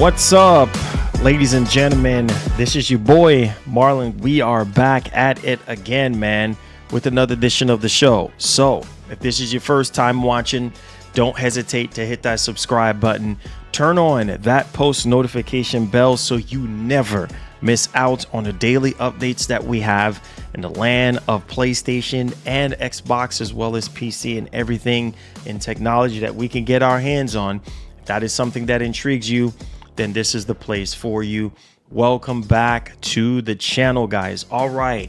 What's up, ladies and gentlemen? This is your boy, Marlon. We are back at it again, man, with another edition of the show. So, if this is your first time watching, don't hesitate to hit that subscribe button. Turn on that post notification bell so you never miss out on the daily updates that we have in the land of PlayStation and Xbox, as well as PC and everything in technology that we can get our hands on. If that is something that intrigues you, then this is the place for you. Welcome back to the channel, guys. All right.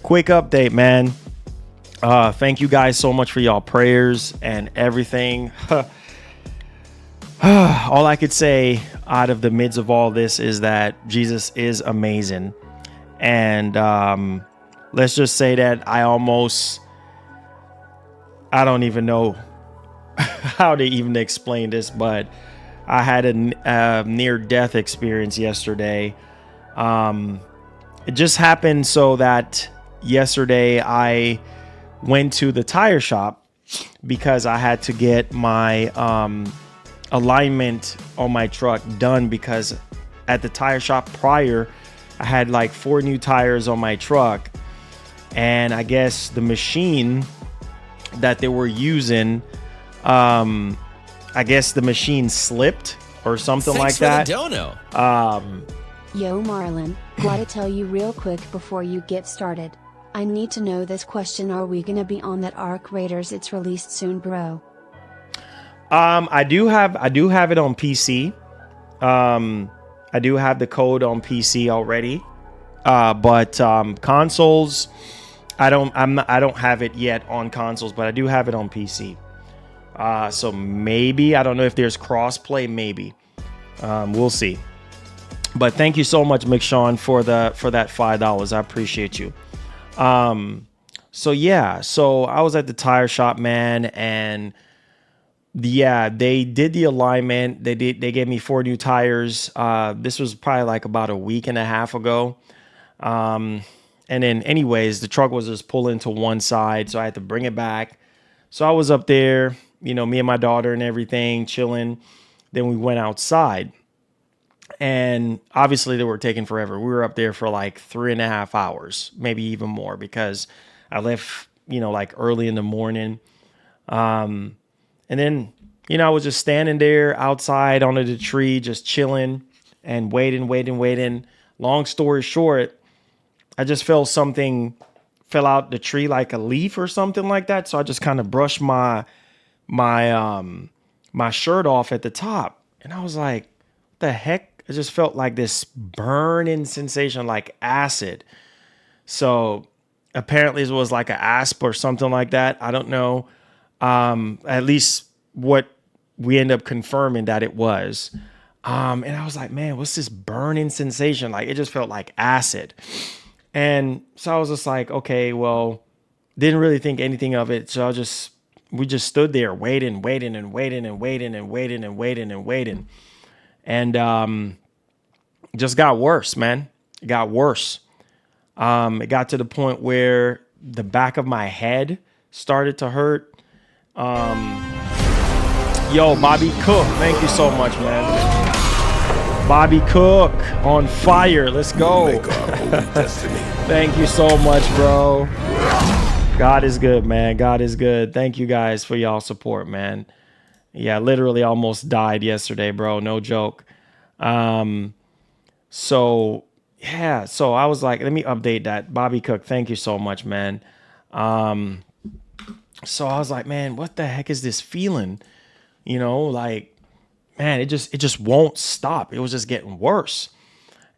Quick update, man. Thank you guys so much for y'all prayers and everything. All I could say out of the midst of all this is that Jesus is amazing. And let's just say that I don't even know how to even explain this, but I had a near-death experience yesterday. It just happened so that yesterday I went to the tire shop because I had to get my alignment on my truck done, because at the tire shop prior, I had like 4 new tires on my truck. And I guess the machine that they were using, I guess the machine slipped or something like that. Dono. Yo, Marlon, gotta tell you real quick before you get started. I need to know this question. Are we gonna be on that Arc Raiders? It's released soon, bro. I do have it on PC. I do have the code on PC already. But consoles, I don't have it yet on consoles, but I do have it on PC. So maybe, I don't know if there's crossplay, maybe. We'll see. But thank you so much, McShawn, for that $5. I appreciate you. So yeah, so I was at the tire shop, man, and yeah, they did the alignment. They gave me 4 new tires. This was probably like about a week and a half ago. And then anyways, the truck was just pulling to one side, so I had to bring it back. So I was up there, you know, me and my daughter and everything, chilling. Then we went outside, and obviously they were taking forever. We were up there for like 3.5 hours, maybe even more, because I left, you know, like early in the morning. And then, you know, I was just standing there outside under the tree, just chilling and waiting. Long story short, I just felt something fell out the tree, like a leaf or something like that. So I just kind of brushed my shirt off at the top, and I was like, what the heck? I just felt like this burning sensation, like acid. So apparently it was like an asp or something like that. I don't know. At least what we end up confirming that it was. And I was like, man, what's this burning sensation? Like, it just felt like acid. And so I was just like, okay, well, didn't really think anything of it. So we just stood there waiting. And just got worse, man. It got worse. It got to the point where the back of my head started to hurt. Yo, Bobby Cook, thank you so much, man. Bobby Cook on fire. Let's go. Thank you so much, bro. God is good, man. God is good. Thank you guys for y'all support, man. Yeah, literally almost died yesterday, bro. No joke. So yeah, so I was like, let me update that. Bobby Cook, thank you so much, man. So I was like, man, what the heck is this feeling? You know, like, man, it just won't stop. It was just getting worse.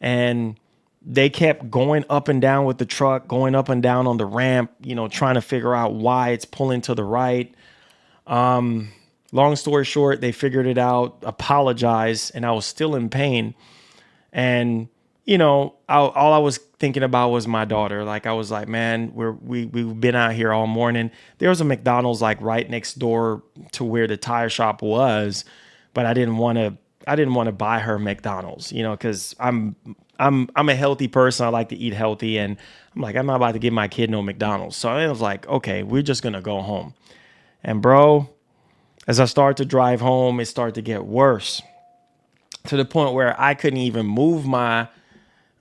And they kept going up and down with the truck, going up and down on the ramp, you know, trying to figure out why it's pulling to the right. Long story short, they figured it out, apologized, and I was still in pain. And, you know, all I was thinking about was my daughter. Like, I was like, man, we've been out here all morning. There was a McDonald's like right next door to where the tire shop was, but I didn't want to buy her McDonald's, you know, because I'm a healthy person. I like to eat healthy, and I'm like, I'm not about to give my kid no McDonald's. So I was like, okay, we're just gonna go home. And bro, as I started to drive home, it started to get worse. to the point where I couldn't even moving my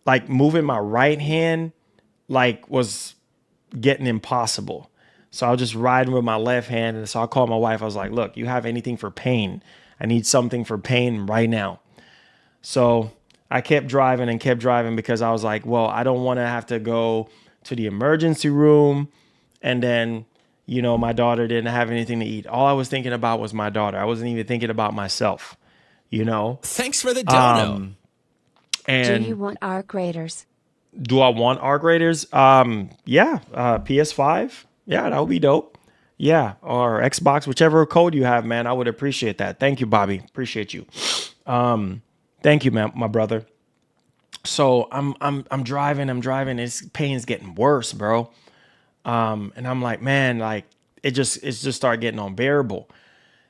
right hand, like was getting impossible. So I was just riding with my left hand. And so I called my wife. I was like, look, you have anything for pain? I need something for pain right now. So I kept driving and kept driving because I was like, well, I don't want to have to go to the emergency room. And then, my daughter didn't have anything to eat. All I was thinking about was my daughter. I wasn't even thinking about myself, Thanks for the dono. Do you And want arc raiders? do I want arc raiders? Yeah. PS5. Yeah, that would be dope. Yeah. Or Xbox, whichever code you have, man. I would appreciate that. Thank you, Bobby. Appreciate you. Thank you, man, my brother. So I'm driving. This pain's getting worse, bro. And I'm like, man, like it just started getting unbearable.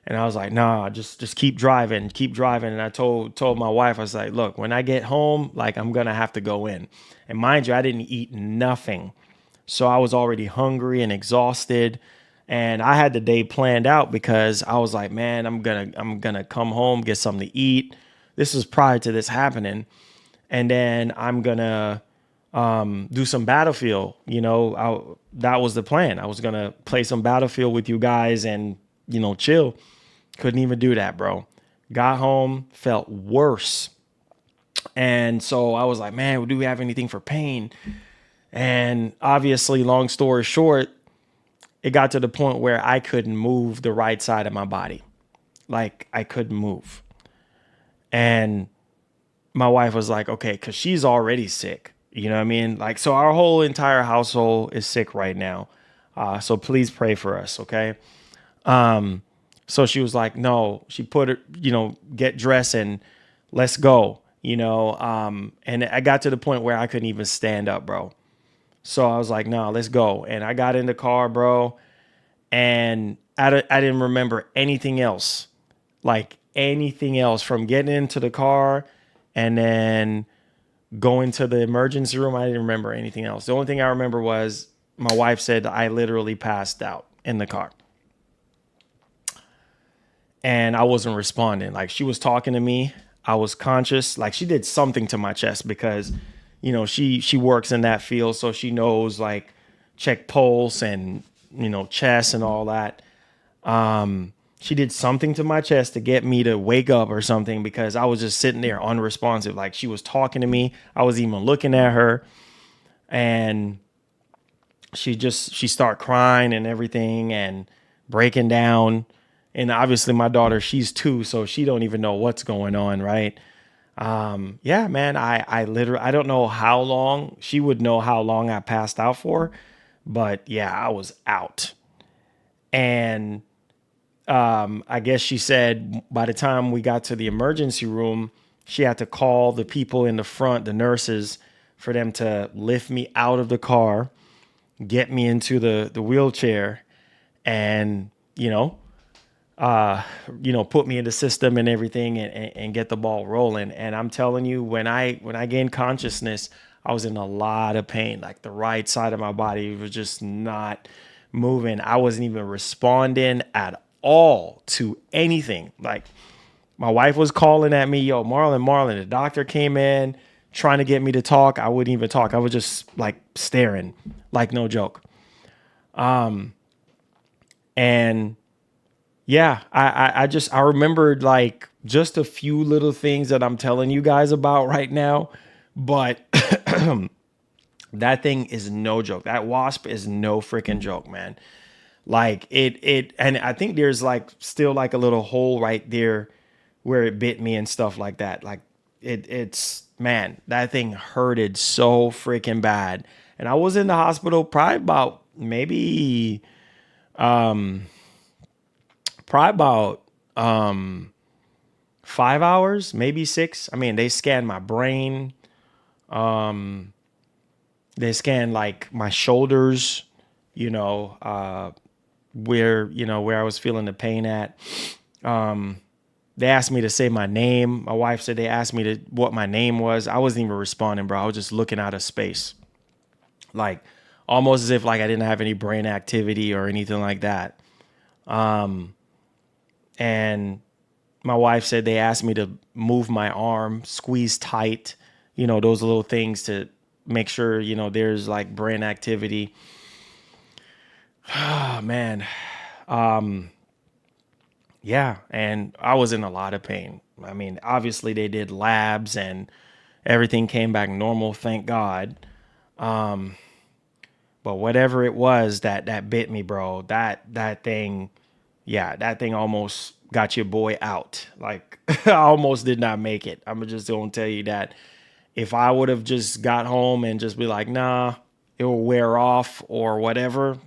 And I was like, nah, just keep driving. And I told my wife, I was like, look, when I get home, like I'm gonna have to go in. And mind you, I didn't eat nothing. So I was already hungry and exhausted. And I had the day planned out because I was like, man, I'm gonna come home, get something to eat. This was prior to this happening. And then I'm gonna do some Battlefield. That was the plan. I was gonna play some Battlefield with you guys and chill. Couldn't even do that, bro. Got home, felt worse. And so I was like, man, do we have anything for pain? And obviously, long story short, it got to the point where I couldn't move the right side of my body. Like I couldn't move. And my wife was like, okay, because she's already sick. You know what I mean? Like, so our whole entire household is sick right now. So please pray for us, okay? So she was like, no, she put it, get dressed and let's go, and I got to the point where I couldn't even stand up, bro. So I was like, no, let's go. And I got in the car, bro. And I didn't remember anything else, like anything else from getting into the car and then going to the emergency room. I didn't remember anything else. The only thing I remember was my wife said I literally passed out in the car. And I wasn't responding. Like she was talking to me. I was conscious. Like she did something to my chest because, she works in that field. So she knows like check pulse and, chest and all that. She did something to my chest to get me to wake up or something because I was just sitting there unresponsive. Like she was talking to me. I was even looking at her and she started crying and everything and breaking down. And obviously my daughter, she's 2, so she don't even know what's going on, right? Yeah, man, I literally, I don't know how long, she would know how long I passed out for, but yeah, I was out. And I guess she said by the time we got to the emergency room, she had to call the people in the front, the nurses, for them to lift me out of the car, get me into the wheelchair and, put me in the system and everything and get the ball rolling. And I'm telling you, when I gained consciousness, I was in a lot of pain. Like the right side of my body was just not moving. I wasn't even responding at all to anything. Like my wife was calling at me, yo, Marlon, the doctor came in trying to get me to talk. I wouldn't even talk. I was just like staring, like no joke. And yeah, I remembered like just a few little things that I'm telling you guys about right now, but that thing is no joke. That wasp is no freaking joke, man. Like and I think there's like still like a little hole right there where it bit me and stuff like that. Like it's man, that thing hurted so freaking bad. And I was in the hospital probably about maybe probably about 5 hours, maybe 6. I mean, they scanned my brain. They scanned like my shoulders, where I was feeling the pain at. They asked me to say my name. My wife said they asked me what my name was. I wasn't even responding, bro. I was just looking out of space. Like almost as if like I didn't have any brain activity or anything like that. And my wife said they asked me to move my arm, squeeze tight, those little things to make sure, there's like brain activity. Oh, man. Yeah. And I was in a lot of pain. I mean, obviously they did labs and everything came back normal. Thank God. But whatever it was that bit me, bro, that thing, yeah, that thing almost got your boy out. Like I almost did not make it. I'm just gonna tell you that if I would have just got home and just be like, nah, it will wear off or whatever,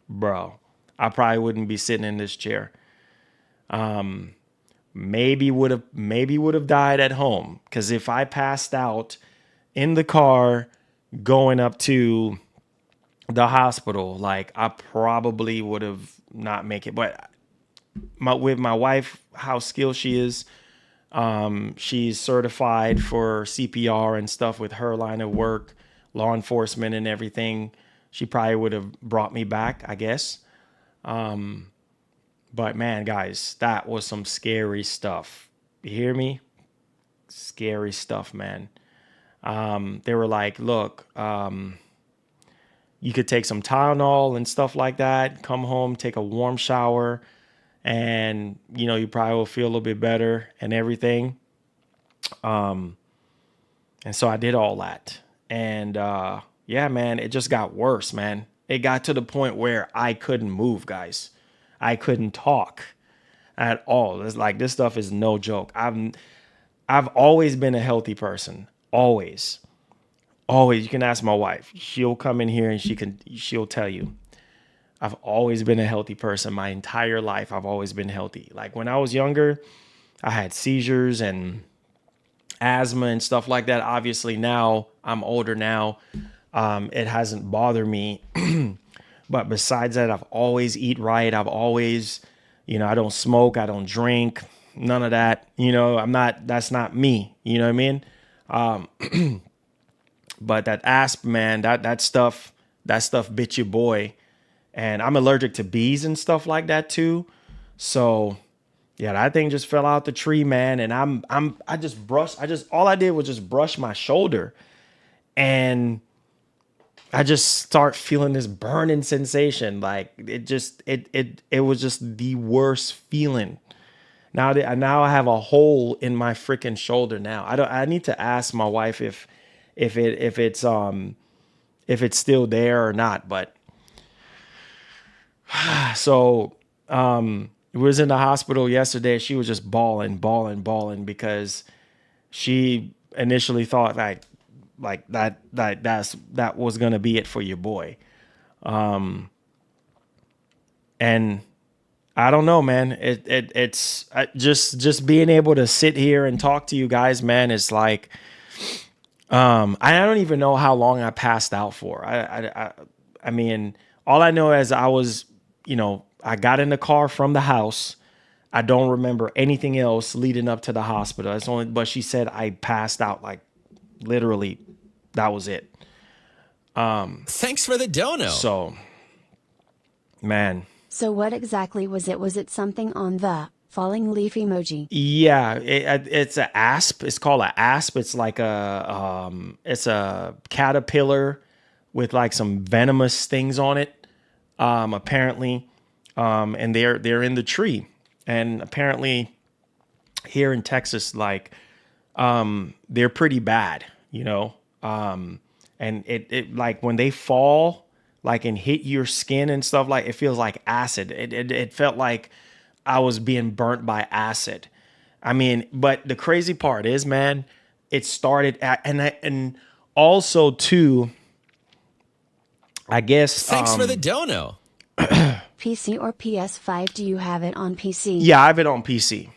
bro, I probably wouldn't be sitting in this chair. Maybe would have died at home, because if I passed out in the car going up to the hospital, like I probably would have not make it. But with my wife, how skilled she is, she's certified for CPR and stuff with her line of work, law enforcement and everything. She probably would have brought me back, I guess. But man, guys, that was some scary stuff. You hear me? Scary stuff, man. They were like, look, you could take some Tylenol and stuff like that, come home, take a warm shower, and, you probably will feel a little bit better and everything. And so I did all that. And yeah, man, it just got worse, man. It got to the point where I couldn't move, guys. I couldn't talk at all. It's like, this stuff is no joke. I've always been a healthy person. Always. Always. You can ask my wife. She'll come in here and she'll tell you. I've always been a healthy person. My entire life, I've always been healthy. Like when I was younger, I had seizures and asthma and stuff like that. Obviously now I'm older now. It hasn't bothered me. But besides that, I've always eat right. I've always, I don't smoke. I don't drink. None of that. That's not me. You know what I mean? But that asp, man, that stuff bit your boy. And I'm allergic to bees and stuff like that too. So yeah, that thing just fell out the tree, man. And all I did was just brush my shoulder, and I just start feeling this burning sensation. Like it was just the worst feeling. Now I have a hole in my freaking shoulder now. I need to ask my wife if it's still there or not. But so we was in the hospital yesterday. She was just bawling because she initially thought like that was gonna be it for your boy. And I don't know, man. It's just being able to sit here and talk to you guys, man. It's like, I don't even know how long I passed out for. I mean, all I know is I was, I got in the car from the house. I don't remember anything else leading up to the hospital. But she said I passed out, like literally, that was it. Thanks for the dono. So, man. So what exactly was it? Was it something on the falling leaf emoji? Yeah, it's an asp. It's called an asp. It's like it's a caterpillar with like some venomous things on it. Apparently, and they're in the tree, and apparently here in Texas, like, they're pretty bad, and it like when they fall, like, and hit your skin and stuff, like it feels like acid. It felt like I was being burnt by acid. I mean, but the crazy part is, man, it started and also too, I guess. Thanks for the dono. PC or PS5? Do you have it on PC? Yeah, I have it on PC.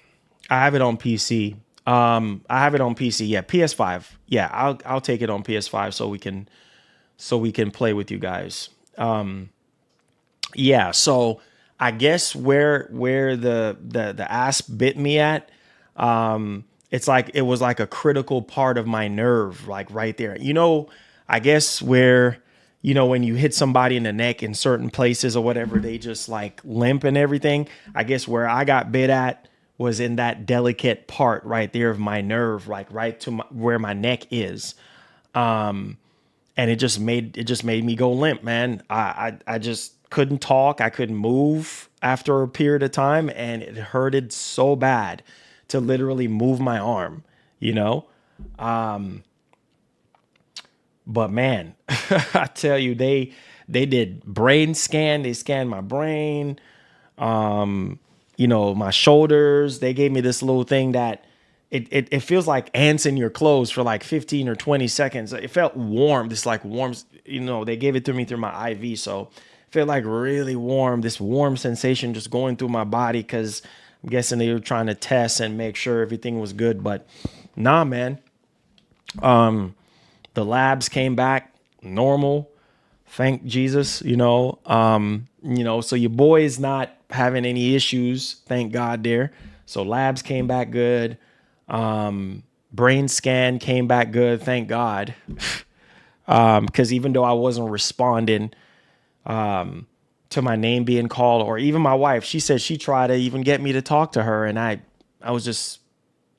I have it on PC. Yeah, PS5. Yeah, I'll take it on PS5 so we can play with you guys. Yeah, so I guess where the asp bit me at, it's like it was like a critical part of my nerve, like right there. I guess where when you hit somebody in the neck in certain places or whatever, they just like limp and everything. I guess where I got bit at was in that delicate part right there of my nerve, like right to where my neck is. And it just made me go limp, man. I just couldn't talk. I couldn't move after a period of time, and it hurted so bad to literally move my arm, you know? But man, I tell you, they did brain scan. They scanned my brain, my shoulders. They gave me this little thing that it feels like ants in your clothes for like 15 or 20 seconds. It felt warm. This like warm, they gave it to me through my IV. So it felt like really warm, this warm sensation just going through my body. Cause I'm guessing they were trying to test and make sure everything was good, but nah, man. The labs came back normal. Thank Jesus, so your boy is not having any issues. Thank God there. So labs came back good. Brain scan came back good. Thank God. Because even though I wasn't responding, to my name being called, or even my wife, she said she tried to even get me to talk to her. And I was just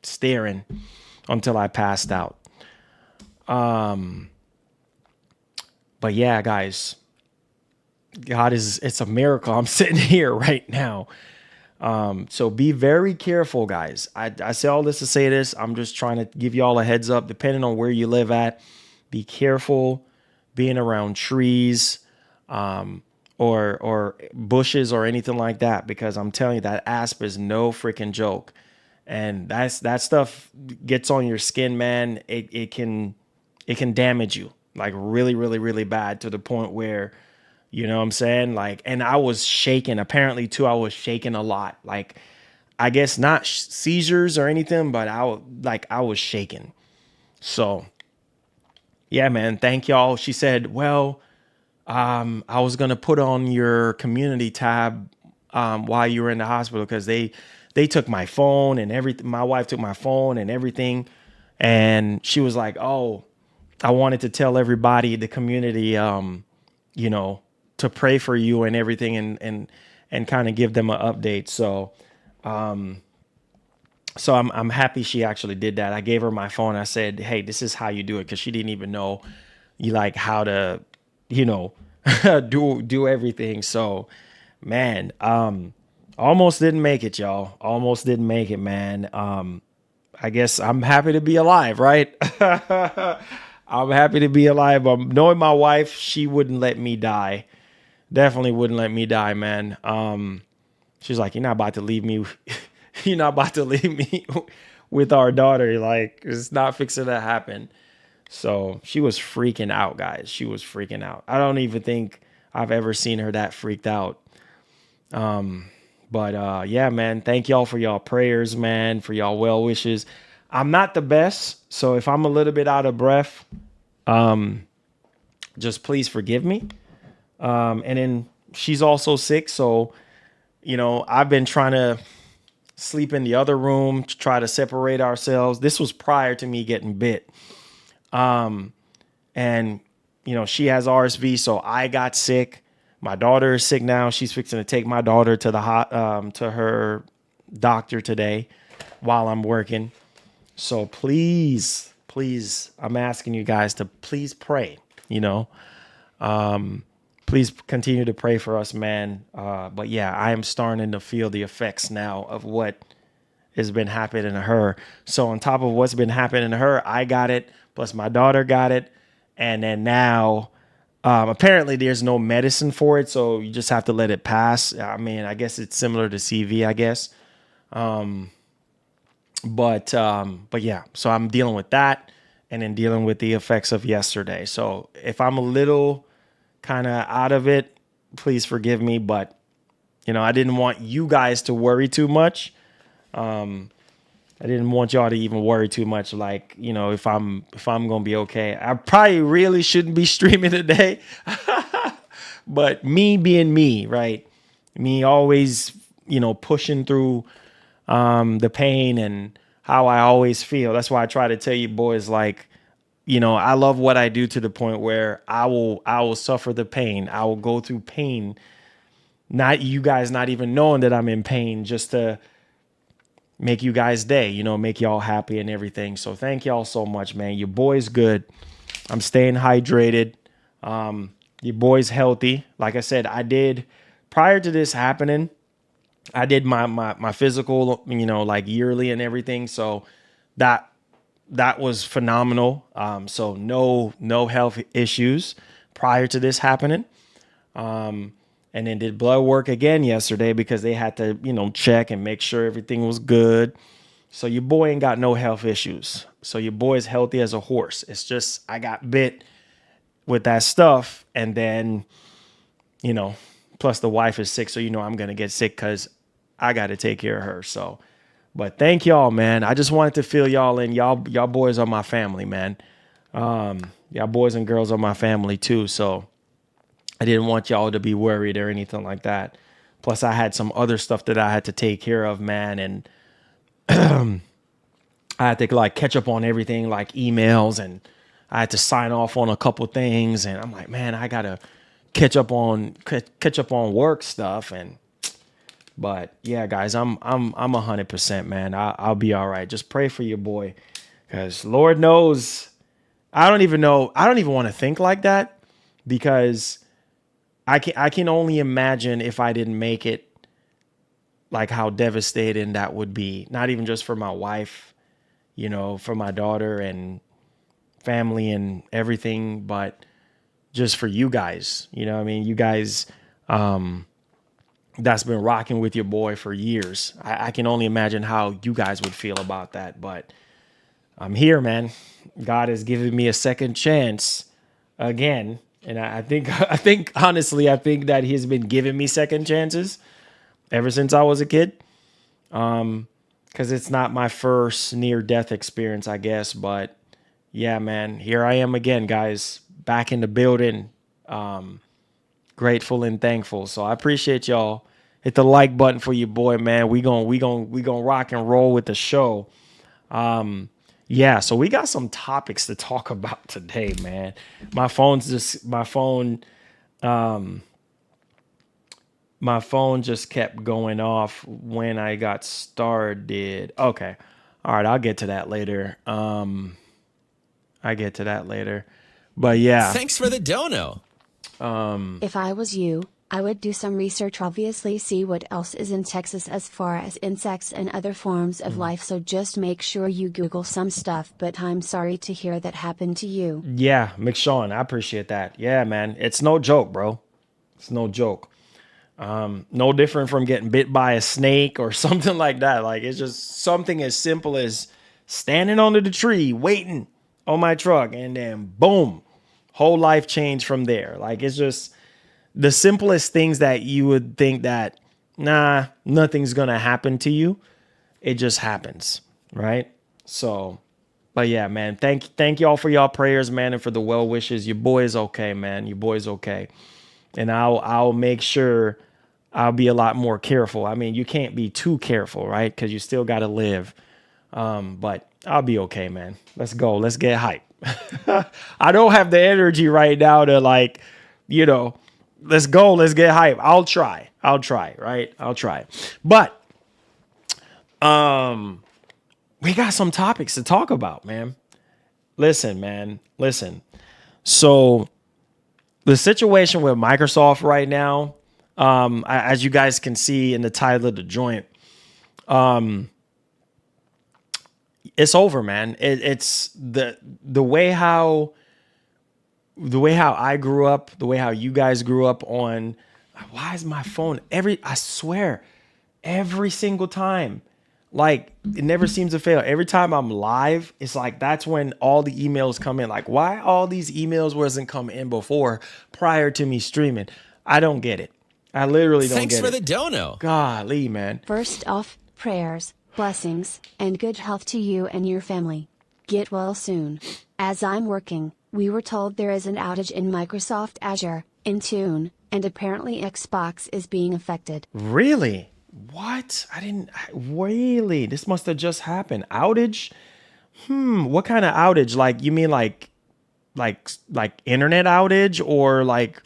staring until I passed out. But yeah, guys, it's a miracle. I'm sitting here right now. So be very careful, guys. I say all this to say this. I'm just trying to give y'all a heads up, depending on where you live at. Be careful being around trees, or bushes or anything like that, because I'm telling you that asp is no freaking joke. And that stuff gets on your skin, man. It can damage you like really, really, really bad, to the point where, you know what I'm saying? Like, and I was shaking. Apparently too, I was shaking a lot. Like, I guess not seizures or anything, but I was shaking. So yeah, man, thank y'all. She said, well, I was going to put on your community tab, while you were in the hospital, because they took my phone and everything. My wife took my phone and everything. And she was like, oh, I wanted to tell everybody, the community, to pray for you and everything, and kind of give them an update. So I'm happy she actually did that. I gave her my phone. I said, hey, this is how you do it. Cause she didn't even know how to, do everything. So man, almost didn't make it, y'all. Almost didn't make it, man. I guess I'm happy to be alive, right? I'm happy to be alive. Knowing my wife, she wouldn't let me die. Definitely wouldn't let me die, man. She's like, you're not about to leave me. You're not about to leave me with our daughter. Like, it's not fixing to happen. So she was freaking out, guys. She was freaking out. I don't even think I've ever seen her that freaked out. But yeah, man, thank y'all for y'all prayers, man, for y'all well wishes. I'm not the best, so if I'm a little bit out of breath, just please forgive me. And then she's also sick, so I've been trying to sleep in the other room to try to separate ourselves. This was prior to me getting bit. And she has RSV, so I got sick. My daughter is sick now. She's fixing to take my daughter to to her doctor today while I'm working. So please, I'm asking you guys to please pray, please continue to pray for us, man. But yeah, I am starting to feel the effects now of what has been happening to her. So on top of what's been happening to her, I got it, plus my daughter got it. And then now, apparently there's no medicine for it. So you just have to let it pass. I mean, I guess it's similar to CV, I guess. But yeah, so I'm dealing with that and then dealing with the effects of yesterday. So if I'm a little kind of out of it, please forgive me. But, I didn't want you guys to worry too much. I didn't want y'all to even worry too much. Like, if I'm going to be okay, I probably really shouldn't be streaming today, but me being me, right? Me always, pushing through, the pain and how I always feel. That's why I try to tell you boys, like, I love what I do to the point where I will suffer the pain. I will go through pain, not you guys not even knowing that I'm in pain, just to make you guys' day, make y'all happy and everything. So thank y'all so much, man. Your boy's good. I'm staying hydrated. Your boy's healthy. Like I said, I did prior to this happening, I did my physical, like yearly and everything. So that was phenomenal. So no health issues prior to this happening. And then did blood work again yesterday because they had to, check and make sure everything was good. So your boy ain't got no health issues. So your boy's healthy as a horse. It's just I got bit with that stuff, and then, plus the wife is sick, so I'm gonna get sick because I got to take care of her. So, but thank y'all, man. I just wanted to fill y'all in. Y'all boys are my family, man. Y'all boys and girls are my family too. So I didn't want y'all to be worried or anything like that. Plus, I had some other stuff that I had to take care of, man. And I had to catch up on everything, like emails, and I had to sign off on a couple things. And I'm like, man, I gotta catch up on work stuff. But yeah, guys, I'm 100%, man. I'll be all right. Just pray for your boy, because Lord knows, I don't even want to think like that, because I can only imagine if I didn't make it, like how devastating that would be. Not even just for my wife, for my daughter and family and everything, but just for you guys. You guys, that's been rocking with your boy for years. I can only imagine how you guys would feel about that. But I'm here, man. God has given me a second chance again. And I think honestly, I think that he's been giving me second chances ever since I was a kid. Because it's not my first near-death experience, I guess. But yeah, man, here I am again, guys, back in the building. Grateful and thankful. So I appreciate y'all. Hit the like button for your boy, man. We gonna rock and roll with the show. Yeah, so we got some topics to talk about today, man. My phone just kept going off when I got started. Okay. All right, I'll get to that later. But yeah. Thanks for the dono. If I was you, I would do some research, obviously see what else is in Texas as far as insects and other forms of life, so just make sure you Google some stuff. But I'm sorry to hear that happened to you. Yeah, McShawn, I appreciate that. Yeah, man, it's no joke, bro. It's no joke. No different from getting bit by a snake or something like that. Like, it's just something as simple as standing under the tree, waiting on my truck, and then boom, whole life changed from there. Like, it's just the simplest things that you would think that, nah, nothing's going to happen to you. It just happens, right? So, but yeah, man, thank y'all for y'all prayers, man, and for the well wishes. Your boy is okay, man. Your boy's okay. And I'll make sure I'll be a lot more careful. I mean, you can't be too careful, right? Because you still got to live. But I'll be okay, man. Let's go. Let's get hype. I don't have the energy right now to let's go. Let's get hype. I'll try, right? I'll try. But we got some topics to talk about, man. Listen. So the situation with Microsoft right now, as you guys can see in the title of the joint, it's over, man. It's the way how I grew up, the way how you guys grew up on. Why is my phone I swear, every single time, like, it never seems to fail. Every time I'm live, it's like that's when all the emails come in. Like, why all these emails wasn't come in before, prior to me streaming? I don't get it. I literally don't get it. Thanks for the dono. Golly, man. First off, prayers, blessings, and good health to you and your family. Get well soon. As I'm working, we were told there is an outage in Microsoft Azure, Intune, and apparently Xbox is being affected. Really? What? Really? This must have just happened. Outage? What kind of outage? Like, you mean like internet outage or like,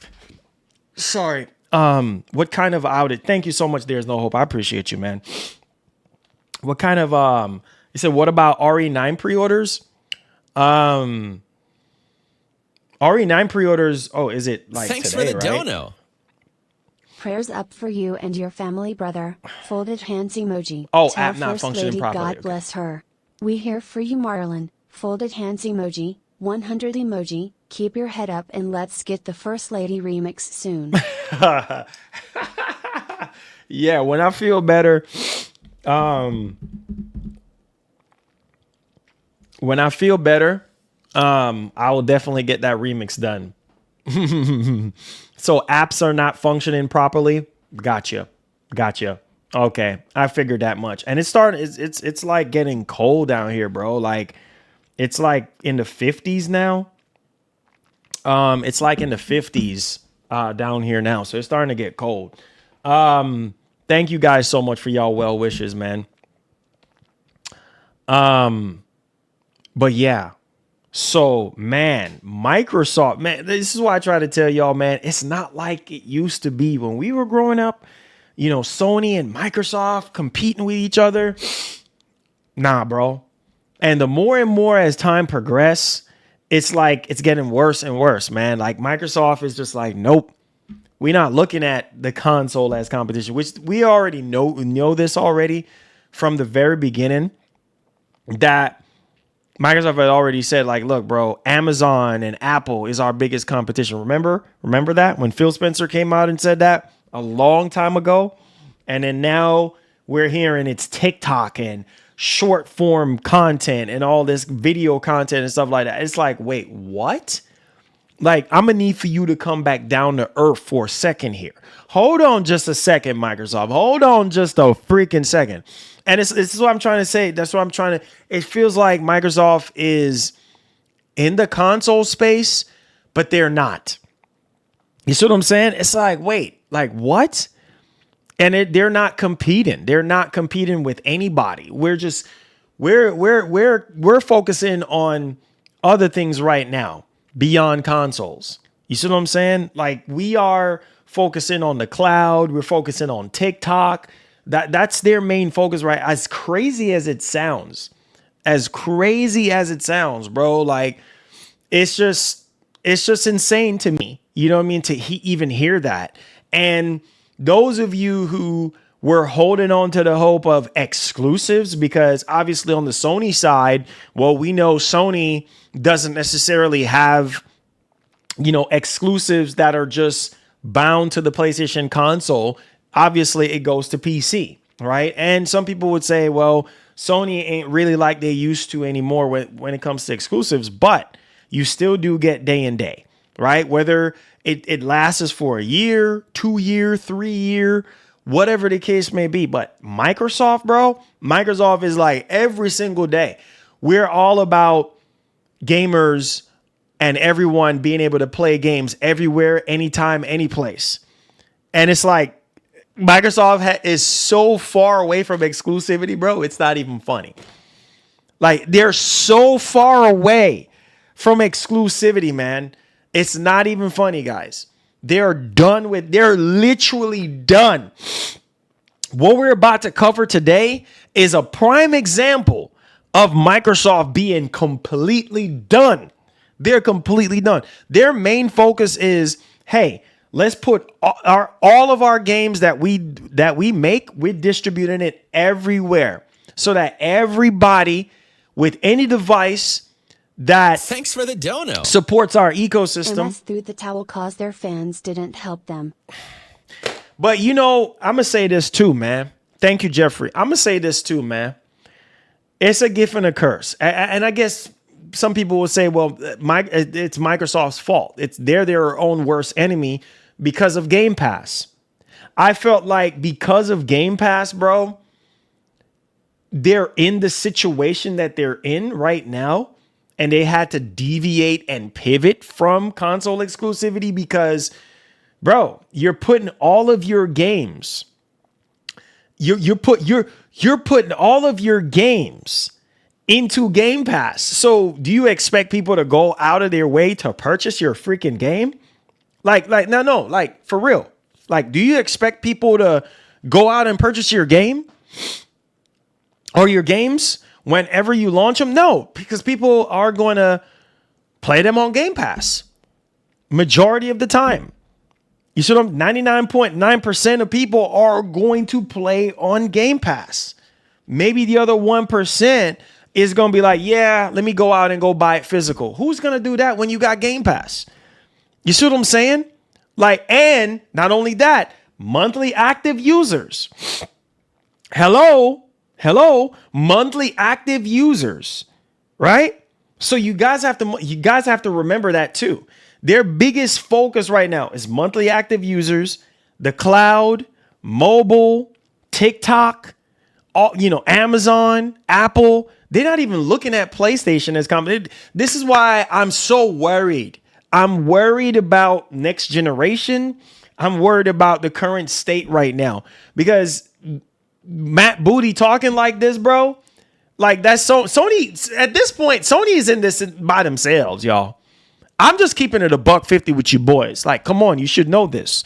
sorry, what kind of outage? Thank you so much. There's no hope. I appreciate you, man. What kind of you said, what about RE9 pre-orders? RE9 pre-orders. Oh, is it like Thanks today, for the right? dono. Prayers up for you and your family, brother. Folded hands emoji. Oh, Tell app not First functioning Lady properly. God Okay. bless her. We here for you, Marlon. Folded hands emoji. 100 emoji. Keep your head up and let's get the First Lady remix soon. Yeah, when I feel better, I will definitely get that remix done. So apps are not functioning properly. Gotcha. Okay, I figured that much. And it's like getting cold down here, bro. Like it's like in the 50s now. It's like in the 50s down here now. So it's starting to get cold. Thank you guys so much for y'all well wishes, man. But yeah. So, man, Microsoft, man, this is why I try to tell y'all, man, it's not like it used to be when we were growing up, you know, Sony and Microsoft competing with each other. Nah, bro. And the more and more as time progresses, it's like it's getting worse and worse, man. Like Microsoft is just like, nope, we're not looking at the console as competition, which we already know this already from the very beginning that Microsoft had already said, like, look, bro, Amazon and Apple is our biggest competition. Remember that when Phil Spencer came out and said that a long time ago? And then now we're hearing it's TikTok and short form content and all this video content and stuff like that. It's like, wait, what? Like, I'm going to need for you to come back down to earth for a second here. Hold on just a second, Microsoft. Hold on just a freaking second. And this is what I'm trying to say. That's what I'm trying to. It feels like Microsoft is in the console space, but they're not. You see what I'm saying? It's like, wait, like what? And they're not competing. They're not competing with anybody. We're focusing on other things right now beyond consoles. You see what I'm saying? Like we are focusing on the cloud. We're focusing on TikTok. That's their main focus, right? As crazy as it sounds, bro. Like it's just insane to me. You know what I mean? To even hear that. And those of you who were holding on to the hope of exclusives, because obviously on the Sony side, well, we know Sony doesn't necessarily have, you know, exclusives that are just bound to the PlayStation console. Obviously, it goes to PC, right? And some people would say, well, Sony ain't really like they used to anymore when it comes to exclusives, but you still do get day and day, right? Whether it lasts for a year, 2 year, 3 year, whatever the case may be. But Microsoft, bro, Microsoft is like every single day. We're all about gamers and everyone being able to play games everywhere, anytime, any place. And it's like, Microsoft is so far away from exclusivity, bro. It's not even funny. Like they're so far away from exclusivity, man. It's not even funny, guys. They're literally done. What we're about to cover today is a prime example of Microsoft being completely done. They're completely done. Their main focus is, hey, let's put all of our games that we make, we're distributing it everywhere so that everybody with any device that Thanks for the dono. MS supports our ecosystem. threw the towel cause their fans didn't help them. But you know, I'm gonna say this too, man. Thank you, Jeffrey. I'm gonna say this too, man. It's a gift and a curse, and I guess some people will say, well, it's Microsoft's fault. They're their own worst enemy because of Game Pass. I felt like because of Game Pass, bro, they're in the situation that they're in right now, and they had to deviate and pivot from console exclusivity because, bro, you're putting all of your games, you're putting all of your games into Game Pass. So do you expect people to go out of their way to purchase your freaking game? No, like for real. Like, do you expect people to go out and purchase your game or your games whenever you launch them? No, because people are going to play them on Game Pass majority of the time. You see what I'm 99.9% of people are going to play on Game Pass. Maybe the other 1% is going to be like, yeah, let me go out and go buy it physical. Who's going to do that when you got Game Pass? You see what I'm saying? Like, and not only that, monthly active users. Hello, monthly active users, right? So you guys have to remember that too. Their biggest focus right now is monthly active users, the cloud, mobile, TikTok, Amazon, Apple. They're not even looking at PlayStation as competition. This is why I'm so worried. I'm worried about next generation. I'm worried about the current state right now because Matt Booty talking like this, bro. Like that's so Sony at this point. Sony is in this by themselves, y'all. I'm just keeping it $150 with you boys. Like, come on, you should know this.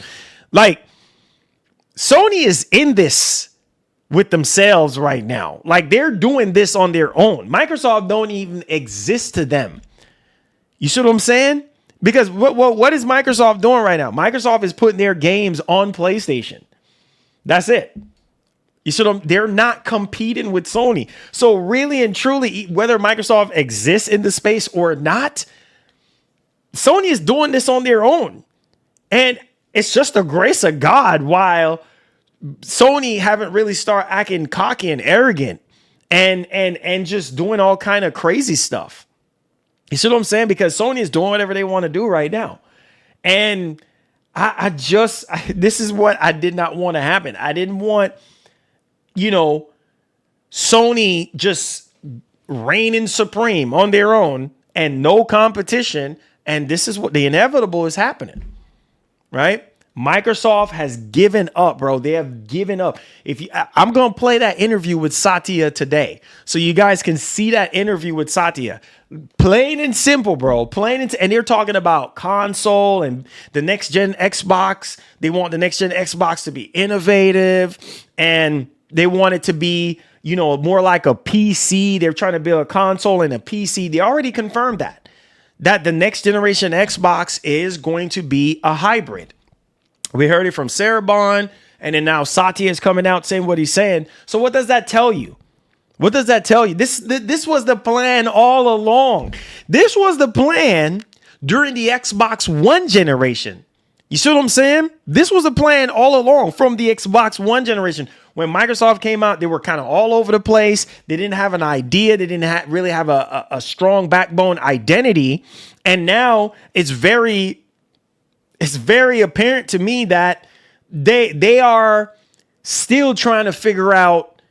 Like, Sony is in this with themselves right now. Like, they're doing this on their own. Microsoft don't even exist to them. You see what I'm saying? Because what is Microsoft doing right now? Microsoft is putting their games on PlayStation. That's it. You see what they're not competing with Sony. So really and truly, whether Microsoft exists in the space or not, Sony is doing this on their own. And it's just the grace of God while Sony haven't really started acting cocky and arrogant and just doing all kind of crazy stuff. You see what I'm saying? Because Sony is doing whatever they want to do right now. And this is what I did not want to happen. I didn't want, Sony just reigning supreme on their own and no competition. And this is what the inevitable is happening, right? Microsoft has given up, bro. They have given up. I'm going to play that interview with Satya today so you guys can see that interview with Satya. Plain and simple, bro. And they're talking about console and the next gen Xbox. They want the next gen Xbox to be innovative and they want it to be, more like a PC. They're trying to build a console and a PC. They already confirmed that the next generation Xbox is going to be a hybrid. We heard it from Sarabon, and then now Satya is coming out saying what he's saying. So what does that tell you? What does that tell you? This was the plan all along. This was the plan during the Xbox One generation. You see what I'm saying? This was the plan all along from the Xbox One generation. When Microsoft came out, they were kind of all over the place. They didn't have an idea. They didn't really have a strong backbone identity. And now it's very apparent to me that they are still trying to figure out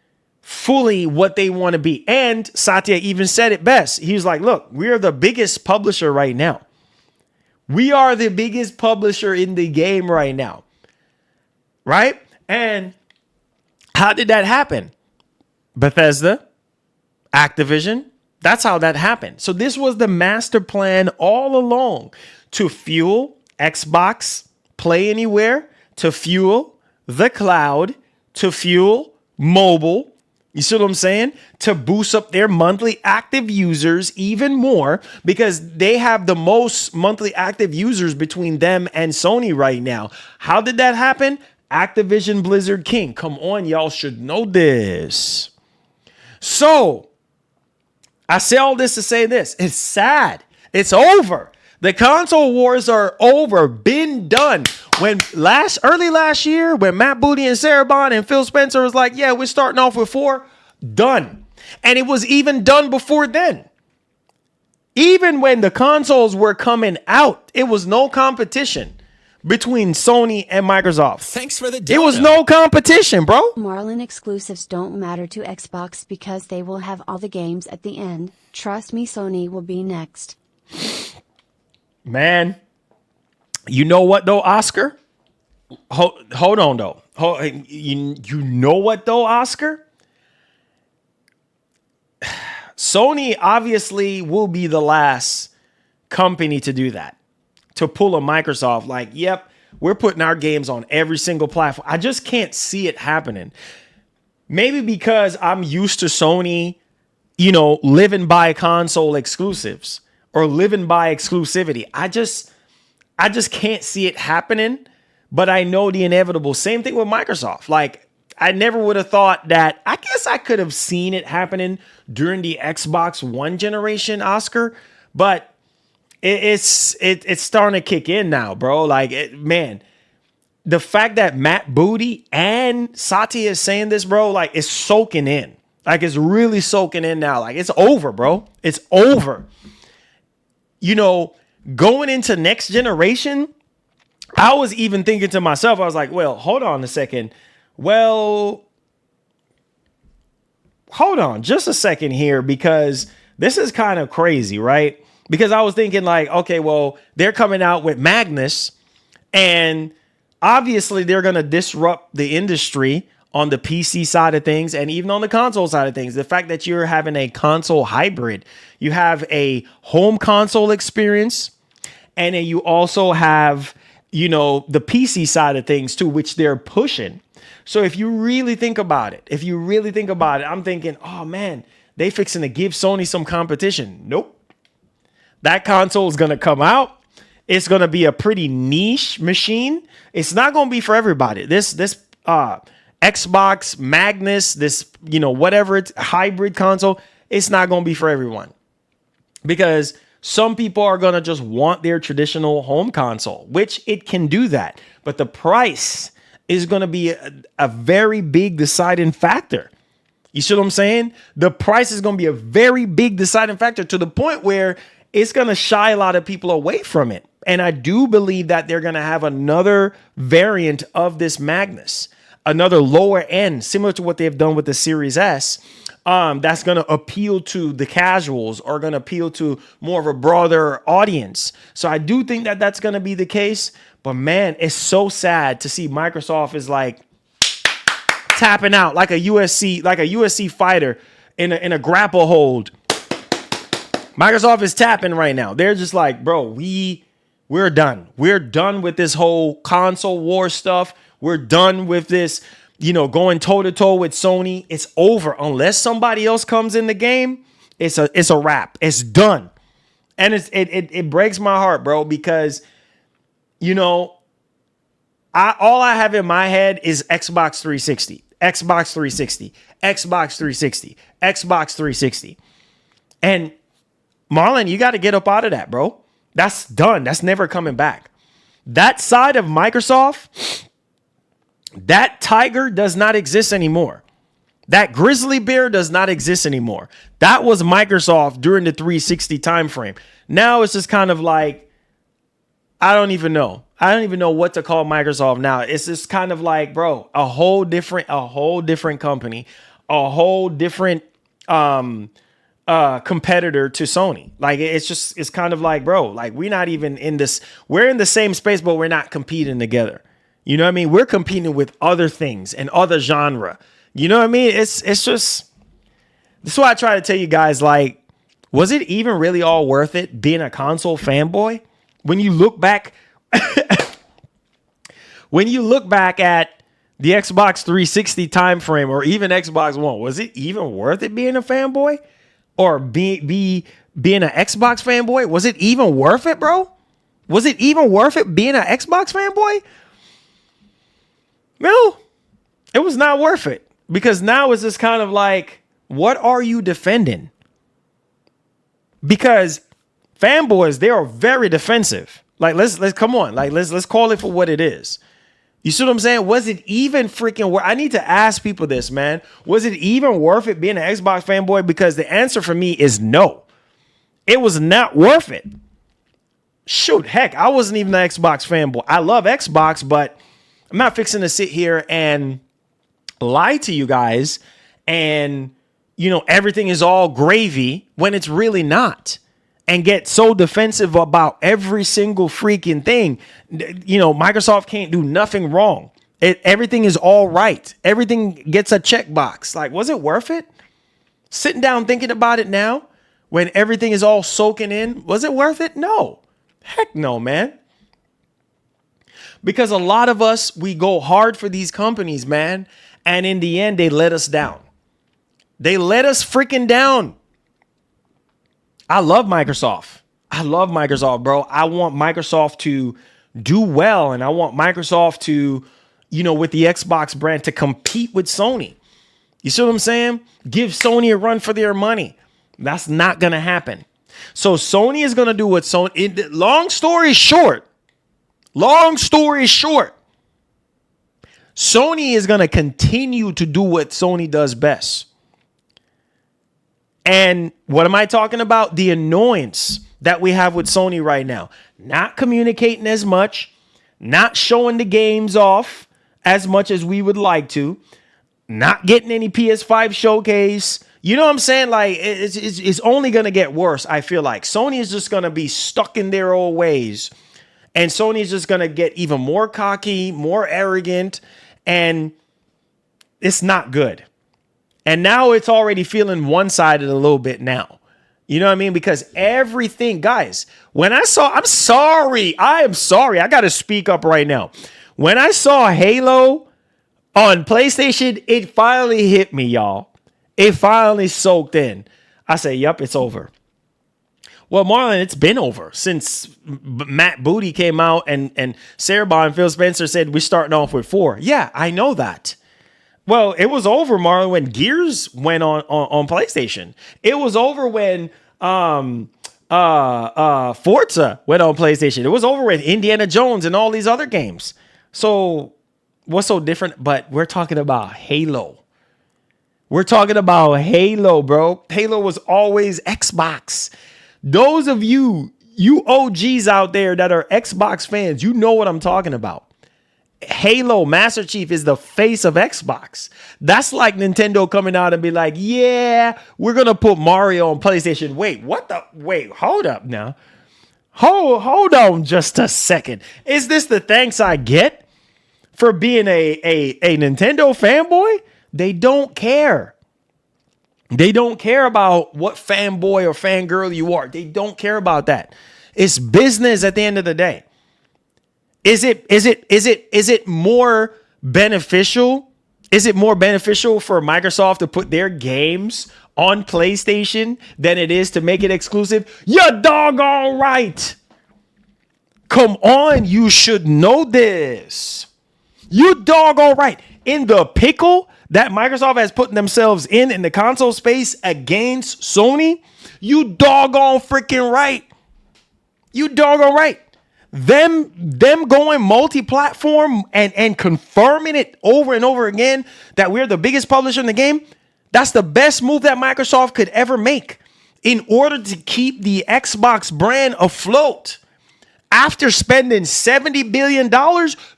fully what they want to be. And Satya even said it best. He was like, look, we're the biggest publisher right now. We are the biggest publisher in the game right now. Right? And how did that happen? Bethesda, Activision. That's how that happened. So this was the master plan all along to fuel Xbox Play Anywhere, to fuel the cloud, to fuel mobile. You see what I'm saying? To boost up their monthly active users even more because they have the most monthly active users between them and Sony right now. How did that happen? Activision Blizzard King. Come on, y'all should know this. So I say all this to say this. It's sad. It's over. The console wars are over. Been done. When early last year, when Matt Booty and Sarabon and Phil Spencer was like, yeah, we're starting off with 4, done. And it was even done before then. Even when the consoles were coming out, it was no competition between Sony and Microsoft. Thanks for the dono. It was no competition, bro. Marlin exclusives don't matter to Xbox because they will have all the games at the end. Trust me, Sony will be next. Man, you know what though, Oscar? Hold on though. You know what though, Oscar? Sony obviously will be the last company to do that, to pull a Microsoft like, yep, we're putting our games on every single platform. I just can't see it happening. Maybe because I'm used to Sony, living by console exclusives or living by exclusivity. I just can't see it happening, but I know the inevitable. Same thing with Microsoft. Like, I never would have thought that. I guess I could have seen it happening during the Xbox One generation, Oscar, but it's starting to kick in now, bro. Like, man, the fact that Matt Booty and Satya is saying this, bro, like, it's soaking in. Like, it's really soaking in now. Like, it's over, bro. It's over. Going into next generation, I was even thinking to myself, I was like, well, hold on a second. Well, hold on just a second here, because this is kind of crazy, right? Because I was thinking like, okay, well, they're coming out with Magnus, and obviously they're going to disrupt the industry on the PC side of things and even on the console side of things. The fact that you're having a console hybrid, you have a home console experience, and then you also have, the PC side of things too, which they're pushing. So if you really think about it, I'm thinking, oh man, they fixing to give Sony some competition. Nope. That console is going to come out. It's going to be a pretty niche machine. It's not going to be for everybody. This Xbox Magnus, this, whatever it's hybrid console, it's not going to be for everyone, because some people are going to just want their traditional home console, which it can do that. But the price is going to be a very big deciding factor. You see what I'm saying? The price is going to be a very big deciding factor, to the point where it's going to shy a lot of people away from it. And I do believe that they're going to have another variant of this Magnus, another lower end, similar to what they've done with the Series S. That's going to appeal to the casuals, or going to appeal to more of a broader audience. So I do think that that's going to be the case. But man, it's so sad to see Microsoft is like tapping out like a USC fighter in a grapple hold. Microsoft is tapping right now. They're just like, bro, we're done. We're done with this whole console war stuff. We're done with this, going toe to toe with Sony. It's over. Unless somebody else comes in the game, it's a wrap. It's done. And it breaks my heart, bro, because all I have in my head is Xbox 360, Xbox 360, Xbox 360, Xbox 360. And Marlon, you got to get up out of that, bro. That's done. That's never coming back. That side of Microsoft, that tiger does not exist anymore. That grizzly bear does not exist anymore. That was Microsoft during the 360 time frame. Now it's just kind of like, I don't even know what to call Microsoft now. It's just kind of like, bro, a whole different company, a whole different competitor to Sony. Like, it's kind of like, bro, like, we're not even in this. We're in the same space, but we're not competing together. You know what I mean? We're competing with other things and other genre. You know what I mean? It's just, this is why I try to tell you guys, like, was it even really all worth it being a console fanboy? When you look back, at the Xbox 360 time frame, or even Xbox One, was it even worth it being a fanboy? Or being an Xbox fanboy? Was it even worth it, bro? Was it even worth it being an Xbox fanboy? No, it was not worth it. Because now it's just kind of like, what are you defending? Because fanboys, they are very defensive. Like, let's come on. Like, let's call it for what it is. You see what I'm saying? Was it even freaking worth? I need to ask people this, man. Was it even worth it being an Xbox fanboy? Because the answer for me is no. It was not worth it. Shoot, heck, I wasn't even an Xbox fanboy. I love Xbox, but I'm not fixing to sit here and lie to you guys and, everything is all gravy when it's really not. And get so defensive about every single freaking thing. Microsoft can't do nothing wrong. Everything is all right. Everything gets a checkbox. Like, was it worth it? Sitting down thinking about it now, when everything is all soaking in, was it worth it? No. Heck no, man. Because a lot of us, we go hard for these companies, man. And in the end, they let us down. They let us freaking down. I love Microsoft. I love Microsoft, bro. I want Microsoft to do well. And I want Microsoft to, with the Xbox brand to compete with Sony. You see what I'm saying? Give Sony a run for their money. That's not going to happen. So Sony is going to do what Sony, long story short, Sony is going to continue to do what Sony does best. And what am I talking about? The annoyance that we have with Sony right now. Not communicating as much, not showing the games off as much as we would like to, not getting any PS5 showcase. You know what I'm saying? Like, it's only going to get worse, I feel like. Sony is just going to be stuck in their old ways. And Sony is just going to get even more cocky, more arrogant, and it's not good. And now it's already feeling one-sided a little bit now. You know what I mean? Because everything, guys, when I saw, I'm sorry. I am sorry. I got to speak up right now. When I saw Halo on PlayStation, it finally hit me, y'all. It finally soaked in. I say, yep, it's over. Well, Marlon, it's been over since Matt Booty came out and Sarah Bond and Phil Spencer said we're starting off with 4. Yeah, I know that. Well, it was over, Marlon, when Gears went on PlayStation. It was over when Forza went on PlayStation. It was over with Indiana Jones and all these other games. So what's so different? But we're talking about Halo. We're talking about Halo, bro. Halo was always Xbox. Those of you OGs out there that are Xbox fans, you know what I'm talking about. Halo Master Chief is the face of Xbox. That's like Nintendo coming out and be like, yeah, we're going to put Mario on PlayStation. Wait, hold up now. Hold on just a second. Is this the thanks I get for being a Nintendo fanboy? They don't care. They don't care about what fanboy or fangirl you are. They don't care about that. It's business at the end of the day. Is it more beneficial? Is it more beneficial for Microsoft to put their games on PlayStation than it is to make it exclusive? You're doggone right. Come on, you should know this. You doggone right. In the pickle that Microsoft has put themselves in the console space against Sony, you doggone freaking right. You doggone right. Them going multi-platform and confirming it over and over again that we're the biggest publisher in the game, that's the best move that Microsoft could ever make in order to keep the Xbox brand afloat. After spending $70 billion,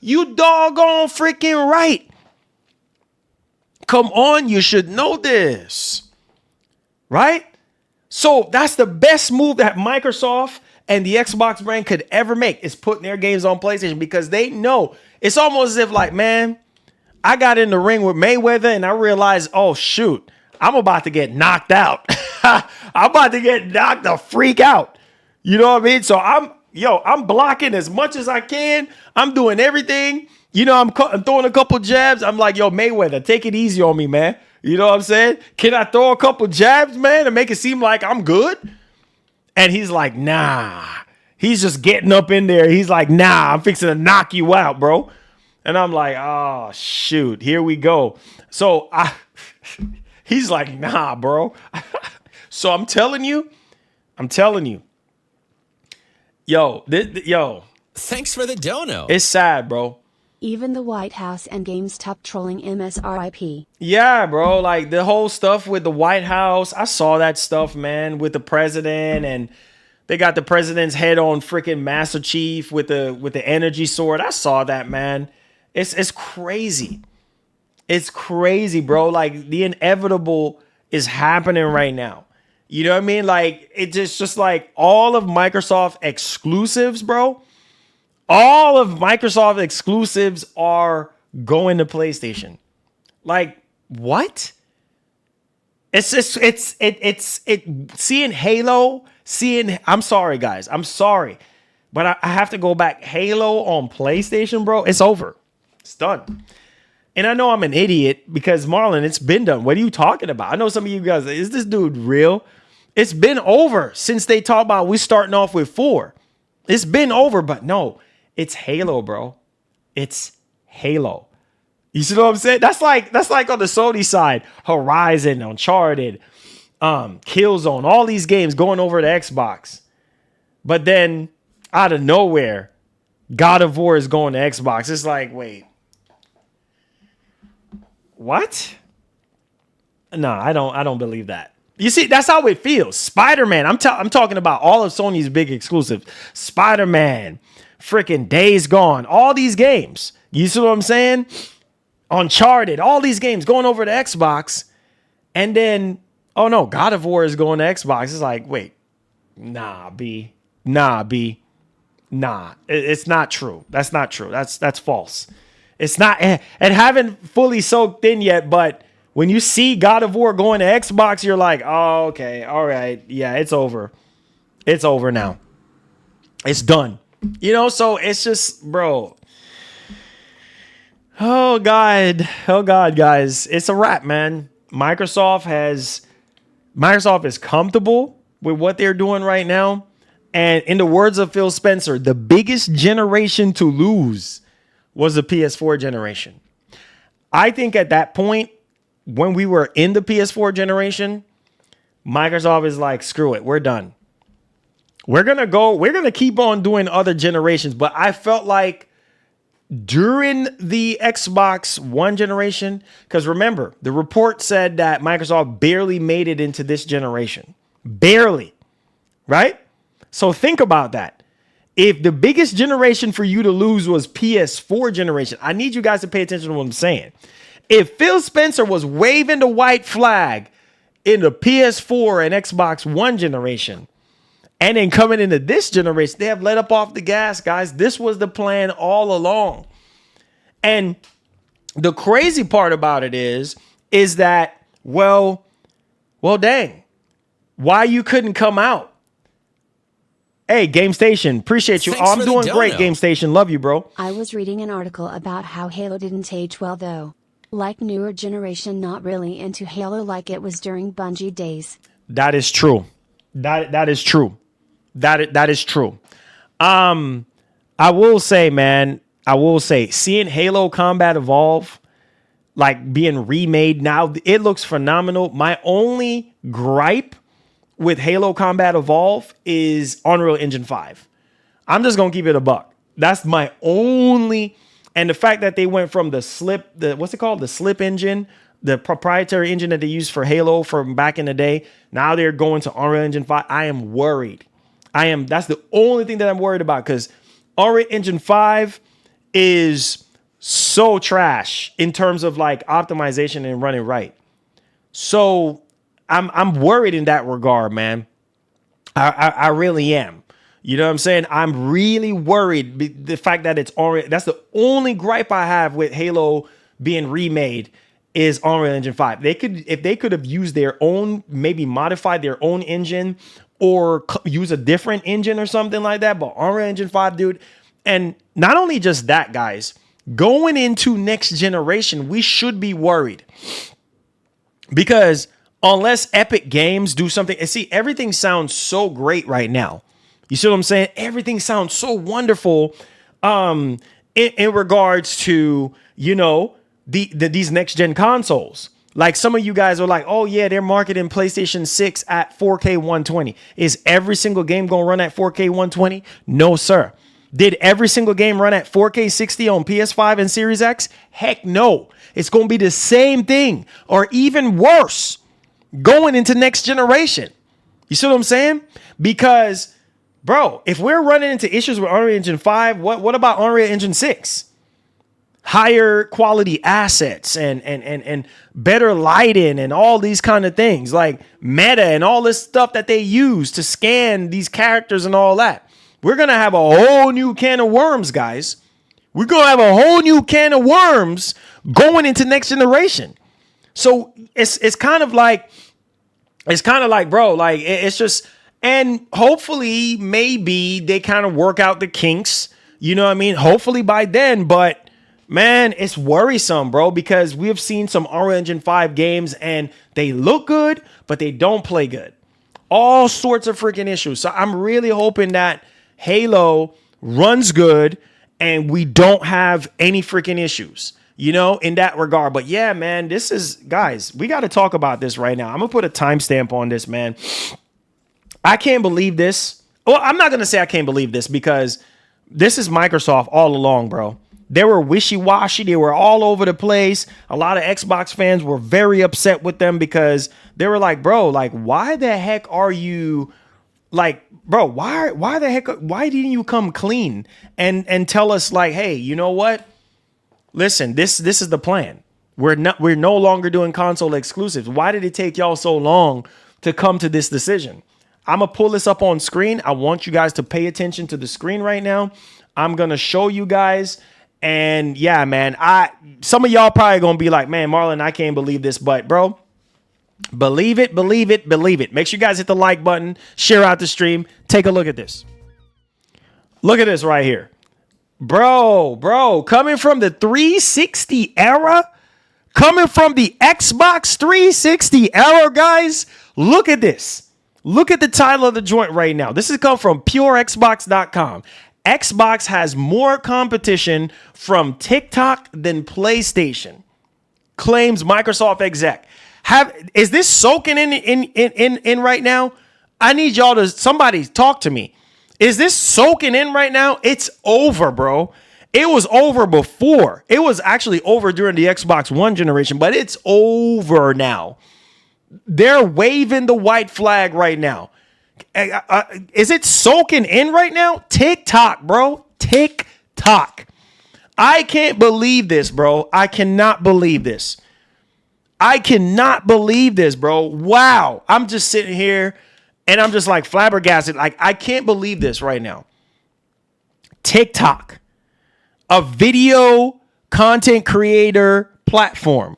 you doggone freaking right. Come on, you should know this. Right? So that's the best move that Microsoft and the Xbox brand could ever make, is putting their games on PlayStation, because they know it's almost as if, like, man, I got in the ring with Mayweather and I realized, oh shoot, I'm about to get knocked out. I'm about to get knocked the freak out. You know what I mean? So I'm blocking as much as I can. I'm doing everything. I'm throwing a couple jabs. I'm like, yo, Mayweather, take it easy on me, man. You know what I'm saying? Can I throw a couple jabs, man, and make it seem like I'm good? And he's like, nah. He's just getting up in there. He's like, nah, I'm fixing to knock you out, bro. And I'm like, oh, shoot, here we go. So he's like, nah, bro. So I'm telling you, yo. Thanks for the dono. It's sad, bro. Even the White House and GameStop trolling MSRIP. Yeah, bro. Like the whole stuff with the White House. I saw that stuff, man, with the president, and they got the president's head on freaking Master Chief with the energy sword. I saw that, man. It's crazy. It's crazy, bro. Like the inevitable is happening right now. You know what I mean? Like it's just like all of Microsoft exclusives, bro. All of Microsoft exclusives are going to PlayStation. Like, what? It's just seeing Halo, I'm sorry, guys. I'm sorry. But I have to go back. Halo on PlayStation, bro, it's over. It's done. And I know I'm an idiot because Marlon, it's been done. What are you talking about? I know some of you guys, is this dude real? It's been over since they talk about we starting off with 4. It's been over, but no, it's Halo, bro. It's Halo. You see what I'm saying? That's like on the Sony side, Horizon, Uncharted, Killzone, all these games going over to Xbox. But then out of nowhere, God of War is going to Xbox. It's like, wait, what? No, I don't believe that. You see, that's how it feels. Spider-Man. I'm talking about all of Sony's big exclusives. Spider-Man, freaking Days Gone, all these games. You see what I'm saying? Uncharted, all these games going over to Xbox. And then, oh no, God of War is going to Xbox. It's like, wait, nah, B. Nah, it's not true. That's not true. That's false. It's not, and haven't fully soaked in yet, but when you see God of War going to Xbox, you're like, oh, okay, all right, yeah, it's over. It's over now. It's done. You know, so it's just, bro. Oh God, guys, it's a wrap, man. Microsoft is comfortable with what they're doing right now. And in the words of Phil Spencer, the biggest generation to lose was the PS4 generation. I think at that point, when we were in the PS4 generation, Microsoft is like, screw it, we're done. We're going to keep on doing other generations. But I felt like during the Xbox One generation, because remember, the report said that Microsoft barely made it into this generation. Barely, right? So think about that. If the biggest generation for you to lose was PS4 generation, I need you guys to pay attention to what I'm saying. If Phil Spencer was waving the white flag in the PS4 and Xbox One generation, and then coming into this generation, they have let up off the gas, guys. This was the plan all along. And the crazy part about it is that, well, dang, why you couldn't come out? Hey, Game Station, appreciate you. Thanks I'm for the doing great, dono. Game Station. Love you, bro. I was reading an article about how Halo didn't age well though. Like newer generation not really into Halo like it was during Bungie days. That is true. That is true. That is true. I will say, man, seeing Halo Combat Evolve, like being remade now, it looks phenomenal. My only gripe with Halo Combat Evolve is Unreal Engine 5. I'm just going to keep it a buck. That's my only, and the fact that they went from the Slip engine, the proprietary engine that they used for Halo from back in the day. Now they're going to Unreal Engine 5. I am worried. That's the only thing that I'm worried about, because Unreal Engine 5 is so trash in terms of like optimization and running right. So I'm worried in that regard, man. I really am. You know what I'm saying? I'm really worried. The fact that it's already, that's the only gripe I have with Halo being remade is Unreal Engine 5. If they could have used their own, maybe modified their own engine or use a different engine or something like that. But Unreal Engine 5, dude. And not only just that, guys, going into next generation, we should be worried, because unless Epic Games do something, and see, everything sounds so great right now. You see what I'm saying? Everything sounds so wonderful in regards to, you know, these next gen consoles. Like some of you guys are like, oh yeah, they're marketing PlayStation 6 at 4K 120. Is every single game going to run at 4K 120? No, sir. Did every single game run at 4K 60 on PS5 and Series X? Heck no. It's going to be the same thing or even worse going into next generation. You see what I'm saying? Because, bro, if we're running into issues with Unreal Engine 5, what about Unreal Engine 6? Higher quality assets and better lighting and all these kind of things, like meta and all this stuff that they use to scan these characters and all that. We're going to have a whole new can of worms, guys. We're going to have a whole new can of worms going into next generation. So it's kind of like, it's kind of like, bro, like it's just, and hopefully maybe they kind of work out the kinks, you know what I mean? Hopefully by then, but man, it's worrisome, bro, because we have seen some Unreal Engine 5 games and they look good, but they don't play good. All sorts of freaking issues. So I'm really hoping that Halo runs good and we don't have any freaking issues, you know, in that regard. But yeah, man, this is, guys, we got to talk about this right now. I'm going to put a timestamp on this, man. I can't believe this. Well, I'm not going to say I can't believe this because this is Microsoft all along, bro. They were wishy-washy. They were all over the place. A lot of Xbox fans were very upset with them because they were like, bro, like, why the heck are you like, bro, why the heck, why didn't you come clean and tell us like, hey, you know what? Listen, this is the plan. We're no longer doing console exclusives. Why did it take y'all so long to come to this decision? I'm going to pull this up on screen. I want you guys to pay attention to the screen right now. I'm going to show you guys. And yeah, man, some of y'all probably going to be like, man, Marlon, I can't believe this. But bro, believe it, believe it, believe it. Make sure you guys hit the like button, share out the stream. Take a look at this. Look at this right here. Bro, coming from the 360 era, coming from the Xbox 360 era, guys, look at this. Look at the title of the joint right now. This has come from purexbox.com. Xbox has more competition from TikTok than PlayStation, claims Microsoft exec. Is this soaking in right now? I need y'all to, somebody talk to me. Is this soaking in right now? It's over, bro. It was over before. It was actually over during the Xbox One generation, but it's over now. They're waving the white flag right now. Is it soaking in right now? TikTok, bro. TikTok. I can't believe this, bro. I cannot believe this. I cannot believe this, bro. Wow. I'm just sitting here and I'm just like flabbergasted. Like, I can't believe this right now. TikTok, a video content creator platform.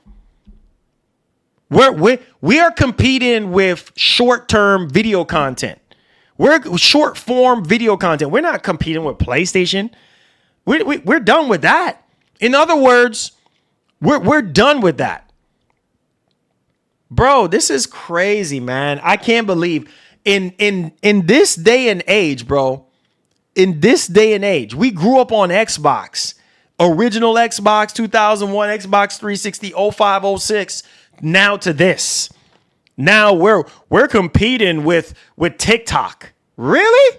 We are competing with short-term video content. We're short-form video content. We're not competing with PlayStation. We're done with that. In other words, we're done with that. Bro, this is crazy, man. I can't believe in this day and age, bro. In this day and age, we grew up on Xbox. Original Xbox, 2001, Xbox 360, 05, 06. Now to this. Now we're competing with TikTok. Really?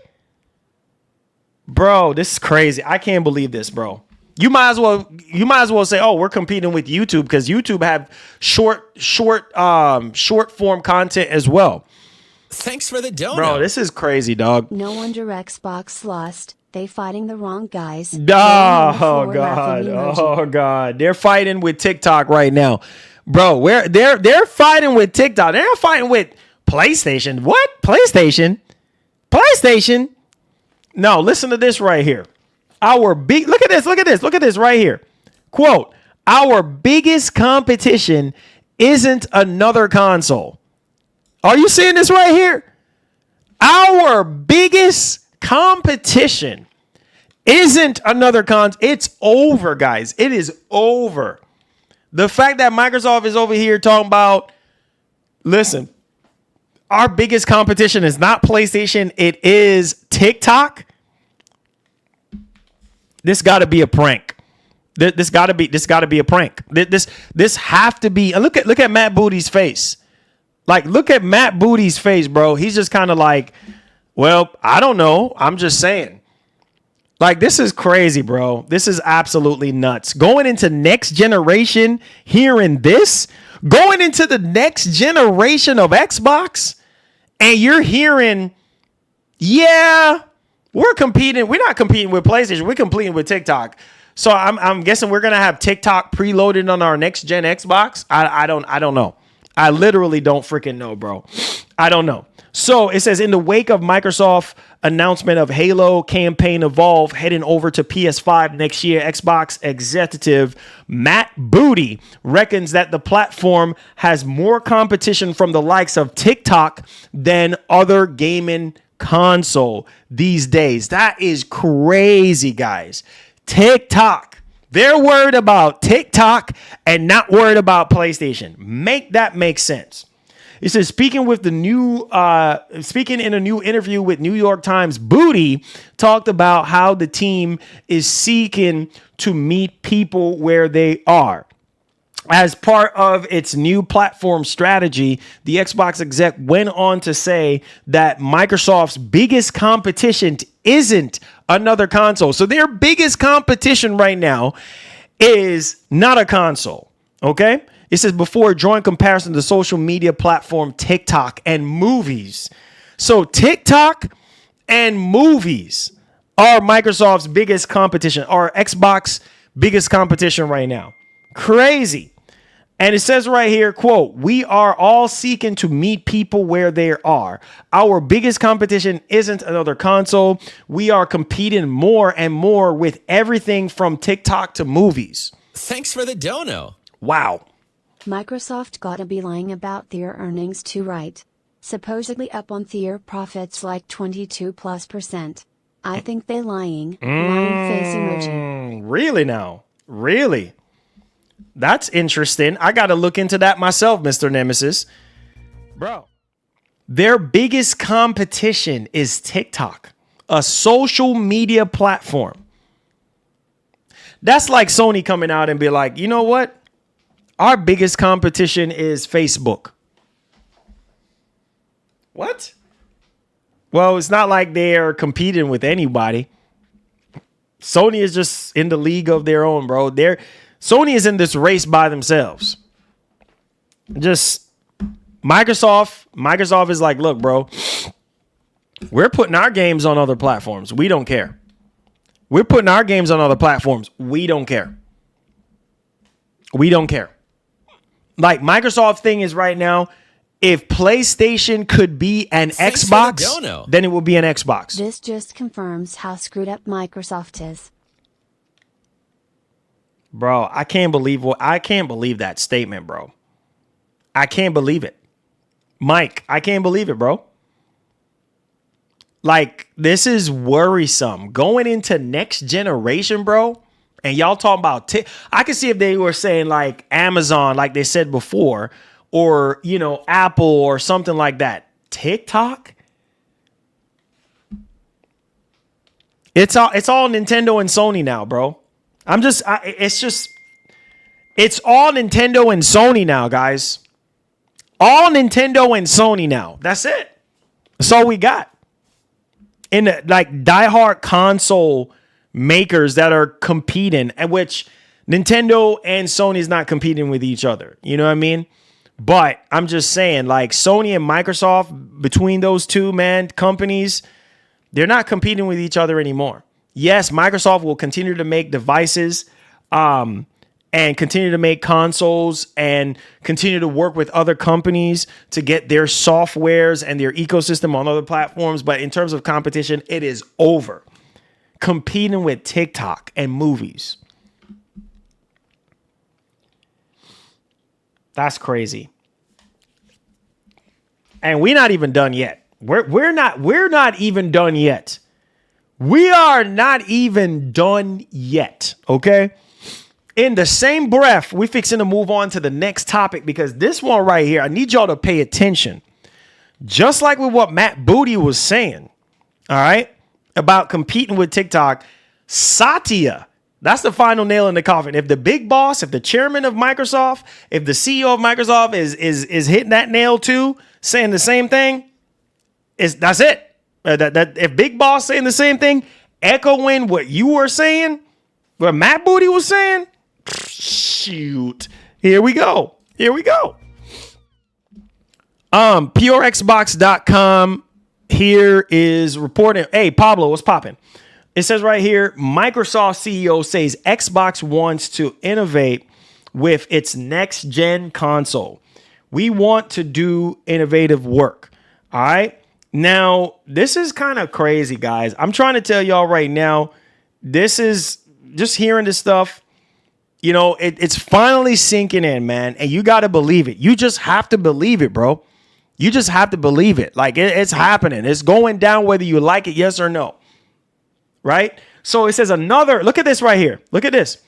Bro, this is crazy. I can't believe this, bro. You might as well say, oh, we're competing with YouTube because YouTube have short form content as well. Thanks for the donut. Bro, this is crazy, dog. No wonder Xbox lost. They fighting the wrong guys. Oh God. They're fighting with TikTok right now. Bro, they're fighting with TikTok. They're not fighting with PlayStation. What? PlayStation? No, listen to this right here. Look at this right here. Quote, our biggest competition isn't another console. Are you seeing this right here? Our biggest competition isn't another console. It's over, guys. It is over. The fact that Microsoft is over here talking about, listen, our biggest competition is not PlayStation. It is TikTok. This got to be a prank. This got to be a prank. This have to be. Look at Matt Booty's face. Like, look at Matt Booty's face, bro. He's just kind of like, well, I don't know. I'm just saying. Like, this is crazy, bro. This is absolutely nuts. Going into next generation, hearing this, going into the next generation of Xbox, and you're hearing, yeah, we're competing. We're not competing with PlayStation. We're competing with TikTok. So I'm guessing we're gonna have TikTok preloaded on our next gen Xbox. I don't know. I literally don't freaking know, bro. I don't know. So it says in the wake of Microsoft announcement of Halo campaign Evolve heading over to PS5 next year, Xbox executive Matt Booty reckons that the platform has more competition from the likes of TikTok than other gaming console these days. That is crazy, guys. TikTok. They're worried about TikTok and not worried about PlayStation. Make that make sense. It says, speaking in a new interview with New York Times, Booty talked about how the team is seeking to meet people where they are. As part of its new platform strategy, the Xbox exec went on to say that Microsoft's biggest competition isn't another console. So their biggest competition right now is not a console. Okay? It says before drawing comparison to social media platform TikTok and movies. So TikTok and movies are Microsoft's biggest competition, or Xbox biggest competition right now. Crazy. And it says right here, quote, "We are all seeking to meet people where they are. Our biggest competition isn't another console. We are competing more and more with everything from TikTok to movies." Thanks for the dono. Wow. Microsoft gotta be lying about their earnings too, right? Supposedly up on their profits like 22+%. I think they lying. Lying face emoji. Really now? Really? That's interesting. I got to look into that myself, Mr. Nemesis. Bro, their biggest competition is TikTok, a social media platform. That's like Sony coming out and be like, you know what? Our biggest competition is Facebook. What? Well, it's not like they're competing with anybody. Sony is just in the league of their own, bro. Sony is in this race by themselves. Just Microsoft is like, look, bro, we're putting our games on other platforms. We don't care. We're putting our games on other platforms. We don't care. We don't care. Like Microsoft thing is right now, if PlayStation could be an Xbox, then it would be an Xbox. This just confirms how screwed up Microsoft is. Bro, I can't believe that statement, bro. I can't believe it. Mike, I can't believe it, bro. Like, this is worrisome. Going into next generation, bro, and y'all talking about I could see if they were saying like Amazon, like they said before, or, you know, Apple or something like that. TikTok? It's all Nintendo and Sony now, bro. It's all Nintendo and Sony now, guys. All Nintendo and Sony now. That's it. That's all we got. In the, like, diehard console makers that are competing, and which Nintendo and Sony is not competing with each other. You know what I mean? But I'm just saying, like, Sony and Microsoft, between those two, man, companies, they're not competing with each other anymore. Yes, Microsoft will continue to make devices and continue to make consoles and continue to work with other companies to get their softwares and their ecosystem on other platforms. But in terms of competition, it is over. Competing with TikTok and movies. That's crazy. And we're not even done yet. We're not even done yet. We are not even done yet, okay? In the same breath, we're fixing to move on to the next topic, because this one right here, I need y'all to pay attention. Just like with what Matt Booty was saying, all right, about competing with TikTok, Satya, that's the final nail in the coffin. If the big boss, if the chairman of Microsoft, if the CEO of Microsoft is hitting that nail too, saying the same thing, that's it. That if Big Boss saying the same thing, echoing what you were saying, what Matt Booty was saying, shoot. Here we go. PureXbox.com here is reporting. Hey, Pablo, what's popping? It says right here, Microsoft CEO says Xbox wants to innovate with its next gen console. We want to do innovative work. All right. Now, this is kind of crazy, guys. I'm trying to tell y'all right now, this is just hearing this stuff. You know, it's finally sinking in, man. And you got to believe it. You just have to believe it, bro. You just have to believe it. Like it's happening. It's going down whether you like it, yes or no. Right? So it says look at this right here. Look at this.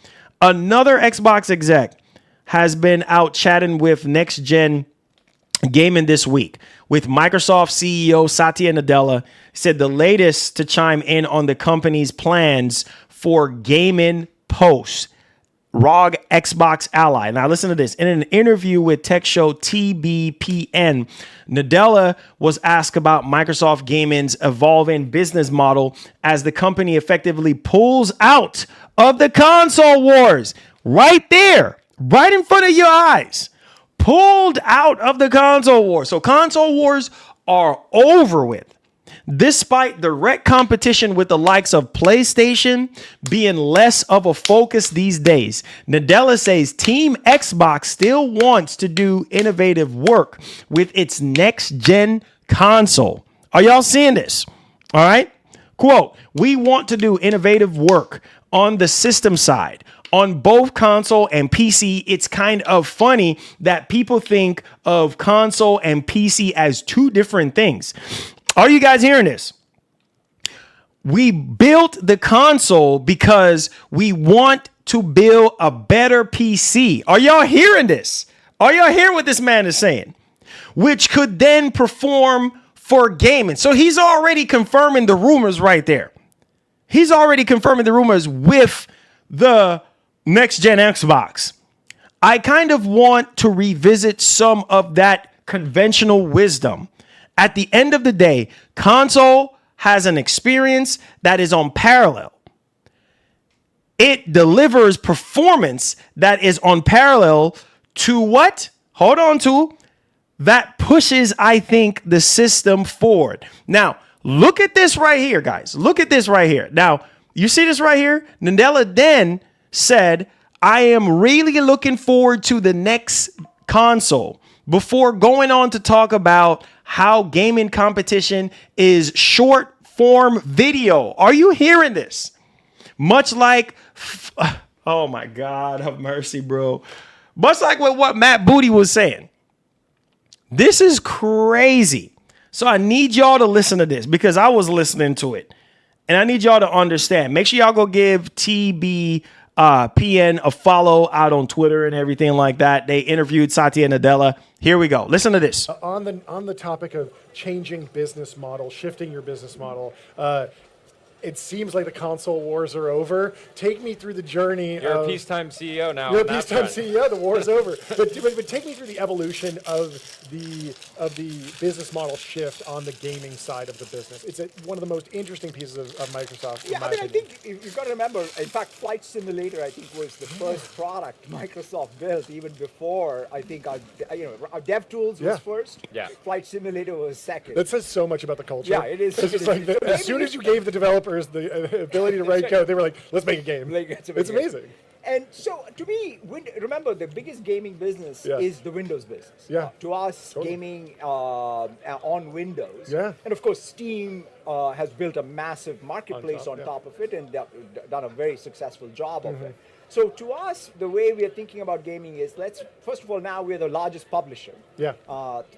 Another Xbox exec has been out chatting with next gen gaming this week with Microsoft CEO Satya Nadella. Said the latest to chime in on the company's plans for gaming post ROG Xbox Ally. Now listen to this. In an interview with tech show TBPN, Nadella was asked about Microsoft Gaming's evolving business model as the company effectively pulls out of the console wars. Right there, right in front of your eyes. Pulled out of the console wars. So console wars are over with. Despite direct competition with the likes of PlayStation being less of a focus these days, Nadella says Team Xbox still wants to do innovative work with its next-gen console. Are y'all seeing this? All right. Quote, we want to do innovative work on the system side. On both console and PC, it's kind of funny that people think of console and PC as two different things. Are you guys hearing this? We built the console because we want to build a better PC. Are y'all hearing this? Are y'all hearing what this man is saying? Which could then perform for gaming. So he's already confirming the rumors right there. He's already confirming the rumors with the next gen Xbox. I kind of want to revisit some of that conventional wisdom. At the end of the day, console has an experience that is on parallel. It delivers performance that is on parallel to what? Hold on to. That pushes, I think, the system forward. Now, look at this right here, guys. Look at this right here. Now, you see this right here? Nadella then said, I am really looking forward to the next console before going on to talk about how gaming competition is short form video. Are you hearing this? Much like, oh my God, have mercy, bro. Much like what Matt Booty was saying. This is crazy. So I need y'all to listen to this because I was listening to it. And I need y'all to understand. Make sure y'all go give TBPN a follow out on Twitter and everything like that. They interviewed Satya Nadella. Here we go. Listen to this. On the topic of changing business model, shifting your business model, it seems like the console wars are over. Take me through the journey. You're a peacetime CEO now. You're a peacetime CEO. The war's over. But take me through the evolution of the business model shift on the gaming side of the business. It's one of the most interesting pieces of Microsoft. Yeah, I mean, I think you've got to remember. In fact, Flight Simulator, I think, was the first product Microsoft built, even before I think our Dev Tools was first. Yeah. Flight Simulator was second. That says so much about the culture. Yeah, it is. It's just like as soon as you gave the developers the ability to write code, they were like, "Let's make a game." It's amazing. And so, to me, remember, the biggest gaming business is the Windows business. Yeah. To us, gaming on Windows. Yeah. And of course, Steam has built a massive marketplace on top of it and done a very successful job of it. So to us, the way we are thinking about gaming is, first of all, now we're the largest publisher. Yeah.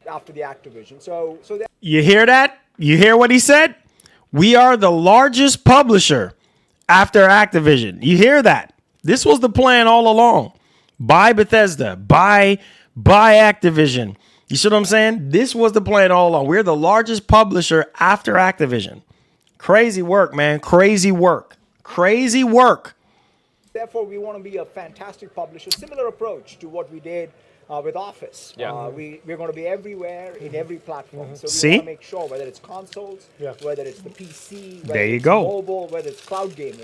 After the Activision. So that You hear that? You hear what he said? We are the largest publisher after Activision. You hear that? This was the plan all along. Buy Bethesda, buy Activision. You see what I'm saying? This was the plan all along. We're the largest publisher after Activision. Crazy work, man. Crazy work. Crazy work. Therefore, we want to be a fantastic publisher. Similar approach to what we did with Office. Yeah. We're going to be everywhere in every platform. So we See? want to make sure, whether it's consoles, whether it's the PC, whether There you it's go. mobile, whether it's cloud gaming,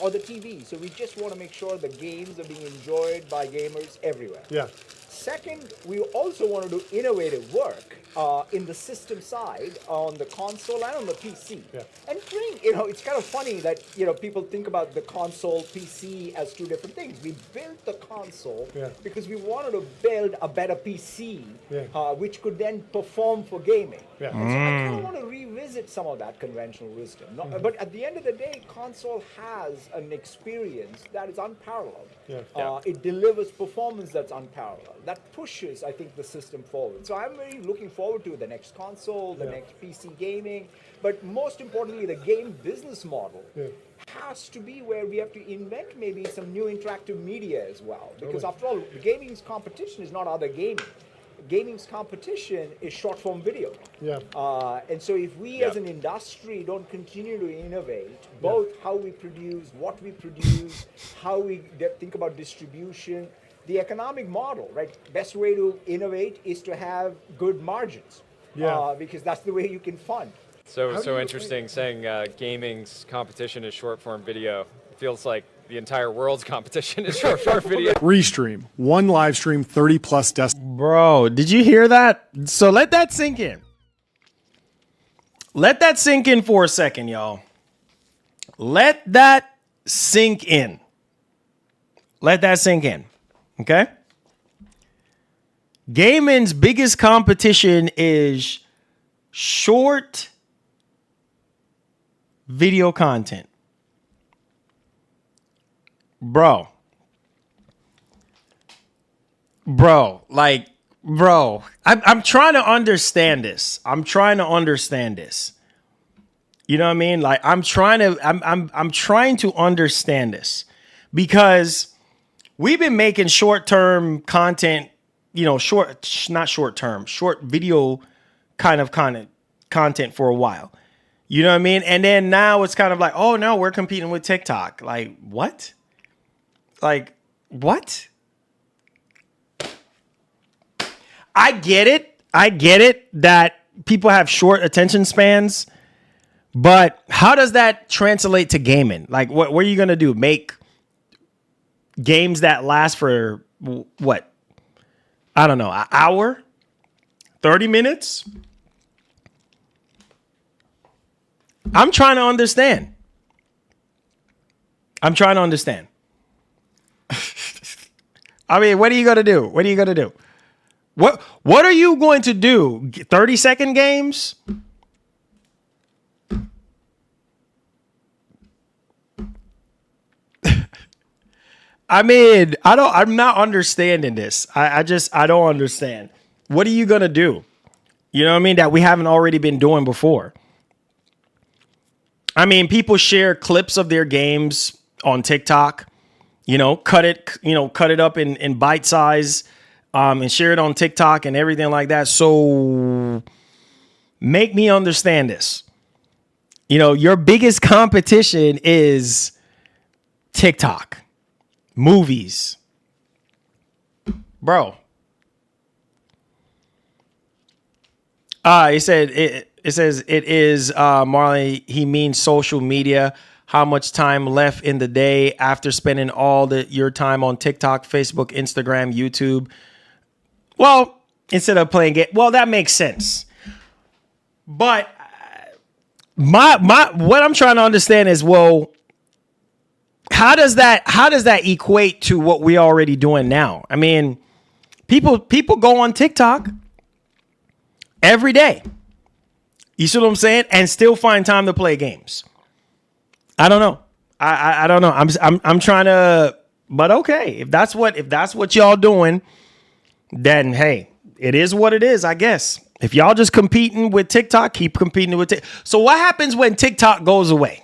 or the TV. So we just want to make sure the games are being enjoyed by gamers everywhere. Yeah. Second, we also want to do innovative work in the system side on the console and on the PC. Yeah. And bring, it's kind of funny that, people think about the console, PC as two different things. We built the console because we wanted to build a better PC, which could then perform for gaming. Yeah. And so I kind of want to revisit some of that conventional wisdom. But at the end of the day, console has an experience that is unparalleled. It delivers performance that's unparalleled. That pushes, I think, the system forward. So I'm very looking forward to the next console, the next PC gaming, but most importantly, the game business model has to be where we have to invent maybe some new interactive media as well. Because after all, gaming's competition is not other gaming. Gaming's competition is short-form video. And so if we as an industry don't continue to innovate, both how we produce, what we produce, how we think about distribution, the economic model, right? Best way to innovate is to have good margins. Because that's the way you can fund. So interesting saying gaming's competition is short-form video. Feels like the entire world's competition is short-form video. Restream. One live stream, 30 plus desktops. Bro, did you hear that? So let that sink in. Let that sink in for a second, y'all. Let that sink in. Let that sink in. Okay? Gaming's biggest competition is short video content. Bro, I'm trying to understand this. You know what I mean? Like I'm trying to understand this because we've been making short-term content, short video kind of content for a while. You know what I mean? And then now it's kind of like, oh no, we're competing with TikTok. Like what? Like, what? I get it that people have short attention spans, but how does that translate to gaming? Like, what are you going to do? Make games that last for what? I don't know, an hour? 30 minutes? I'm trying to understand. I mean, what are you going to do? What are you going to do? 30-second games? I mean, I'm not understanding this. I don't understand. What are you going to do? You know what I mean? That we haven't already been doing before. I mean, people share clips of their games on TikTok. Cut it up in bite size, and share it on TikTok and everything like that. So make me understand this. Your biggest competition is TikTok, movies, bro. It says it is Marley. He means social media. How much time left in the day after spending all your time on TikTok, Facebook, Instagram, YouTube? Well, instead of playing it, well, that makes sense. But my what I'm trying to understand is, well, how does that equate to what we're already doing now? I mean, people go on TikTok every day. You see what I'm saying? And still find time to play games. I don't know. I don't know. I'm trying to, but okay. If that's what y'all doing, then hey, it is what it is, I guess. If y'all just competing with TikTok, keep competing with TikTok. So what happens when TikTok goes away?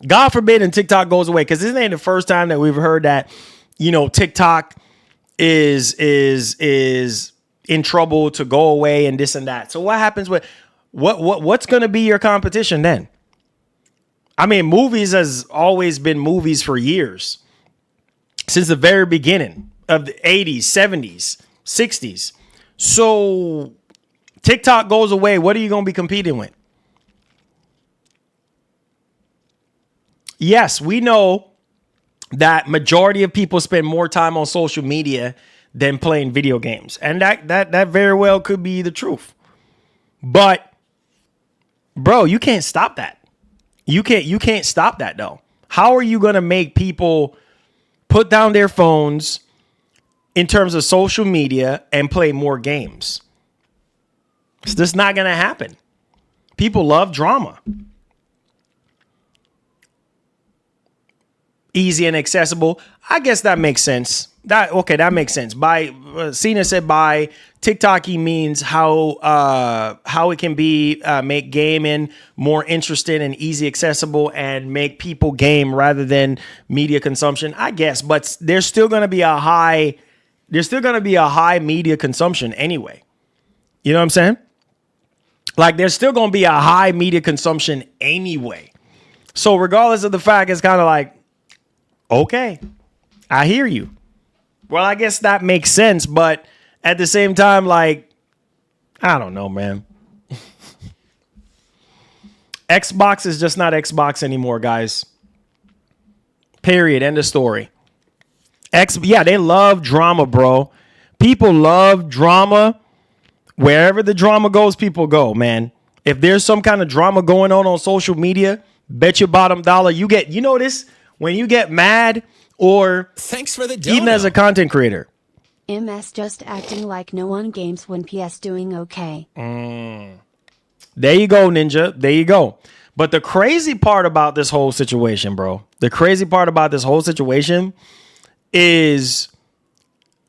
God forbid and TikTok goes away, because this ain't the first time that we've heard that, TikTok is in trouble to go away and this and that. So what happens with what's going to be your competition then? I mean, movies has always been movies for years. Since the very beginning of the 80s, 70s, 60s. So TikTok goes away. What are you going to be competing with? Yes, we know that majority of people spend more time on social media than playing video games. And that very well could be the truth. But bro, you can't stop that. You can't stop that though. How are you going to make people put down their phones in terms of social media and play more games? It's just not going to happen. People love drama. Easy and accessible. I guess that makes sense. That makes sense. By Cena said by TikTok, he means how it can be make gaming more interesting and easy accessible and make people game rather than media consumption. I guess, but there's still going to be a high media consumption anyway. You know what I'm saying? Like there's still going to be a high media consumption anyway. So regardless of the fact, it's kind of like, okay, I hear you. Well, I guess that makes sense, but at the same time, like, I don't know, man. Xbox is just not Xbox anymore, guys. Period. End of story. They love drama, bro. People love drama. Wherever the drama goes, people go, man. If there's some kind of drama going on social media, bet your bottom dollar you notice when you get mad or Thanks for the dono. even as a content creator. MS just acting like no one games when PS doing okay. There you go, Ninja. There you go. But the crazy part about this whole situation, bro, is,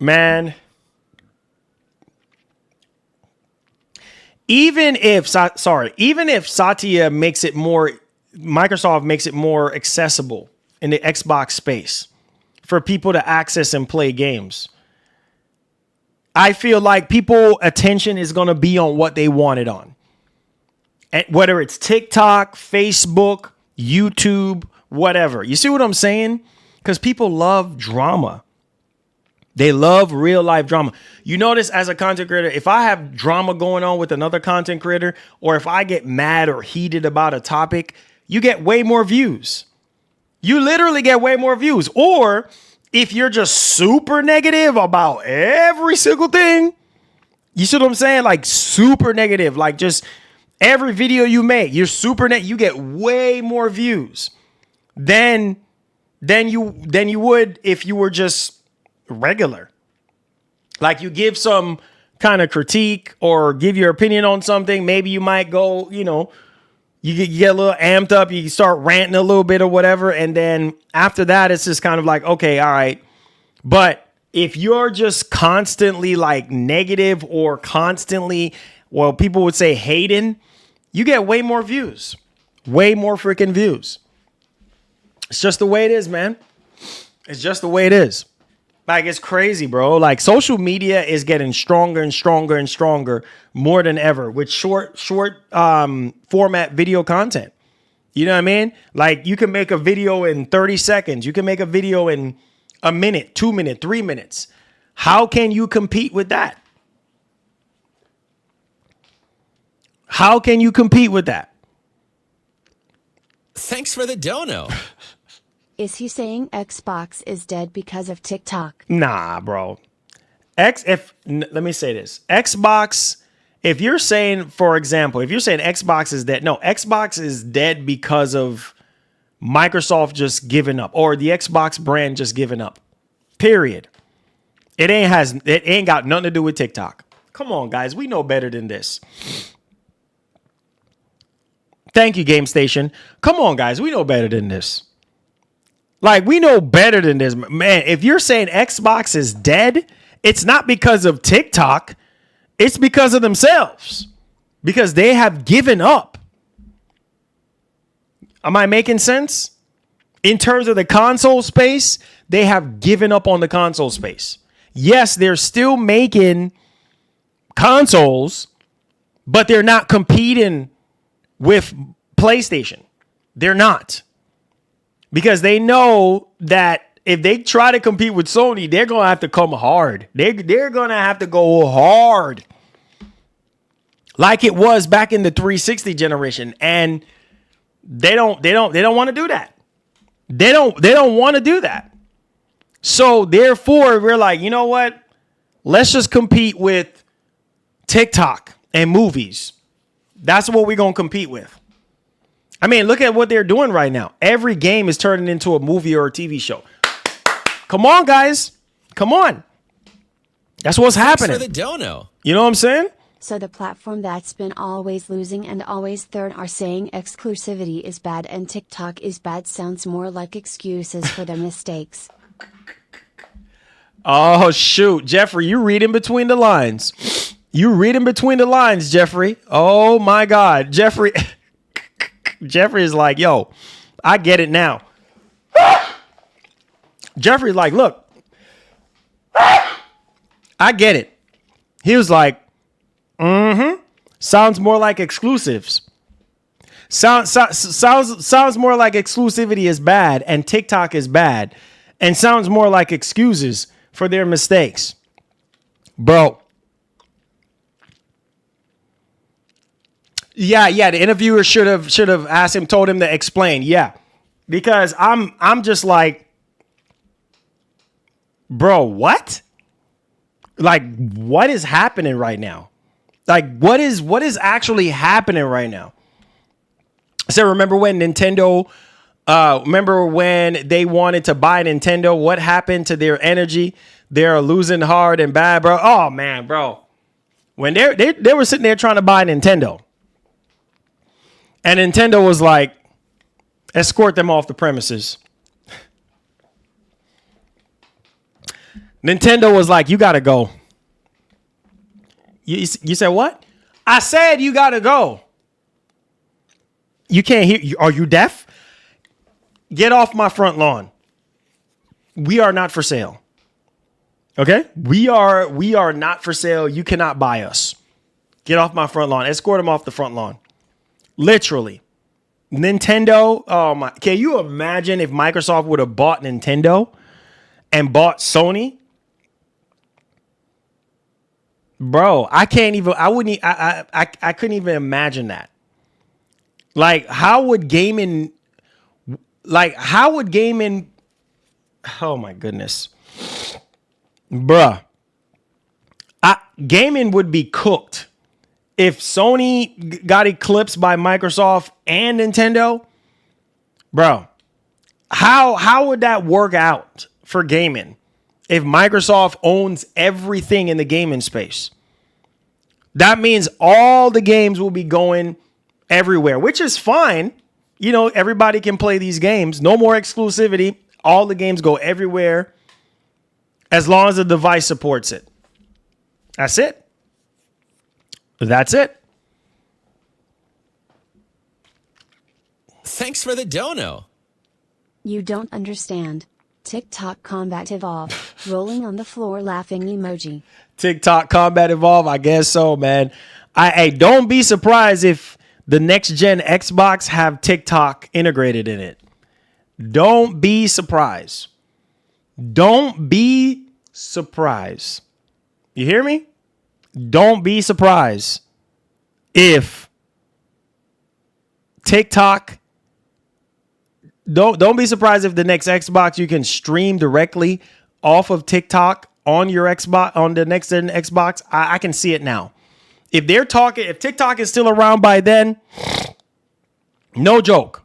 man, even if Satya makes it more, Microsoft makes it more accessible in the Xbox space for people to access and play games, I feel like people attention is going to be on what they want it on. And whether it's TikTok, Facebook, YouTube, whatever. You see what I'm saying? Because people love drama. They love real life drama. You notice as a content creator, if I have drama going on with another content creator, or if I get mad or heated about a topic, you get way more views. You literally get way more views. Or if you're just super negative about every single thing, you see what I'm saying? Like super negative, like just every video you make, you're super you get way more views than you would if you were just regular. Like you give some kind of critique or give your opinion on something, maybe you might go, you get a little amped up, you start ranting a little bit or whatever, and then after that, it's just kind of like, okay, all right. But if you're just constantly like negative or constantly, well, people would say hating, you get way more views, way more freaking views. It's just the way it is, man. It's just the way it is. Like, it's crazy, bro. Like, social media is getting stronger and stronger and stronger more than ever with short format video content. You know what I mean? Like, you can make a video in 30 seconds. You can make a video in a minute, 2 minutes, 3 minutes. How can you compete with that? How can you compete with that? Thanks for the dono. Is he saying Xbox is dead because of TikTok? Nah, bro. Let me say this. Xbox, if you're saying, for example, if you're saying Xbox is dead, no, Xbox is dead because of Microsoft just giving up or the Xbox brand just giving up. Period. It ain't got nothing to do with TikTok. Come on, guys. We know better than this. Thank you, Game Station. Come on, guys. We know better than this. Like, we know better than this. Man, if you're saying Xbox is dead, it's not because of TikTok. It's because of themselves. Because they have given up. Am I making sense? In terms of the console space, they have given up on the console space. Yes, they're still making consoles, but they're not competing with PlayStation. They're not. Because they know that if they try to compete with Sony, they're going to have to come hard. They're going to have to go hard. Like it was back in the 360 generation. And they don't want to do that. They don't want to do that. So therefore, we're like, you know what? Let's just compete with TikTok and movies. That's what we're going to compete with. I mean, look at what they're doing right now. Every game is turning into a movie or a TV show. Come on, guys. Come on. That's what's happening. For the dono. You know what I'm saying? So the platform that's been always losing and always third are saying exclusivity is bad and TikTok is bad sounds more like excuses for their mistakes. Oh, shoot. Jeffrey, you reading between the lines. You reading between the lines, Jeffrey. Oh, my God. Jeffrey is like, yo, I get it now. Jeffrey's like, look, I get it. He was like, sounds more like exclusives. Sounds more like exclusivity is bad and TikTok is bad, and sounds more like excuses for their mistakes. Bro. Yeah, the interviewer should have asked him, told him to explain. Yeah. Because I'm just like, bro, what? Like, what is happening right now? Like, what is actually happening right now? So remember when Nintendo, remember when they wanted to buy Nintendo? What happened to their energy? They're losing hard and bad, bro. Oh man, bro. When they were sitting there trying to buy Nintendo, and Nintendo was like, escort them off the premises. Nintendo was like, you gotta go. You said what? I said you gotta go. You can't hear. Are you deaf? Get off my front lawn. We are not for sale. Okay? We are not for sale. You cannot buy us. Get off my front lawn. Escort him off the front lawn. Literally. Nintendo. Oh my. Can you imagine if Microsoft would have bought Nintendo and bought Sony? Bro, I couldn't even imagine that. Like, how would gaming, oh my goodness. Bruh. Gaming would be cooked if Sony got eclipsed by Microsoft and Nintendo. Bro, how would that work out for gaming if Microsoft owns everything in the gaming space? That means all the games will be going everywhere, which is fine. You know, everybody can play these games. No more exclusivity. All the games go everywhere as long as the device supports it. That's it. That's it. Thanks for the dono. You don't understand. TikTok Combat Evolve. Rolling on the floor laughing emoji. TikTok Combat Evolve, I guess so, man. Hey, don't be surprised if the next gen Xbox have TikTok integrated in it. Don't be surprised. Don't be surprised. You hear me? Don't be surprised if TikTok. Don't be surprised if the next Xbox you can stream directly off of TikTok on your Xbox, on the next gen Xbox. I can see it now. If TikTok is still around by then, no joke.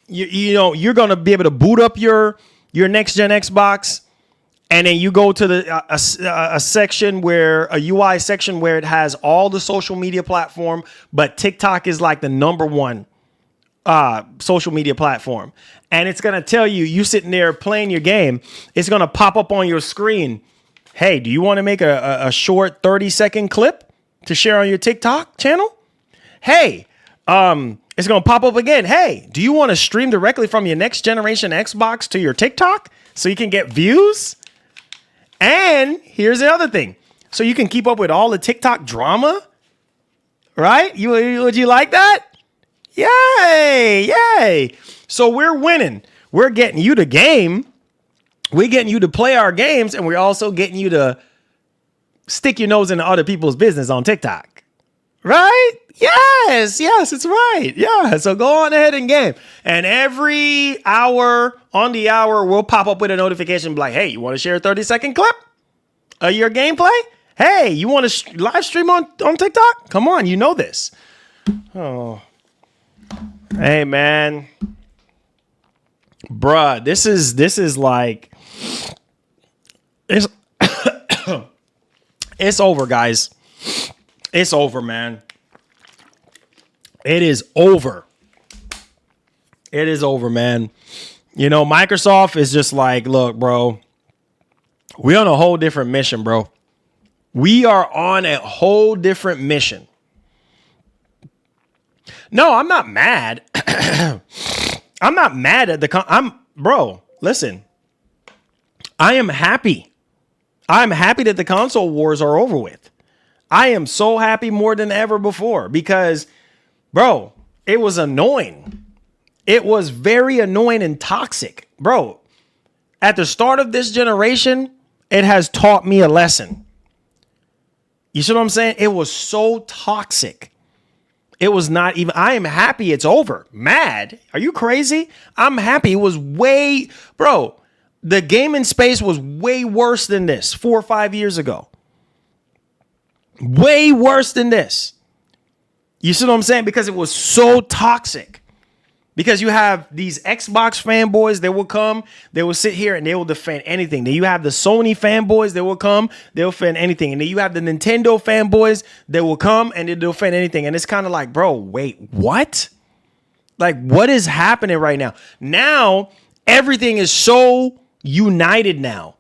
You know, you're going to be able to boot up your next gen Xbox, and then you go to a section where a UI section where it has all the social media platform, but TikTok is like the number one social media platform. And it's going to tell you sitting there playing your game. It's going to pop up on your screen. Hey, do you want to make a short 30-second clip to share on your TikTok channel? Hey, it's going to pop up again. Hey, do you want to stream directly from your next generation Xbox to your TikTok so you can get views? And here's the other thing. So you can keep up with all the TikTok drama, right? Would you like that? Yay. So we're winning. We're getting you the game. We're getting you to play our games, and we're also getting you to stick your nose into other people's business on TikTok. Right? Yes, it's right. Yeah. So go on ahead and game. And every hour on the hour, we'll pop up with a notification like, hey, you want to share a 30-second clip? Your gameplay? Hey, you want to live stream on TikTok? Come on, you know this. Oh. Hey, man. Bruh, this is like it's it's over, guys. It's over, man. It is over. It is over, man. You know, Microsoft is just like, look, bro, we're on a whole different mission, bro. We are on a whole different mission. No, I'm not mad. I'm not mad at bro, listen. I am happy. I'm happy that the console wars are over with. I am so happy more than ever before because, bro, it was annoying. It was very annoying and toxic. Bro, at the start of this generation, it has taught me a lesson. You see what I'm saying? It was so toxic. It was not even, I am happy it's over. Mad? Are you crazy? I'm happy. It was bro, the gaming space was way worse than this 4 or 5 years ago. Way worse than this. You see what I'm saying? Because it was so toxic. Because you have these Xbox fanboys, they will come, they will sit here and they will defend anything. Then you have the Sony fanboys, they will come, they'll defend anything. And then you have the Nintendo fanboys, they will come and they'll defend anything. And it's kind of like, bro, wait, what? Like, what is happening right now? Now, everything is so united now.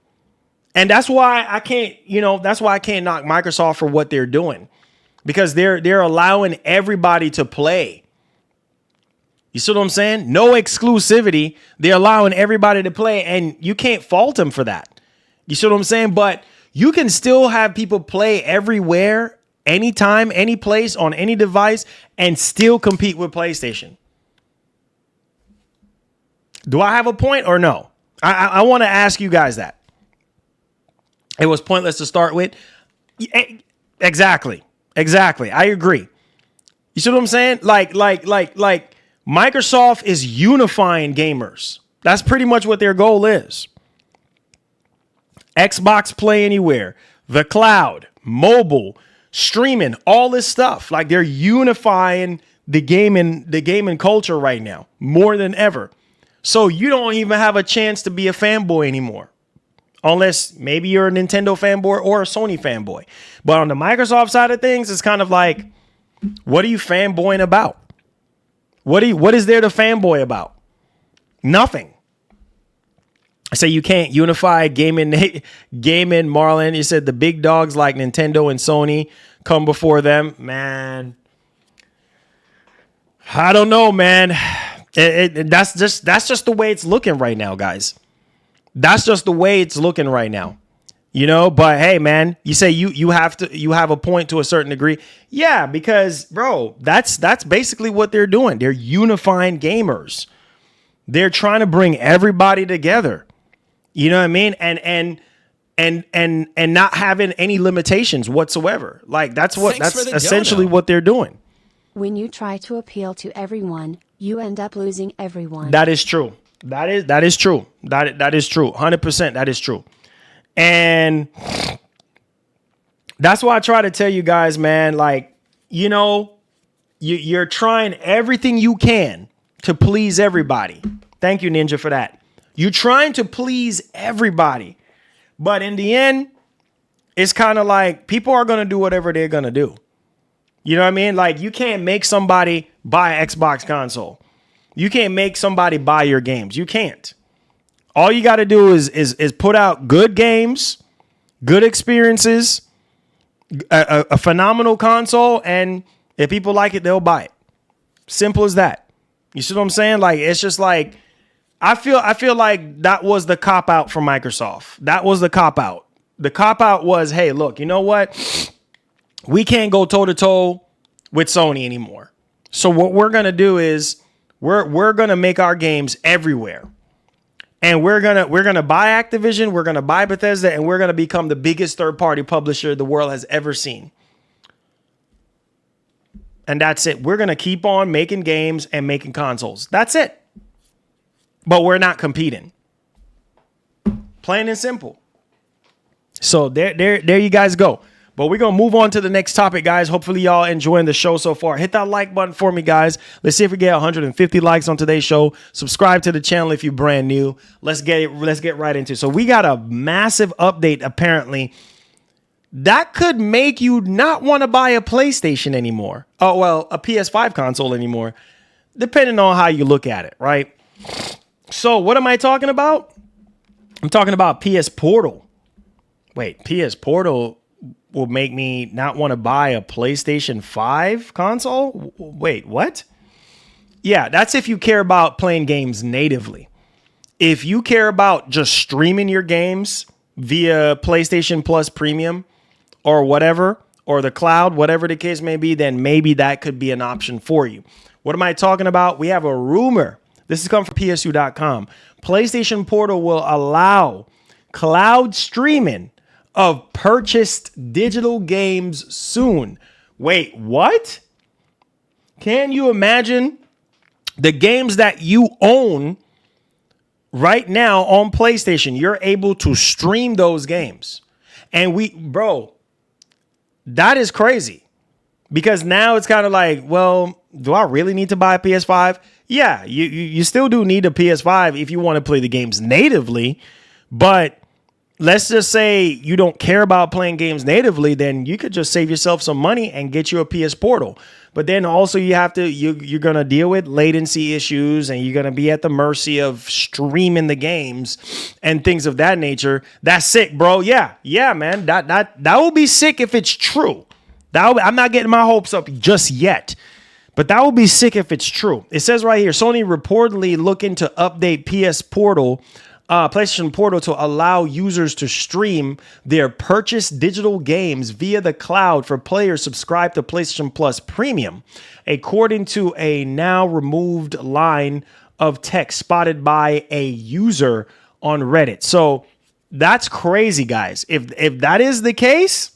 And that's why I can't knock Microsoft for what they're doing. Because they're allowing everybody to play. You see what I'm saying? No exclusivity. They're allowing everybody to play, and you can't fault them for that. You see what I'm saying? But you can still have people play everywhere, anytime, any place, on any device, and still compete with PlayStation. Do I have a point or no? I want to ask you guys that. It was pointless to start with. Exactly. I agree. You see what I'm saying? Like Microsoft is unifying gamers. That's pretty much what their goal is. Xbox Play Anywhere, the cloud, mobile, streaming, all this stuff. Like they're unifying the gaming culture right now more than ever. So you don't even have a chance to be a fanboy anymore. Unless maybe you're a Nintendo fanboy or a Sony fanboy. But on the Microsoft side of things, it's kind of like, what are you fanboying about? What is there to fanboy about? Nothing. I say you can't unify gaming, Marlon. You said the big dogs like Nintendo and Sony come before them. Man, I don't know, man. That's just the way it's looking right now, guys. That's just the way it's looking right now. You know, but hey, man, you say you have a point to a certain degree. Yeah, because, bro, that's basically what they're doing. They're unifying gamers. They're trying to bring everybody together. You know what I mean? And not having any limitations whatsoever. Like that's essentially what they're doing. When you try to appeal to everyone, you end up losing everyone. That is true. That is true. That is true. 100%. That is true. And that's why I try to tell you guys, man, like, you know, you're trying everything you can to please everybody. Thank you, Ninja, for that. You're trying to please everybody. But in the end, it's kind of like people are going to do whatever they're going to do. You know what I mean? Like you can't make somebody buy an Xbox console. You can't make somebody buy your games. You can't. All you got to do is put out good games, good experiences, a phenomenal console, and if people like it, they'll buy it. Simple as that. You see what I'm saying? Like it's just like I feel like that was the cop out for Microsoft. That was the cop out. The cop out was, hey, look, you know what? We can't go toe to toe with Sony anymore. So what we're gonna do is we're gonna make our games everywhere. And we're gonna buy Activision, we're gonna buy Bethesda, and we're gonna become the biggest third-party publisher the world has ever seen. And that's it. We're gonna keep on making games and making consoles. That's it. But we're not competing. Plain and simple. So there you guys go. But we're going to move on to the next topic, guys. Hopefully y'all enjoying the show so far. Hit that like button for me, guys. Let's see if we get 150 likes on today's show. Subscribe to the channel if you're brand new. Let's get right into it. So we got a massive update, apparently, that could make you not want to buy a PlayStation anymore. Oh, well, a PS5 console anymore, depending on how you look at it, right? So what am I talking about? I'm talking about PS Portal. Wait, PS Portal will make me not want to buy a PlayStation 5 console? Wait, what? Yeah, that's if you care about playing games natively. If you care about just streaming your games via PlayStation Plus Premium or whatever, or the cloud, whatever the case may be, then maybe that could be an option for you. What am I talking about? We have a rumor. This has come from PSU.com. PlayStation Portal will allow cloud streaming of purchased digital games soon. Wait, what? Can you imagine the games that you own right now on PlayStation? You're able to stream those games. And bro, that is crazy. Because now it's kind of like, well, do I really need to buy a PS5? Yeah, you still do need a PS5 if you want to play the games natively, but let's just say you don't care about playing games natively, then you could just save yourself some money and get you a PS Portal. But then also you're going to deal with latency issues and you're going to be at the mercy of streaming the games and things of that nature. That's sick, bro. Yeah, man. That will be sick if it's true. I'm not getting my hopes up just yet. But that will be sick if it's true. It says right here, Sony reportedly looking to update PlayStation Portal to allow users to stream their purchased digital games via the cloud for players subscribed to PlayStation Plus Premium, according to a now removed line of text spotted by a user on Reddit. So that's crazy, guys. If that is the case,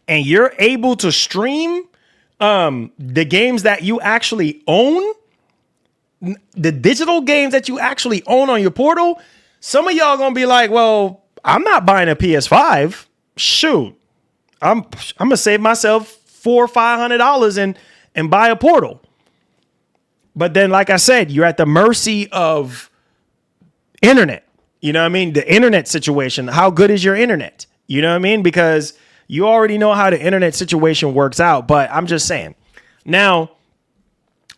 and you're able to stream the games that you actually own, the digital games that you actually own on your portal, some of y'all gonna be like, well, I'm not buying a PS5. Shoot, I'm gonna save myself $400 or $500 and buy a portal. But then, like I said, you're at the mercy of internet. You know what I mean? The internet situation. How good is your internet? You know what I mean? Because you already know how the internet situation works out, but I'm just saying. Now,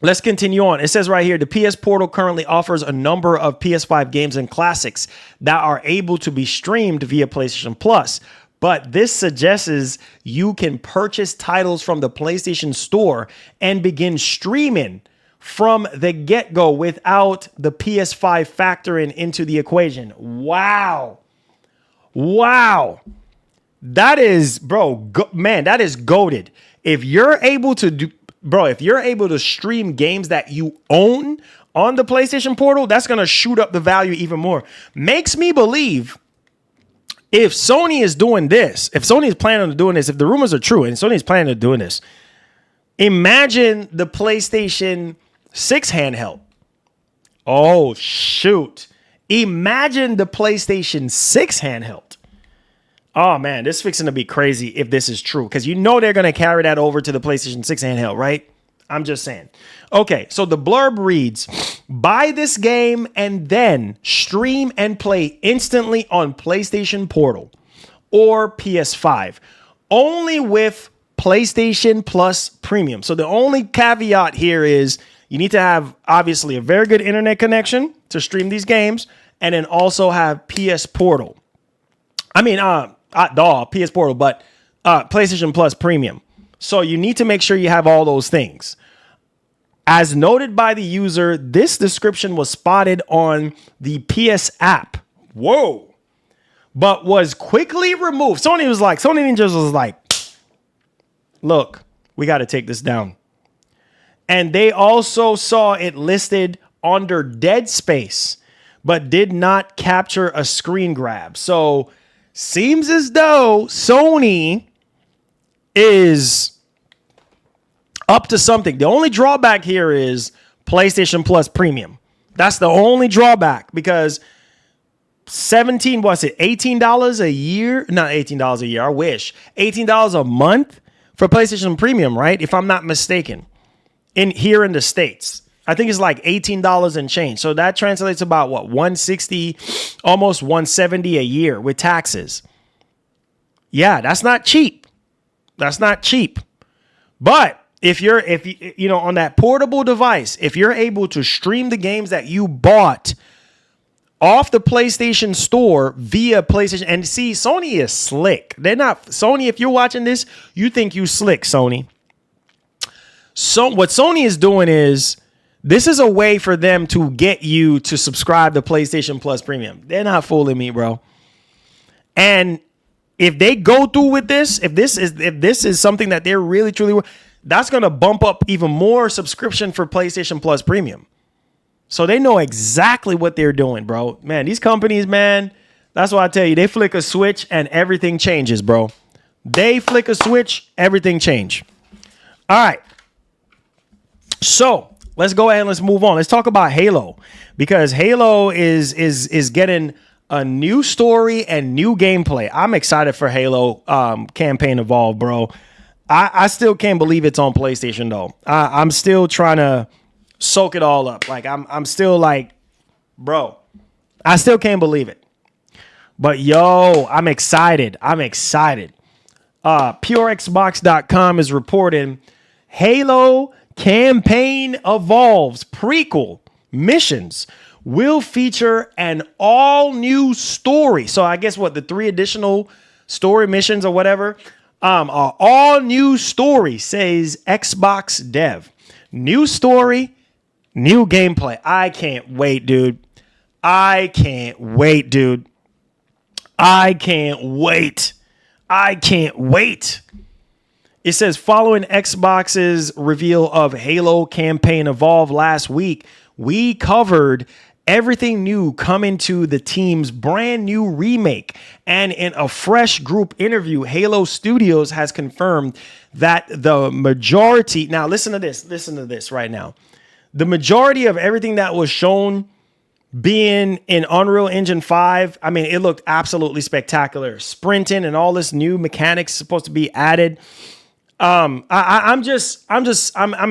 let's continue on. It says right here, the PS Portal currently offers a number of PS5 games and classics that are able to be streamed via PlayStation Plus. But this suggests you can purchase titles from the PlayStation Store and begin streaming from the get-go without the PS5 factoring into the equation. Wow. That is, bro, man, that is goated. If you're able to stream games that you own on the PlayStation Portal, that's going to shoot up the value even more. Makes me believe if Sony is doing this, if Sony is planning on doing this, if the rumors are true and Sony is planning on doing this, imagine the PlayStation 6 handheld. Oh, shoot. Imagine the PlayStation 6 handheld. Oh, man, this is fixing to be crazy if this is true, because you know they're going to carry that over to the PlayStation 6 handheld, right? I'm just saying. Okay, so the blurb reads, buy this game and then stream and play instantly on PlayStation Portal or PS5, only with PlayStation Plus Premium. So the only caveat here is you need to have, obviously, a very good internet connection to stream these games, and then also have PS Portal. PS Portal, but PlayStation Plus Premium. So you need to make sure you have all those things. As noted by the user, this description was spotted on the PS app. Whoa. But was quickly removed. Sony Ninjas was like, look, we got to take this down. And they also saw it listed under Dead Space, but did not capture a screen grab. So seems as though Sony is up to something. The only drawback here is PlayStation Plus Premium. That's the only drawback, because $18 a year? Not $18 a year. I wish. $18 a month for PlayStation Premium, right? If I'm not mistaken. Here in the States. I think it's like $18 and change. So that translates about what? 160, almost 170 a year with taxes. Yeah, that's not cheap. That's not cheap. But if you on that portable device, if you're able to stream the games that you bought off the PlayStation Store via PlayStation, and see, Sony is slick. They're not Sony. If you're watching this, you think you slick, Sony. So what Sony is doing is, this is a way for them to get you to subscribe to PlayStation Plus Premium. They're not fooling me, bro. And if they go through with this, if this is something that they're really truly, that's going to bump up even more subscription for PlayStation Plus Premium. So they know exactly what they're doing, bro. Man, these companies, man, that's what I tell you. They flick a switch and everything changes, bro. They flick a switch, everything change. All right. So let's go ahead and let's move on. Let's talk about Halo, because Halo is getting a new story and new gameplay. I'm excited for Halo Campaign Evolved, bro. I still can't believe it's on PlayStation though. I'm still trying to soak it all up. Like I'm still like, bro, I still can't believe it. But yo, I'm excited. PureXbox.com is reporting Halo Campaign Evolves prequel missions will feature an all-new story. So I guess what, the 3 additional story missions or whatever, are all new story, says Xbox dev. New story, new gameplay. I can't wait, dude. I can't wait. It says, following Xbox's reveal of Halo Campaign Evolve last week, we covered everything new coming to the team's brand new remake. And in a fresh group interview, Halo Studios has confirmed that the majority, now listen to this right now. The majority of everything that was shown being in Unreal Engine 5, I mean, it looked absolutely spectacular. Sprinting and all this new mechanics supposed to be added. I'm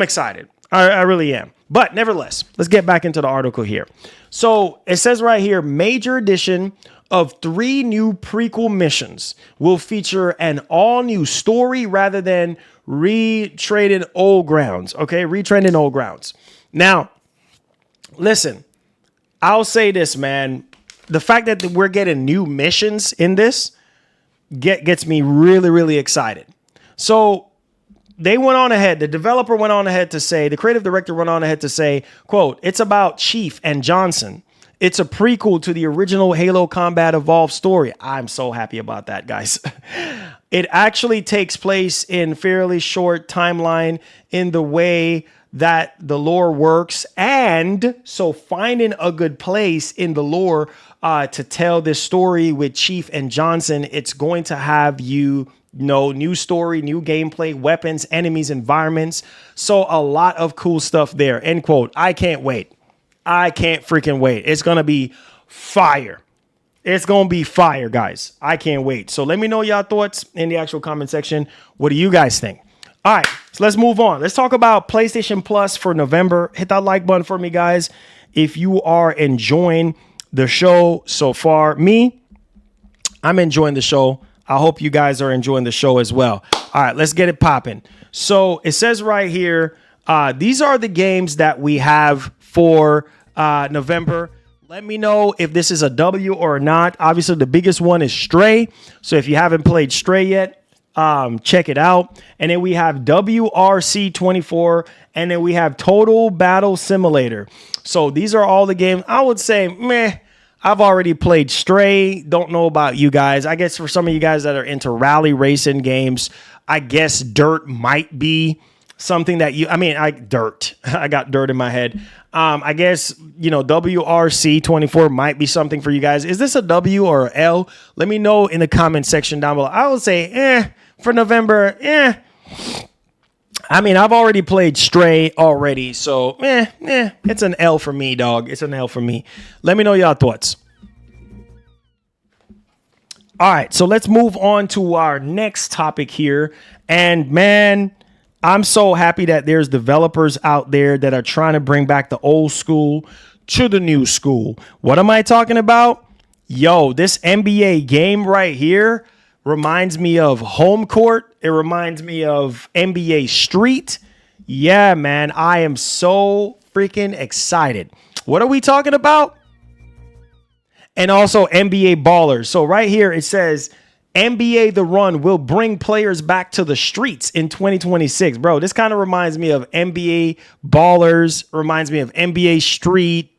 excited. I really am. But nevertheless, let's get back into the article here. So it says right here, major addition of 3 new prequel missions will feature an all new story rather than retreading old grounds. Okay, retreading old grounds. Now, listen, I'll say this, man. The fact that we're getting new missions in this gets me really, really excited. So they went on ahead. The developer went on ahead to say, the creative director went on ahead to say, quote, it's about Chief and Johnson. It's a prequel to the original Halo Combat Evolved story. I'm so happy about that, guys. It actually takes place in fairly short timeline in the way that the lore works. And so finding a good place in the lore to tell this story with Chief and Johnson, it's going to have new story, new gameplay, weapons, enemies, environments. So a lot of cool stuff there. End quote. I can't wait. I can't freaking wait. It's going to be fire. It's going to be fire, guys. I can't wait. So let me know y'all thoughts in the actual comment section. What do you guys think? All right, so let's move on. Let's talk about PlayStation Plus for November. Hit that like button for me, guys, if you are enjoying the show so far. I'm enjoying the show. I hope you guys are enjoying the show as well. All right, let's get it popping. So it says right here, these are the games that we have for November. Let me know if this is a W or not. Obviously, the biggest one is Stray. So if you haven't played Stray yet, check it out. And then we have WRC 24, and then we have Total Battle Simulator. So these are all the games. I would say, meh. I've already played Stray. Don't know about you guys. I guess for some of you guys that are into rally racing games, I guess Dirt might be something that Dirt. I got Dirt in my head. I guess, WRC 24 might be something for you guys. Is this a W or a L? Let me know in the comment section down below. I would say, for November, I've already played Stray already, so it's an L for me, dog. It's an L for me. Let me know y'all thoughts. All right, so let's move on to our next topic here. And man, I'm so happy that there's developers out there that are trying to bring back the old school to the new school. What am I talking about? Yo, this NBA game right here reminds me of Home Court. It reminds me of NBA Street. Yeah, man, I am so freaking excited. What are we talking about? And also NBA Ballers. So right here it says NBA The Run will bring players back to the streets in 2026. Bro, this kind of reminds me of NBA Ballers, reminds me of NBA Street,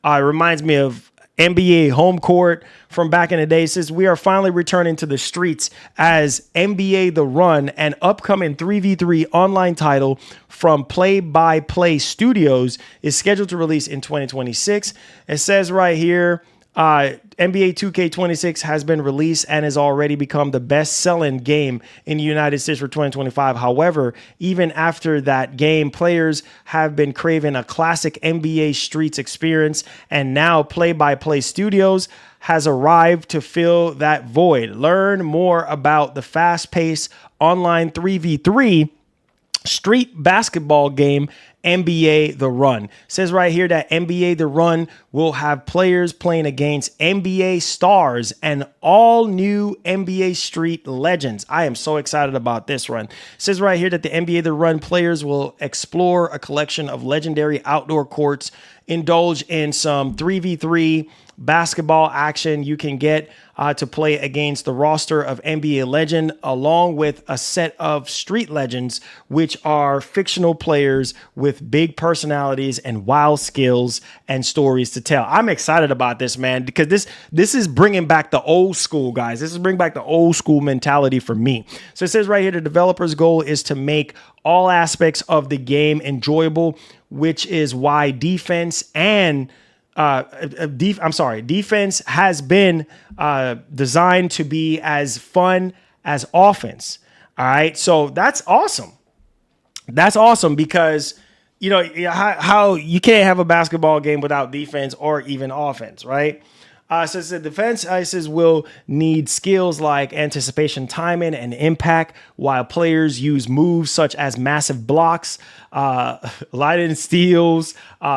reminds me of NBA Home Court from back in the day. Says we are finally returning to the streets as NBA The Run, an upcoming 3v3 online title from Play-by-Play Studios, is scheduled to release in 2026. It says right here, NBA 2K26 has been released and has already become the best-selling game in the United States for 2025. However, even after that game, players have been craving a classic NBA Streets experience, and now Play-by-Play Studios has arrived to fill that void. Learn more about the fast-paced online 3v3 street basketball game NBA The Run. It says right here that NBA The Run will have players playing against NBA stars and all new NBA Street legends. I am so excited about this run. It says right here that the NBA The Run players will explore a collection of legendary outdoor courts, indulge in some 3v3 basketball action. You can get to play against the roster of NBA legend, along with a set of street legends, which are fictional players with big personalities and wild skills and stories to tell. I'm excited about this, man, because this is bringing back the old school, guys. This is bringing back the old school mentality for me. So it says right here, the developer's goal is to make all aspects of the game enjoyable, which is why defense has been designed to be as fun as offense. All right. So that's awesome. That's awesome because, you know, how you can't have a basketball game without defense or even offense, right? Says the defense will need skills like anticipation, timing, and impact, while players use moves such as massive blocks, lighting steals,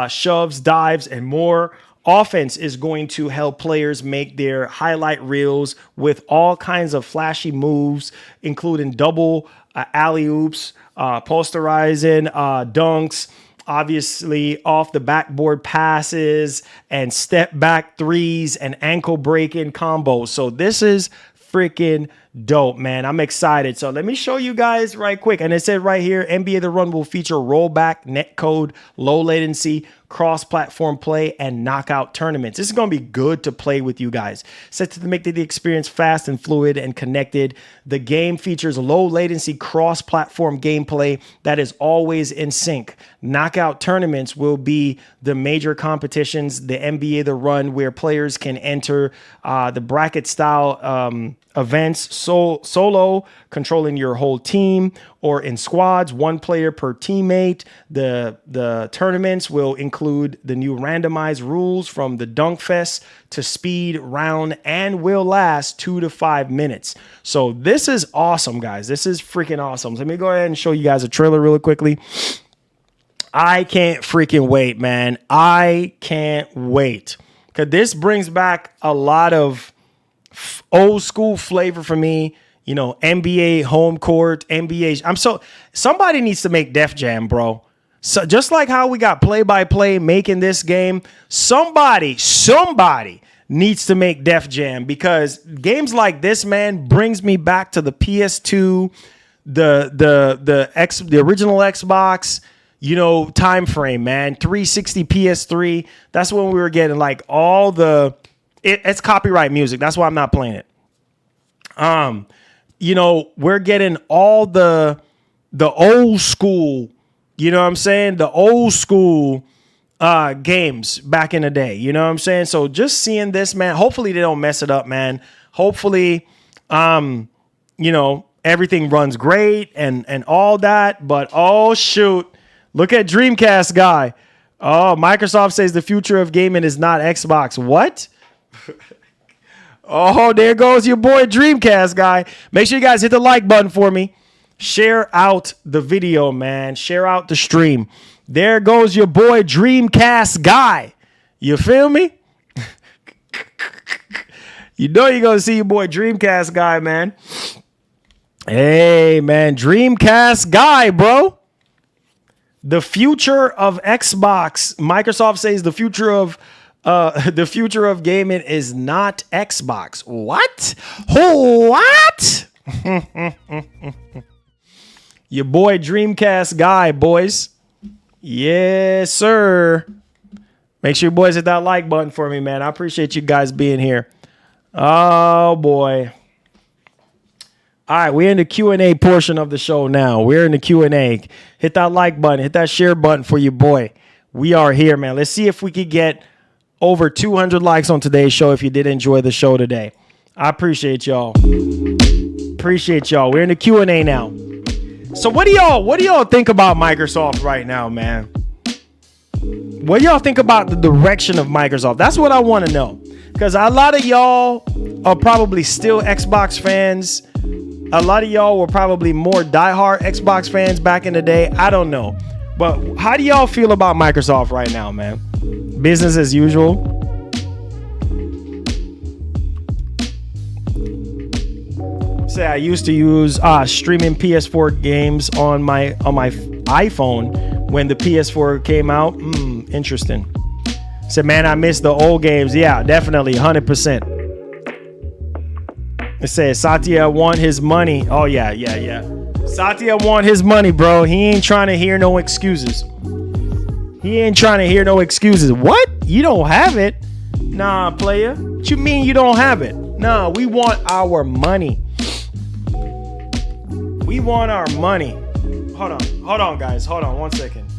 shoves, dives, and more. Offense is going to help players make their highlight reels with all kinds of flashy moves, including double alley-oops, posterizing dunks, obviously off the backboard passes and step back threes and ankle breaking combos. So this is freaking dope, man. I'm excited. So let me show you guys right quick. And it said right here, NBA The Run will feature rollback, netcode, low latency, cross-platform play, and knockout tournaments. This is going to be good to play with you guys. Set to make the experience fast and fluid and connected. The game features low latency cross-platform gameplay that is always in sync. Knockout tournaments will be the major competitions, the NBA The Run, where players can enter the bracket style events solo, controlling your whole team, or in squads, one player per teammate. The tournaments will include the new randomized rules from the Dunk Fest to speed round and will last 2 to 5 minutes. So this is awesome, guys. This is freaking awesome. So let me go ahead and show you guys a trailer really quickly. I can't freaking wait, man. I can't wait. Because this brings back a lot of old school flavor for me. You know, NBA Home Court, NBA. Somebody needs to make Def Jam, bro. So just like how we got Play-by-Play making this game, somebody needs to make Def Jam, because games like this, man, brings me back to the PS2, the original Xbox, you know, time frame, man. 360, PS3. That's when we were getting like all the. It's copyright music. That's why I'm not playing it. You know, we're getting all the old school, you know what I'm saying? The old school games back in the day, you know what I'm saying? So just seeing this, man, hopefully they don't mess it up, man. Hopefully, you know, everything runs great and all that. But, oh, shoot. Look at Dreamcast guy. Oh, Microsoft says the future of gaming is not Xbox. What? Oh, there goes your boy Dreamcast guy. Make sure you guys hit the like button for me. Share out the video, man. Share out the stream. There goes your boy Dreamcast guy. You feel me? You know you're going to see your boy Dreamcast guy, man. Hey, man. Dreamcast guy, bro. The future of Xbox. Microsoft says the future of gaming is not Xbox. What? What? Your boy Dreamcast guy, boys. Yes, sir. Make sure you boys hit that like button for me, man. I appreciate you guys being here. Oh, boy. All right, we're in the Q&A portion of the show now. We're in the Q&A. Hit that like button. Hit that share button for your boy. We are here, man. Let's see if we could get over 200 likes on today's show if you did enjoy the show today. I appreciate y'all. Appreciate y'all. We're in the Q&A now. So what do y'all think about Microsoft right now, man? What do y'all think about the direction of Microsoft? That's what I want to know. Because a lot of y'all are probably still Xbox fans. A lot of y'all were probably more diehard Xbox fans back in the day. I don't know. But how do y'all feel about Microsoft right now, man? Business as usual? Say I used to use streaming PS4 games on my iPhone when the PS4 came out. Interesting. Said, man, I miss the old games. Yeah, definitely, 100%. It says Satya want his money. Oh yeah. Satya want his money, bro. He ain't trying to hear no excuses. What? You don't have it? Nah, player. What you mean you don't have it? Nah, we want our money. We want our money. Hold on, guys. Hold on 1 second.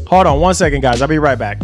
Hold on 1 second, guys. I'll be right back.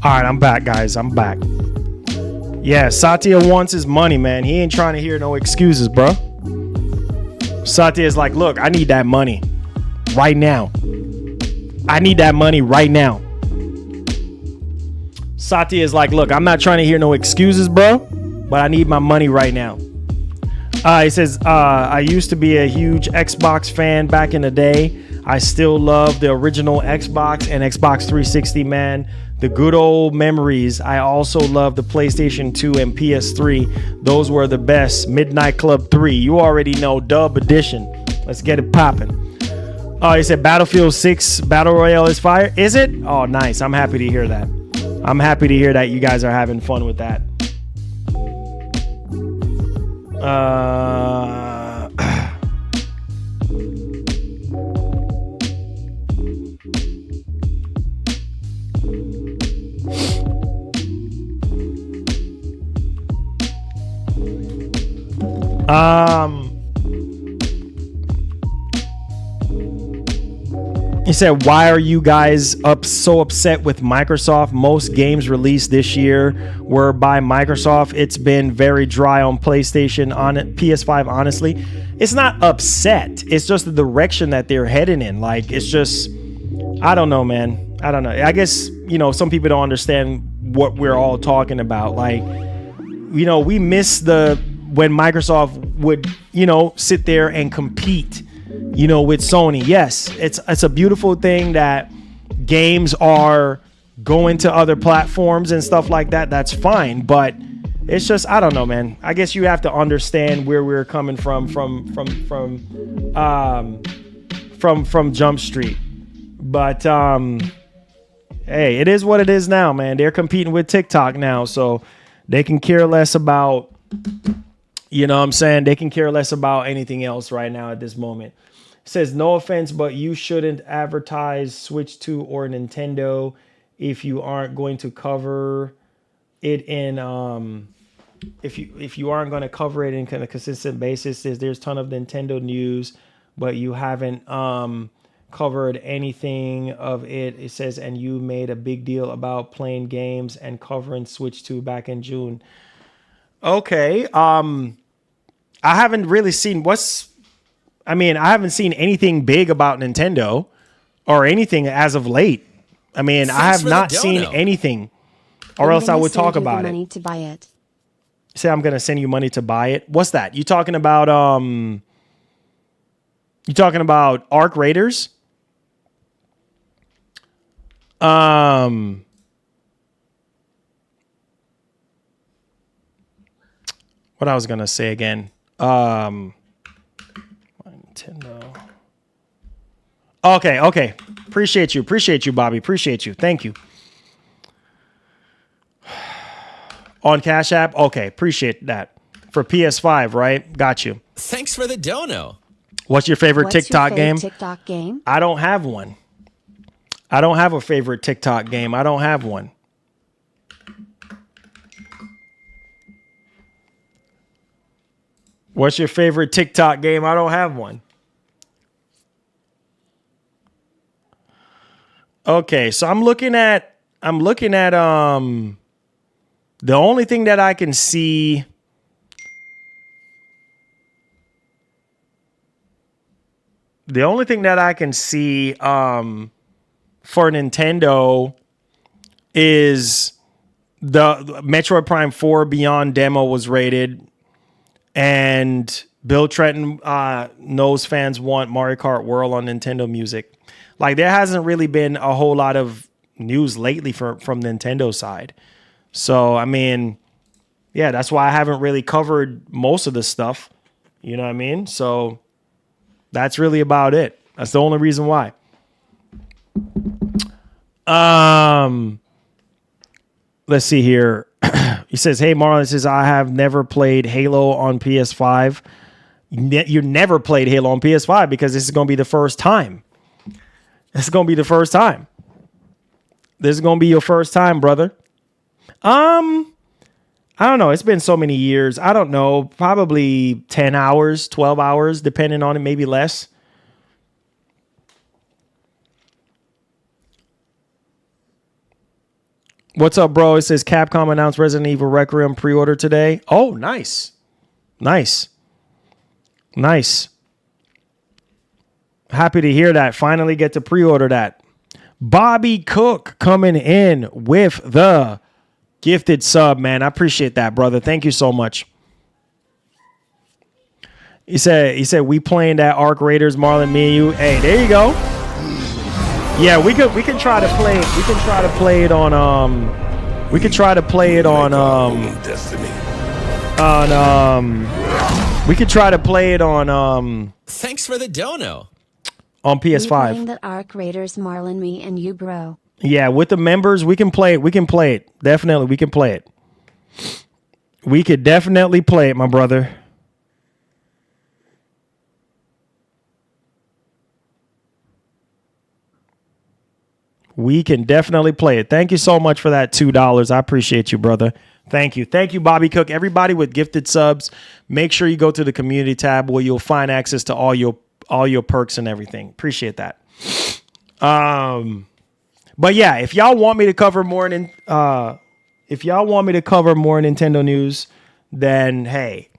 All right, I'm back, guys. I'm back. Yeah, Satya wants his money, man. He ain't trying to hear no excuses, bro. Satya is like, look, I need that money right now. I need that money right now. Satya is like, look, I'm not trying to hear no excuses, bro, but I need my money right now. He says, I used to be a huge Xbox fan back in the day. I still love the original Xbox and Xbox 360, man. The good old memories. I also love the PlayStation 2 and PS3. Those were the best. Midnight Club 3. You already know, Dub Edition. Let's get it popping. Oh, he said Battlefield 6 Battle Royale is fire. Is it? Oh, nice. I'm happy to hear that. I'm happy to hear that you guys are having fun with that. He said, why are you guys so upset with Microsoft? Most games released this year were by Microsoft. It's been very dry on PlayStation, on PS5, honestly. It's not upset. It's just the direction that they're heading in. Like, it's just, I don't know, man. I don't know. I guess, some people don't understand what we're all talking about. Like, we miss when Microsoft would, sit there and compete, with Sony. Yes, it's a beautiful thing that games are going to other platforms and stuff like that. That's fine. But it's just, I don't know, man. I guess you have to understand where we're coming from Jump Street. But hey, it is what it is now, man. They're competing with TikTok now, so they can care less about, what I'm saying? They can care less about anything else right now at this moment. It says, no offense, but you shouldn't advertise Switch 2 or Nintendo if you aren't going to cover it in if you aren't going to cover it in kind of consistent basis. There's ton of Nintendo news, but you haven't covered anything of it. It says, and you made a big deal about playing games and covering Switch 2 back in June. Okay. I haven't really seen I haven't seen anything big about Nintendo or anything as of late. I have not seen anything, or else I would talk about it. Money to buy it. Say I'm going to send you money to buy it. What's that? You talking about Arc Raiders? What I was gonna say again. Nintendo. Okay. Appreciate you, Bobby. Appreciate you. Thank you. On Cash App? Okay, appreciate that. For PS5, right? Got you. Thanks for the dono. What's your favorite TikTok game? TikTok game? I don't have one. I don't have a favorite TikTok game. I don't have one. What's your favorite TikTok game? I don't have one. Okay, so I'm looking at the only thing that I can see for Nintendo is the Metroid Prime 4 Beyond demo was rated, and Bill Trenton knows fans want Mario Kart World on Nintendo Music. Like, there hasn't really been a whole lot of news lately from Nintendo side. So, yeah, that's why I haven't really covered most of the stuff. You know what I mean? So that's really about it. That's the only reason why. Let's see here. He says, hey, Marlon, says, I have never played Halo on PS5. You never played Halo on PS5 because this is going to be the first time. This is going to be the first time. This is going to be your first time, brother. I don't know. It's been so many years. I don't know. Probably 10 hours, 12 hours, depending on it, maybe less. What's up, bro? It says Capcom announced Resident Evil Requiem pre-order today. Oh, nice. Nice. Happy to hear that. Finally get to pre-order that. Bobby Cook coming in with the gifted sub, man. I appreciate that, brother. Thank you so much. He said we playing that Arc Raiders, Marlon, me and you. Hey, there you go. Yeah, we can try to play it. We can try to play it on we could try to play it on Thanks for the dono. On PS5. Playing the Arc Raiders, Marlon, me and you, bro. Yeah, with the members, we can play it. We can play it. Definitely, we can play it. We could definitely play it, my brother. We can definitely play it. Thank you so much for that $2. I appreciate you, brother. Thank you. Thank you, Bobby Cook. Everybody with gifted subs, make sure you go to the community tab where you'll find access to all your perks and everything. Appreciate that. But yeah, if y'all want me to cover more Nintendo news, then hey,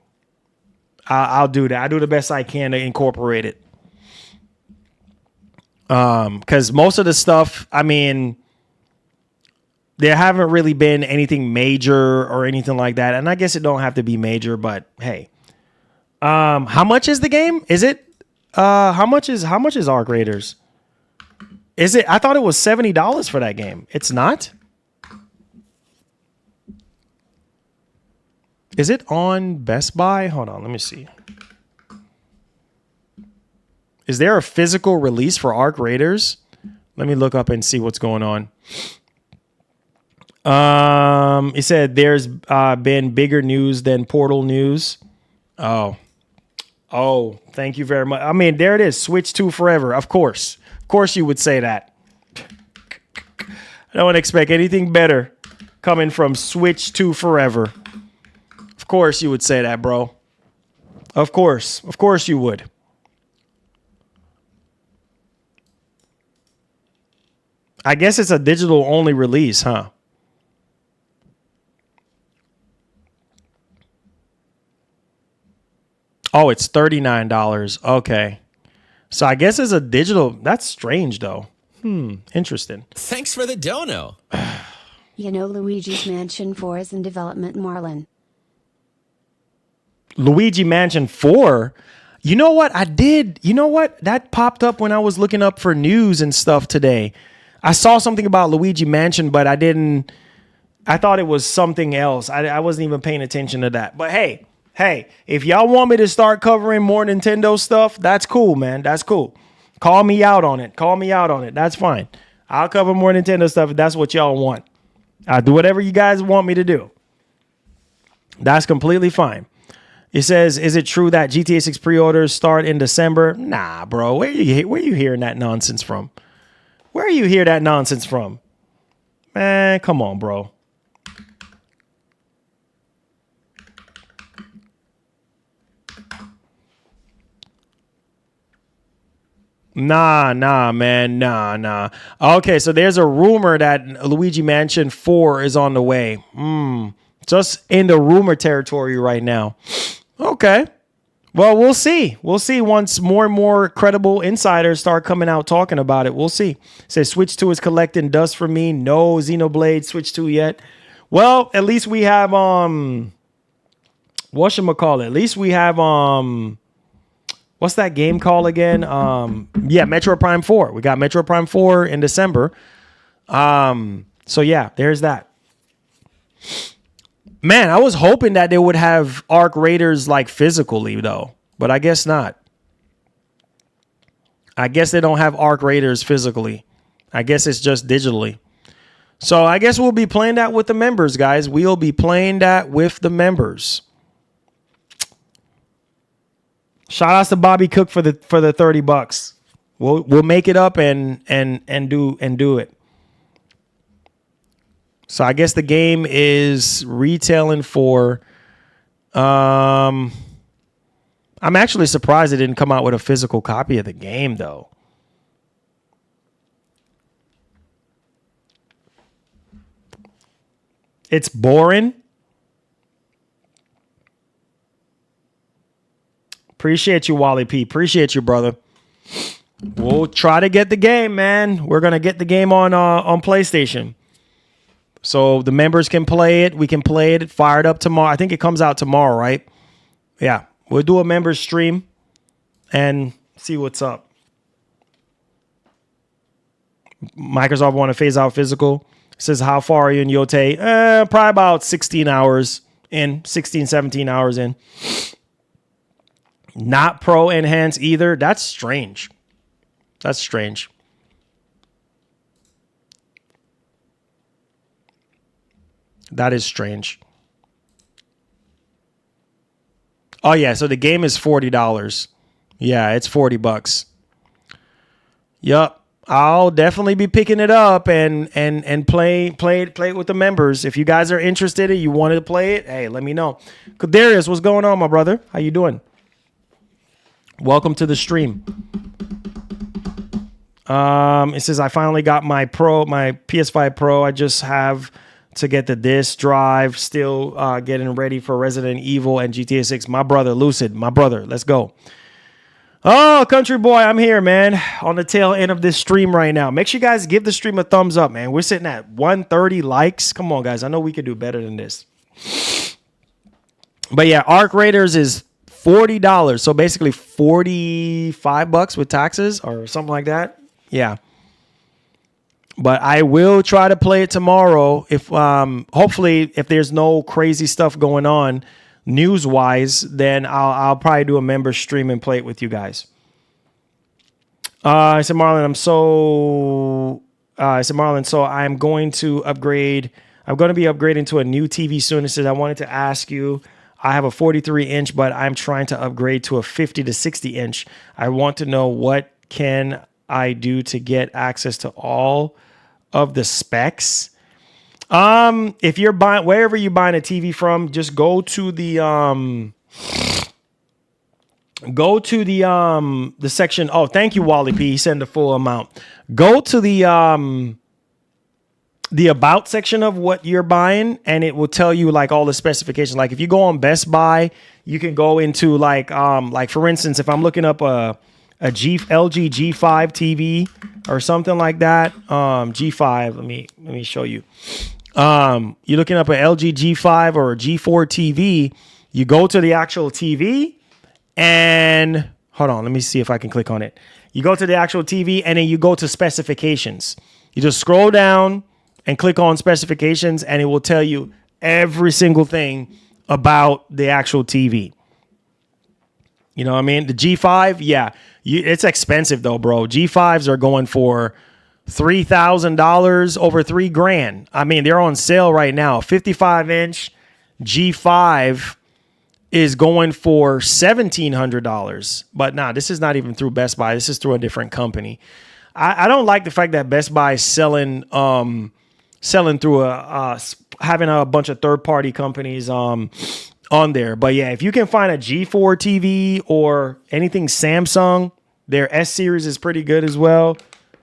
I'll do that. I do the best I can to incorporate it. Because most of the stuff, I mean, there haven't really been anything major or anything like that. And I guess it don't have to be major, but hey. How much is the game? Is it how much is Arc Raiders? Is it? I thought it was $70 for that game. It's not? Is it on Best Buy? Hold on, let me see. Is there a physical release for Arc Raiders? Let me look up and see what's going on. It said there's been bigger news than Portal news. Oh, thank you very much. I mean, there it is. Switch 2 forever. Of course you would say that. I don't expect anything better coming from Switch 2 forever. Of course you would say that, bro. Of course you would. I guess it's a digital only release, huh? Oh, it's $39. Okay. So I guess it's a digital. That's strange, though. Interesting. Thanks for the dono. You know Luigi's Mansion 4 is in development, Marlon. Luigi Mansion 4? You know what? I did. You know what? That popped up when I was looking up for news and stuff today. I saw something about Luigi Mansion, but I didn't. I thought it was something else. I wasn't even paying attention to that. But hey, if y'all want me to start covering more Nintendo stuff, that's cool, man. That's cool. Call me out on it. That's fine. I'll cover more Nintendo stuff if that's what y'all want. I'll do whatever you guys want me to do. That's completely fine. It says, is it true that GTA 6 pre-orders start in December? Nah, bro. Where you hearing that nonsense from? Where you hear that nonsense from? Man, come on, bro. Nah, man. Nah. Okay, so there's a rumor that Luigi Mansion 4 is on the way. Just in the rumor territory right now. Okay. Well, we'll see. We'll see once more and more credible insiders start coming out talking about it. We'll see. It says Switch 2 is collecting dust for me. No Xenoblade Switch 2 yet. Well, at least we have whatchamacallit? At least we have what's that game called again? Metro Prime 4. We got Metro Prime 4 in December. So yeah, there's that. Man, I was hoping that they would have Arc Raiders like physically though, but I guess not. I guess they don't have Arc Raiders physically. I guess it's just digitally. So I guess we'll be playing that with the members, guys. We'll be playing that with the members. Shout out to Bobby Cook for the $30. We'll make it up and do it. So I guess the game is retailing for. I'm actually surprised it didn't come out with a physical copy of the game, though. It's boring. Appreciate you, Wally P. Appreciate you, brother. We'll try to get the game, man. We're gonna get the game on PlayStation. So the members can play it. We can play it. Fire it up tomorrow. I think it comes out tomorrow, right? Yeah. We'll do a members stream and see what's up. Microsoft want to phase out physical. Says, how far are you in Yote? Probably about 16 hours in. 16, 17 hours in. Not pro enhance either. That's strange. That is strange. Oh yeah, so the game is $40. Yeah, it's $40. Yup. I'll definitely be picking it up and play it with the members. If you guys are interested and you wanted to play it, hey, let me know. Darius, what's going on, my brother? How you doing? Welcome to the stream. It says I finally got my PS5 Pro. I just have to get the disc drive. Still getting ready for Resident Evil and GTA 6. My brother, Lucid. My brother, let's go. Oh, country boy, I'm here, man. On the tail end of this stream right now. Make sure you guys give the stream a thumbs up, man. We're sitting at 130 likes. Come on, guys. I know we could do better than this. But yeah, Arc Raiders is $40. So basically $45 with taxes or something like that. Yeah. But I will try to play it tomorrow. If hopefully if there's no crazy stuff going on news wise, then I'll probably do a member stream and play it with you guys. I said, Marlon, so I'm going to upgrade. I'm going to be upgrading to a new TV soon. It says, I wanted to ask you, I have a 43 inch, but I'm trying to upgrade to a 50 to 60 inch. I want to know what can I do to get access to all of the specs. If you're buying wherever you're buying a TV from, just go to the section. Oh, thank you, Wally P. He sent the full amount. Go to the about section of what you're buying, and it will tell you like all the specifications. Like if you go on Best Buy, you can go into like for instance, if I'm looking up a LG G5 TV or something like that, G5. Let me show you. You're looking up an LG G5 or a G4 TV. You go to the actual TV, and hold on, let me see if I can click on it. You go to the actual TV, and then you go to specifications. You just scroll down and click on specifications, and it will tell you every single thing about the actual TV. You know what I mean? The G5, yeah, it's expensive though, bro. G5s are going for $3,000, over $3,000. I mean, they're on sale right now. 55-inch G5 is going for $1,700. But nah, this is not even through Best Buy. This is through a different company. I don't like the fact that Best Buy is selling through having a bunch of third-party companies on there. But yeah, if you can find a G4 TV or anything Samsung, their S series is pretty good as well.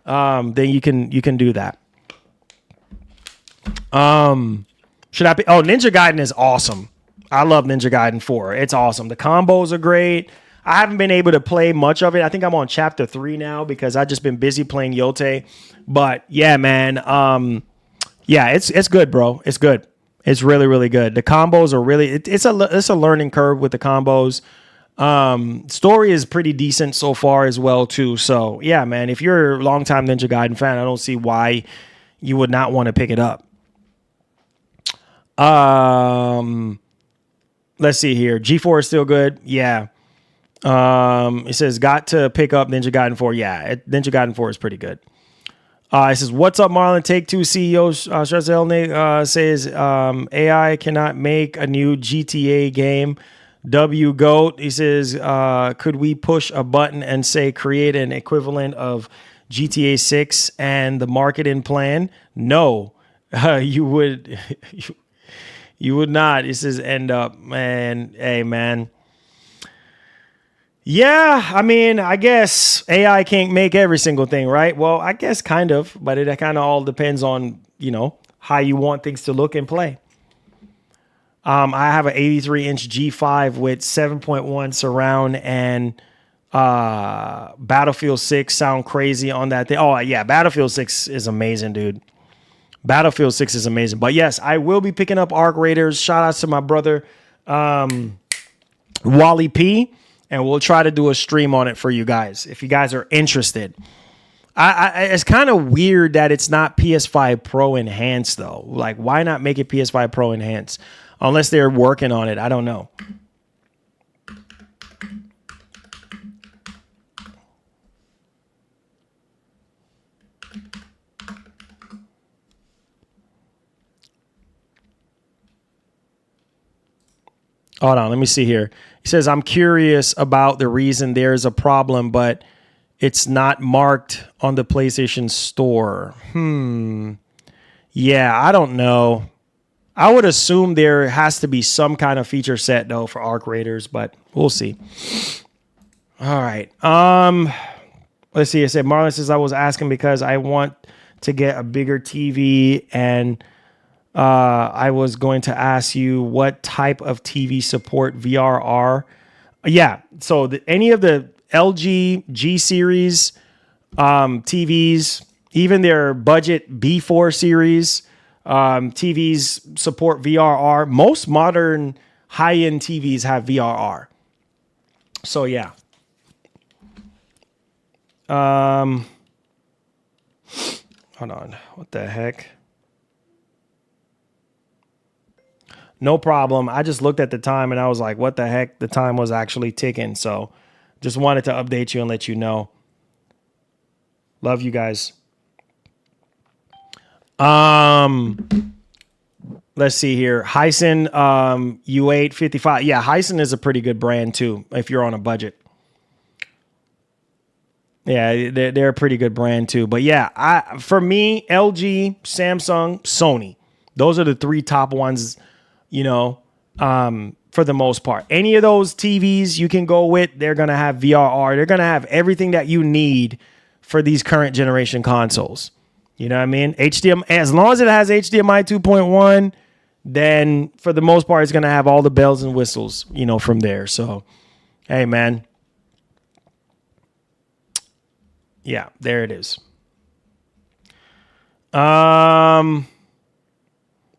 Then you can do that. Should I be? Oh, Ninja Gaiden is awesome. I love Ninja Gaiden 4. It's awesome. The combos are great. I haven't been able to play much of it. I think I'm on chapter 3 now because I've just been busy playing Yote. But yeah, man. Yeah, it's good, bro. It's good. It's really, really good. The combos are really. It's a learning curve with the combos. Story is pretty decent so far as well too. So yeah, man, if you're a longtime Ninja Gaiden fan, I don't see why you would not want to pick it up. Let's see here. G4 is still good. Yeah. It says got to pick up Ninja Gaiden 4. Yeah, Ninja Gaiden 4 is pretty good. It says, what's up, Marlon? Take-Two CEO Strazelnik says AI cannot make a new GTA game. W Goat, he says, could we push a button and say create an equivalent of GTA 6 and the marketing plan? No, you would you would not. It says end up, man. Hey, man. Yeah, I mean, I guess AI can't make every single thing, right? Well, I guess kind of, but it kind of all depends on, how you want things to look and play. I have an 83-inch G5 with 7.1 surround and Battlefield 6 sound crazy on that thing. Oh, yeah, Battlefield 6 is amazing, dude. Battlefield 6 is amazing. But yes, I will be picking up Arc Raiders. Shout outs to my brother, Wally P. And we'll try to do a stream on it for you guys if you guys are interested. It's kind of weird that it's not PS5 Pro Enhanced, though. Like, why not make it PS5 Pro Enhanced? Unless they're working on it. I don't know. Hold on, let me see here. He says, I'm curious about the reason there's a problem, but it's not marked on the PlayStation Store. Yeah, I don't know. I would assume there has to be some kind of feature set, though, for Arc Raiders, but we'll see. All right. Let's see. I said, Marlon says, I was asking because I want to get a bigger TV, and I was going to ask you what type of TV support VRR. Yeah. So any of the LG G series TVs, even their budget B4 series TVs support VRR. Most modern high-end TVs have VRR. So yeah. Hold on. What the heck? No problem. I just looked at the time and I was like, what the heck? The time was actually ticking. So just wanted to update you and let you know. Love you guys. Let's see here. Hisense U8 55. Yeah, Hisense is a pretty good brand too if you're on a budget. Yeah, they're a pretty good brand too. But yeah, for me, LG, Samsung, Sony. Those are the three top ones, you know, for the most part. Any of those TVs you can go with, they're going to have VRR. They're going to have everything that you need for these current generation consoles. You know what I mean? HDMI, as long as it has HDMI 2.1, then for the most part, it's going to have all the bells and whistles, you know, from there. So, hey, man. Yeah, there it is.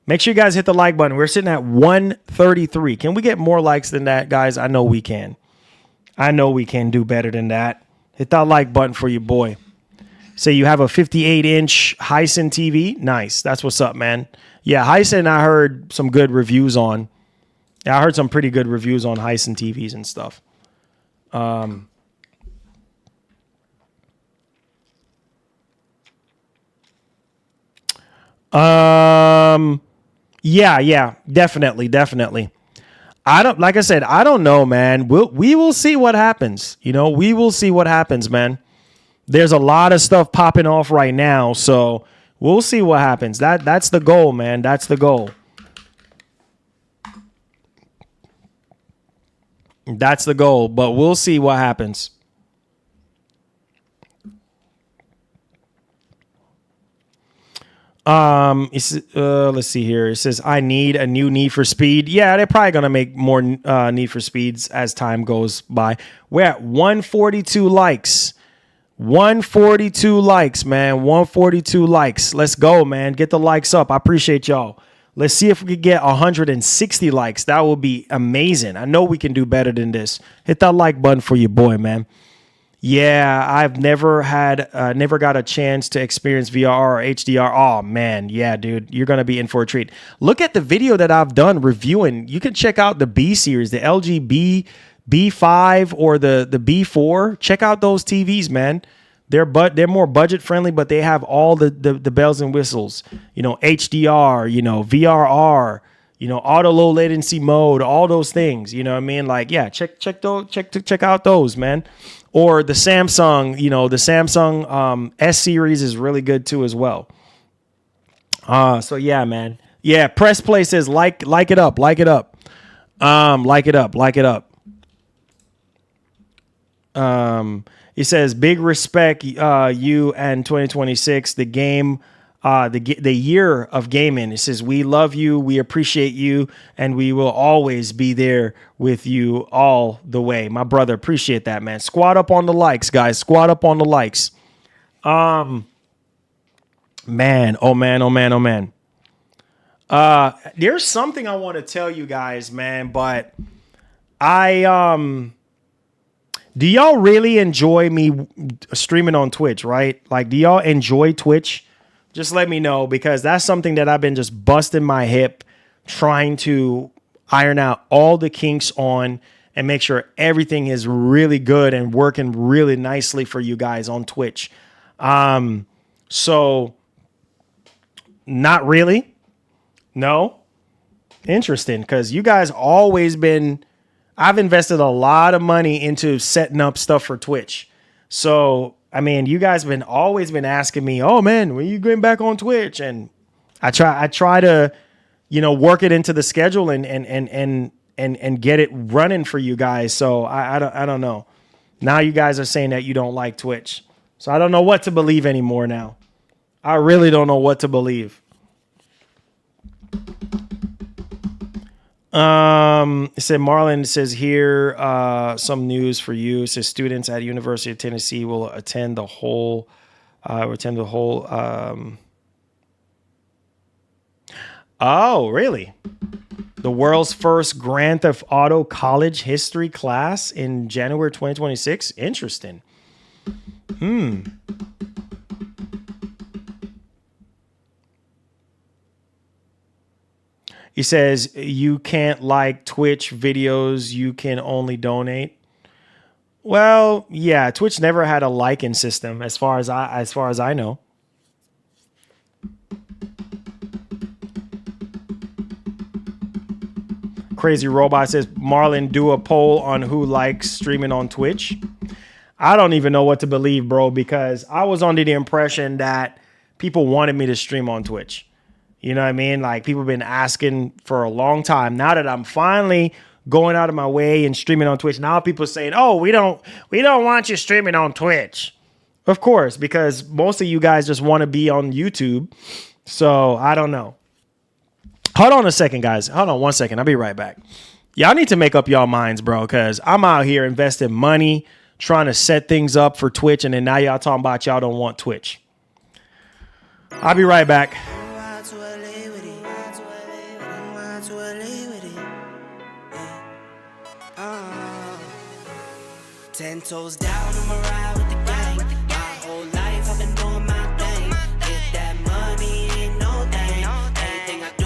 Make sure you guys hit the like button. We're sitting at 133. Can we get more likes than that, guys? I know we can. I know we can do better than that. Hit that like button for your boy. Say you have a 58-inch Hisense TV. Nice. That's what's up, man. Yeah, Hisense, I heard some good reviews on. Yeah, I heard some pretty good reviews on Hisense TVs and stuff. Yeah, definitely. Like I said, I don't know, man. We will see what happens. You know, we will see what happens, man. There's a lot of stuff popping off right now, so we'll see what happens. That's the goal, man. That's the goal. That's the goal, but we'll see what happens. Let's see here. It says, I need a new Need for Speed. Yeah, they're probably going to make more Need for Speeds as time goes by. We're at 142 likes. 142 likes, man. 142 likes. Let's go, man. Get the likes up. I appreciate y'all. Let's see if we could get 160 likes. That would be amazing. I know we can do better than this. Hit that like button for your boy, man. Yeah, I've never got a chance to experience VRR or HDR. Oh, man. Yeah, dude, you're going to be in for a treat. Look at the video that I've done reviewing. You can check out the B series, the LG B5 or the B4. Check out those TVs, man. They're more budget friendly, but they have all the bells and whistles. You know, HDR, you know, VRR, you know, auto low latency mode, all those things. You know what I mean? Like, yeah, check out those, man. Or the Samsung, you know, the Samsung S series is really good too as well. So yeah, man. Yeah, Press Play says like it up. Like it up. It says big respect you and 2026, the game, the year of gaming. It says we love you, we appreciate you, and we will always be there with you all the way. My brother, appreciate that, man. Squat up on the likes, guys. Squat up on the likes. Man, oh man. There's something I want to tell you guys, man, but do y'all really enjoy me streaming on Twitch, right? Like, do y'all enjoy Twitch? Just let me know, because that's something that I've been just busting my hip trying to iron out all the kinks on and make sure everything is really good and working really nicely for you guys on Twitch. So not really. No. Interesting, because you guys always been... I've invested a lot of money into setting up stuff for Twitch. So, I mean, you guys have always been asking me, oh man, when are you going back on Twitch? And I try to, you know, work it into the schedule and get it running for you guys. So I don't know. Now you guys are saying that you don't like Twitch. So I don't know what to believe anymore now. I really don't know what to believe. It said Marlon says here some news for you. It says students at University of Tennessee will attend the whole. Oh, really? The world's first Grand Theft Auto college history class in January 2026. Interesting. He says you can't like Twitch videos, you can only donate. Well, yeah, Twitch never had a liking system as far as I know. Crazy Robot says, Marlon, do a poll on who likes streaming on Twitch. I don't even know what to believe, bro, because I was under the impression that people wanted me to stream on Twitch. You know what I mean? Like, people have been asking for a long time. Now that I'm finally going out of my way and streaming on Twitch, now people are saying, oh, we don't want you streaming on Twitch. Of course, because most of you guys just want to be on YouTube. So I don't know. Hold on a second, guys. Hold on 1 second. I'll be right back. Y'all need to make up y'all minds, bro, because I'm out here investing money, trying to set things up for Twitch, and then now y'all talking about y'all don't want Twitch. I'll be right back. Ten toes down, I'm a ride with the gang. My whole life I've been doing my thing. Get that money, ain't no thing. Anything I do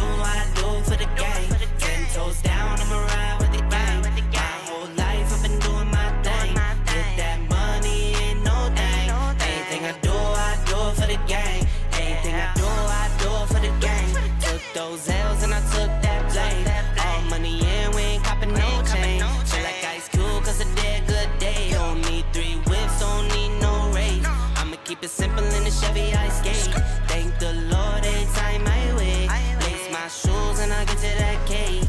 for the gang. 10 toes down, I'm a ride with the gang. My whole life I've been doing my thing. Get that money, ain't no thing. Anything I do for the gang. Anything I do for the gang. Took those L's and I took that blame. All money in, we ain't copping no change. Feel like Ice Cube, cause I did good day. Don't need 3 whips, don't need no race. I'ma keep it simple in the Chevy I skate. Thank the Lord every time I wait. Lace my shoes and I get to that cake.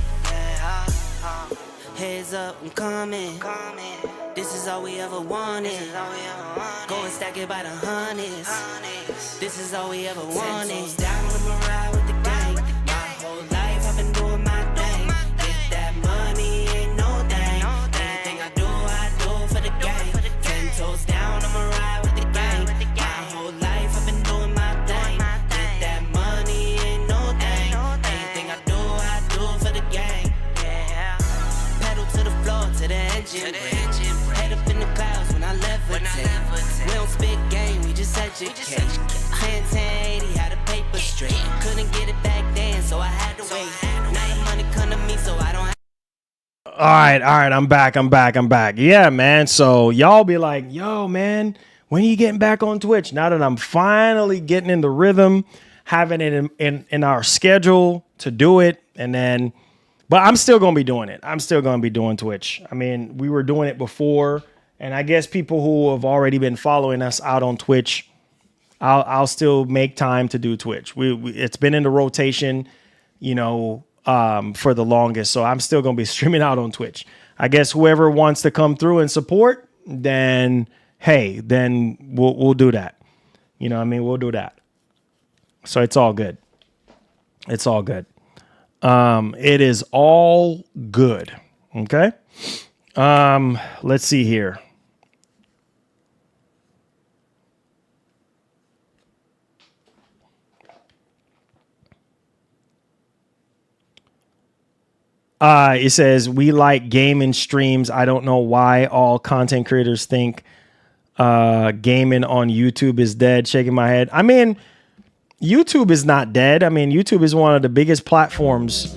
Heads up, I'm coming. This is all we ever wanted. Go and stack it by the hundreds. This is all we ever wanted. 10 toes down, I'ma ride with the gang. My whole life I've been doing my thing. Get that money, ain't no thing. Anything I do for the gang. 10 toes down, I'ma ride with the gang. My whole life I've been doing my thing. Get that money, ain't no thing. Anything I do for the gang. Pedal to the floor, to the engine. Head up in the clouds when I levitate. We don't spit game, we just educate. 10-10-80, had a paper straight. Couldn't get it back then, so I had to wait. Now the money come to me, so I don't have. All right. I'm back. Yeah, man. So y'all be like, yo, man, when are you getting back on Twitch? Now that I'm finally getting in the rhythm, having it in our schedule to do it. And then, but I'm still going to be doing it. I'm still going to be doing Twitch. I mean, we were doing it before, and I guess people who have already been following us out on Twitch, I'll still make time to do Twitch. It's been in the rotation, for the longest. So I'm still going to be streaming out on Twitch. I guess whoever wants to come through and support, then, hey, then we'll do that. You know what I mean? We'll do that. So it's all good. It's all good. It is all good. Okay. Let's see here. It says, we like gaming streams. I don't know why all content creators think gaming on YouTube is dead. Shaking my head. I mean, YouTube is not dead. I mean, YouTube is one of the biggest platforms.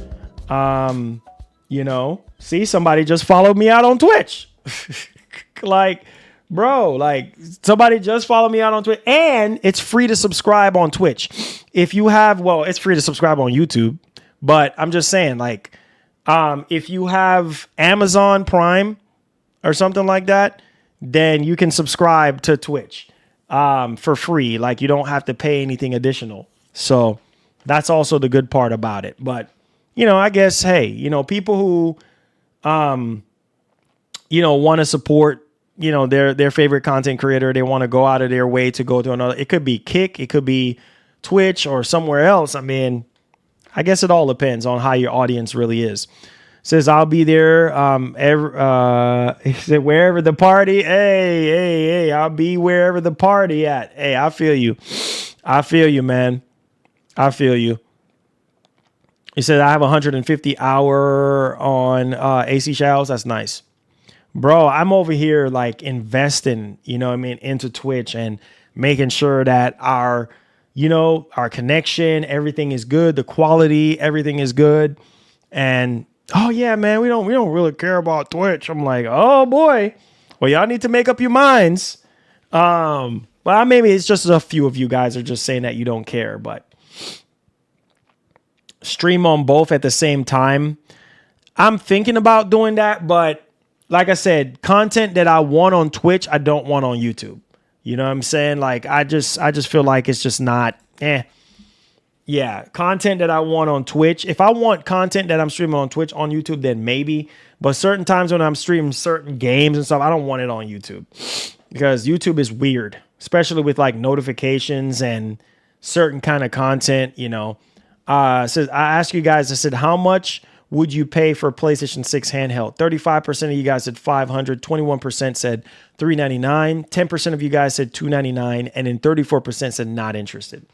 See, somebody just followed me out on Twitch. Like, bro, like somebody just followed me out on Twitch, and it's free to subscribe on Twitch. If you have, it's free to subscribe on YouTube, but I'm just saying, like, if you have Amazon Prime or something like that, then you can subscribe to Twitch for free. Like, you don't have to pay anything additional. So that's also the good part about it. But, I guess, hey, people who, want to support, their favorite content creator, they want to go out of their way to go to another. It could be Kick, it could be Twitch or somewhere else. I mean, I guess it all depends on how your audience really is. Says I'll be there. He said wherever the party. Hey, I'll be wherever the party at. Hey, I feel you. I feel you, man. I feel you. He said I have 150 hour on AC Shadows. That's nice. Bro, I'm over here like investing, you know what I mean, into Twitch and making sure that our connection, everything is good, the quality, everything is good. And oh yeah, man, we don't really care about Twitch. I'm like, oh boy. Well, y'all need to make up your minds. Well, maybe it's just a few of you guys are just saying that you don't care, but stream on both at the same time. I'm thinking about doing that, but like I said, content that I want on Twitch, I don't want on YouTube. You know what I'm saying? Like I just feel like it's just not Yeah, content that I want on Twitch. If I want content that I'm streaming on Twitch on YouTube, then maybe. But certain times when I'm streaming certain games and stuff, I don't want it on YouTube. Because YouTube is weird, especially with like notifications and certain kind of content, So I asked you guys, I said, how much would you pay for a PlayStation 6 handheld? 35% of you guys said $500, 21% said $399, 10% of you guys said $299, and then 34% said not interested.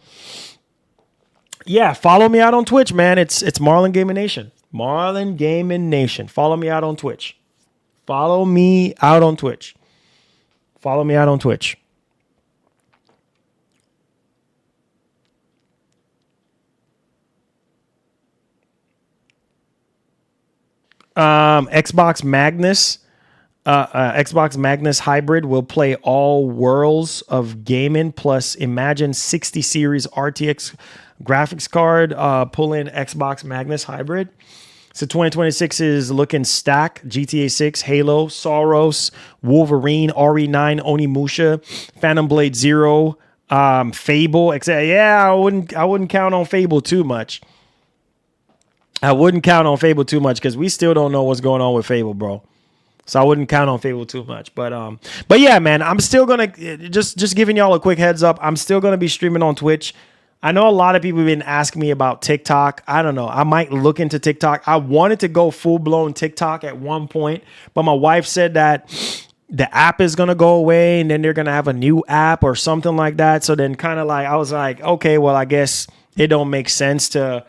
Yeah, follow me out on Twitch, man. It's Marlon Gaming Nation. Marlon Gaming Nation. Follow me out on Twitch. Follow me out on Twitch. Follow me out on Twitch. Xbox Magnus Hybrid will play all worlds of gaming plus Imagine 60 series RTX graphics card. Pull in Xbox Magnus Hybrid. So 2026 is looking stacked. GTA 6, Halo, Soros, Wolverine, RE9, Onimusha, Phantom Blade Zero, Fable. Yeah, I wouldn't count on Fable too much. I wouldn't count on Fable too much because we still don't know what's going on with Fable, bro. So I wouldn't count on Fable too much. But yeah, man, I'm still gonna just giving y'all a quick heads up. I'm still gonna be streaming on Twitch. I know a lot of people have been asking me about TikTok. I don't know. I might look into TikTok. I wanted to go full blown TikTok at one point, but my wife said that the app is gonna go away and then they're gonna have a new app or something like that. So then kind of like I was like, okay, well, I guess it don't make sense to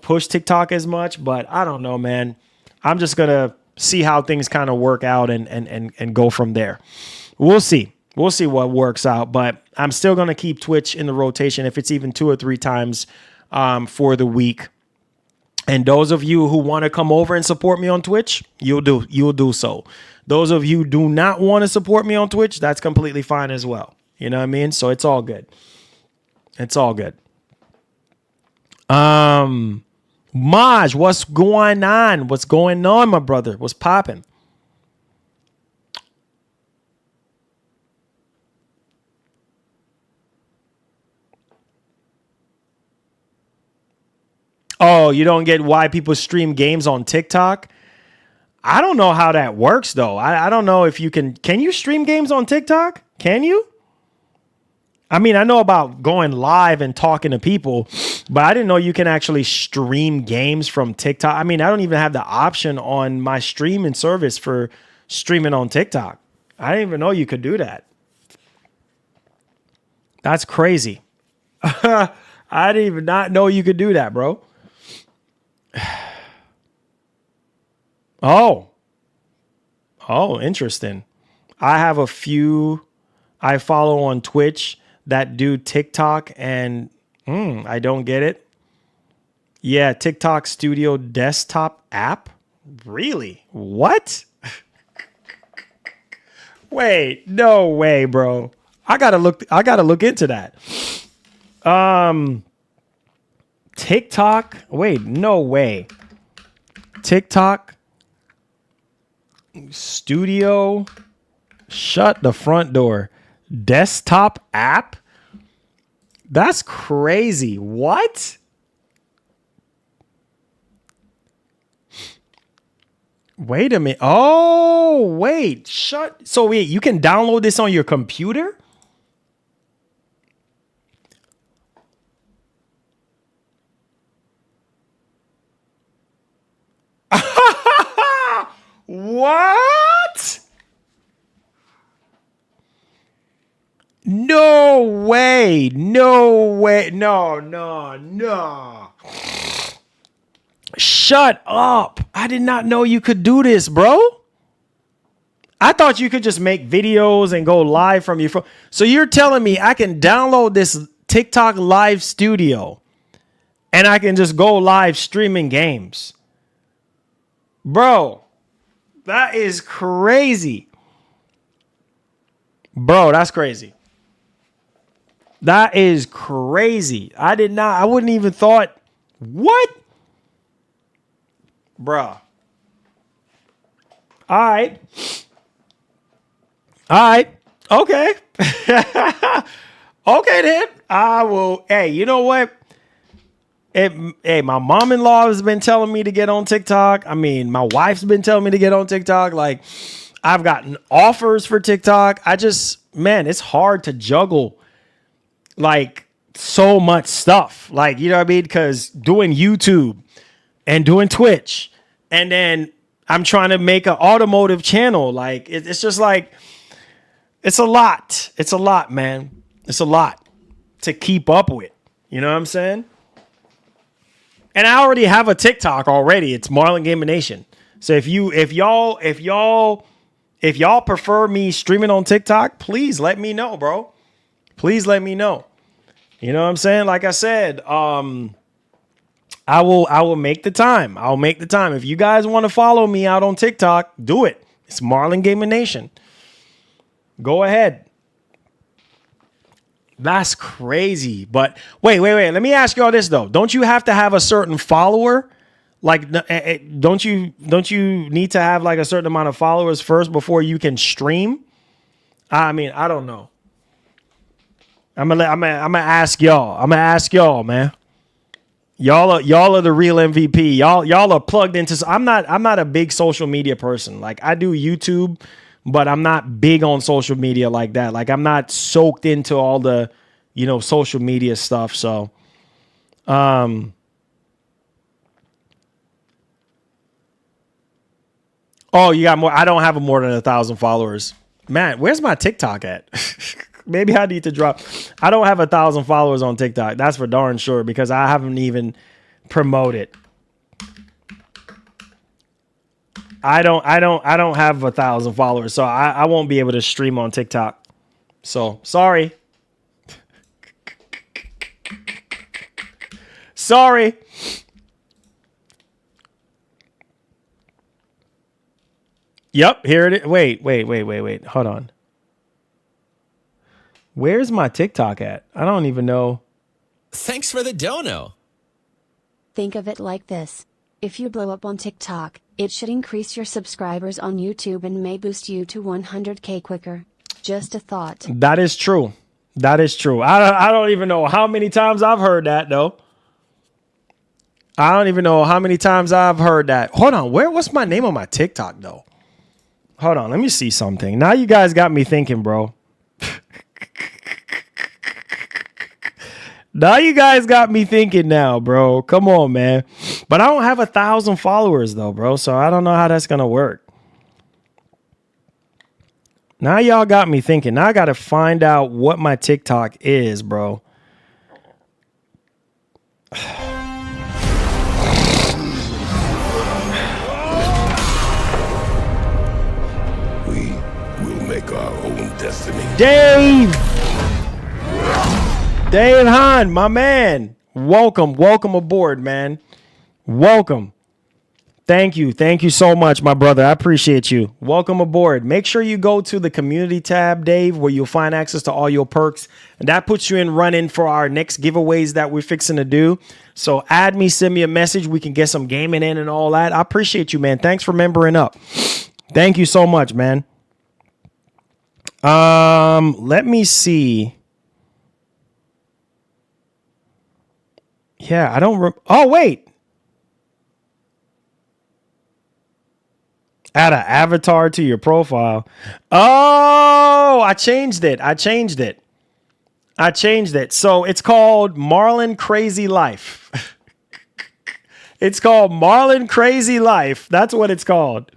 push TikTok as much, but I don't know, man. I'm just going to see how things kind of work out and go from there. We'll see. We'll see what works out, but I'm still going to keep Twitch in the rotation if it's even 2 or 3 times for the week. And those of you who want to come over and support me on Twitch, you'll do so. Those of you who do not want to support me on Twitch, that's completely fine as well. You know what I mean? So it's all good. It's all good. Maj, what's going on? What's going on, my brother? What's popping? Oh, you don't get why people stream games on TikTok? I don't know how that works, though. I don't know if you can you stream games on TikTok? Can you? I mean, I know about going live and talking to people, but I didn't know you can actually stream games from TikTok. I mean, I don't even have the option on my streaming service for streaming on TikTok. I didn't even know you could do that. That's crazy. I didn't even not know you could do that, bro. Oh, interesting. I have a few I follow on Twitch that do TikTok and I don't get it. Yeah, TikTok Studio desktop app? Really? What? Wait, no way, bro. I gotta look into that. TikTok. Wait, no way. TikTok Studio. Shut the front door. Desktop app? That's crazy. What? Wait a minute. Oh, wait. So wait, you can download this on your computer? No way. No way. No. Shut up. I did not know you could do this, bro. I thought you could just make videos and go live from your phone. So you're telling me I can download this TikTok live studio and I can just go live streaming games? Bro, that is crazy. Bro, that's crazy. That is crazy. I wouldn't even thought, what? Bruh. All right. Okay. Okay, then. I will. Hey, you know what? Hey, my mom-in-law has been telling me to get on TikTok. I mean, my wife's been telling me to get on TikTok. Like, I've gotten offers for TikTok. Man, it's hard to juggle, like, so much stuff. Like, you know what I mean? Because doing YouTube and doing Twitch, and then I'm trying to make an automotive channel. Like, it's just like, it's a lot. It's a lot, man. It's a lot to keep up with. You know what I'm saying? And I already have a TikTok already. It's Marlon Gaming Nation. So if y'all prefer me streaming on TikTok, please let me know, bro. Please let me know. You know what I'm saying? Like I said, I will make the time. I'll make the time. If you guys want to follow me out on TikTok, do it. It's Marlon Gaming Nation. Go ahead. That's crazy. But wait. Let me ask you all this though. Don't you have to have a certain follower? Like, don't you need to have like a certain amount of followers first before you can stream? I mean, I don't know. I'm gonna ask y'all. I'm gonna ask y'all, man. Y'all are the real MVP. Y'all are plugged into. I'm not a big social media person. Like, I do YouTube, but I'm not big on social media like that. Like, I'm not soaked into all the, social media stuff. So, oh, you got more. I don't have more than 1,000 followers. Man, where's my TikTok at? Maybe I need to drop. I don't have 1,000 followers on TikTok. That's for darn sure, because I haven't even promoted. I don't have 1,000 followers, so I won't be able to stream on TikTok. So sorry. Sorry. Yep, here it is. Wait. Hold on. Where's my TikTok at? I don't even know. Thanks for the dono. Think of it like this. If you blow up on TikTok, it should increase your subscribers on YouTube and may boost you to 100K quicker. Just a thought. That is true. I don't even know how many times I've heard that, though. I don't even know how many times I've heard that. Hold on. What's my name on my TikTok, though? Hold on. Let me see something. Now you guys got me thinking, bro. Now you guys got me thinking now, bro. Come on, man. But I don't have 1,000 followers, though, bro. So I don't know how that's going to work. Now y'all got me thinking. Now I got to find out what my TikTok is, bro. We will make our own destiny. Dave Hahn, my man. Welcome aboard, man. Welcome. Thank you so much, my brother. I appreciate you. Welcome aboard. Make sure you go to the community tab, Dave, where you'll find access to all your perks. And that puts you in running for our next giveaways that we're fixing to do. So add me, send me a message. We can get some gaming in and all that. I appreciate you, man. Thanks for membering up. Thank you so much, man. Let me see. Yeah, I don't. Oh, wait. Add an avatar to your profile. Oh, I changed it. So it's called Marlon Crazy Life. It's called Marlon Crazy Life. That's what it's called.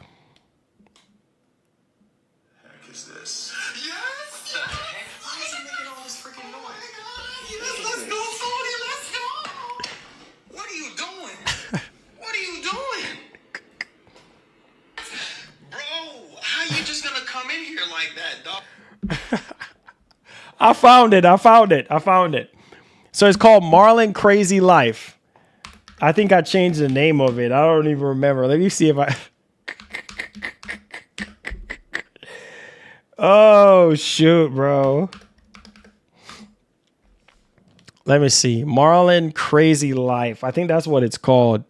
What is this? Yes! Why is he making all this freaking I found it. So it's called Marlon Crazy Life. I think I changed the name of it. I don't even remember. Let me see if I... Oh, shoot, bro. Let me see. Marlon Crazy Life. I think that's what it's called.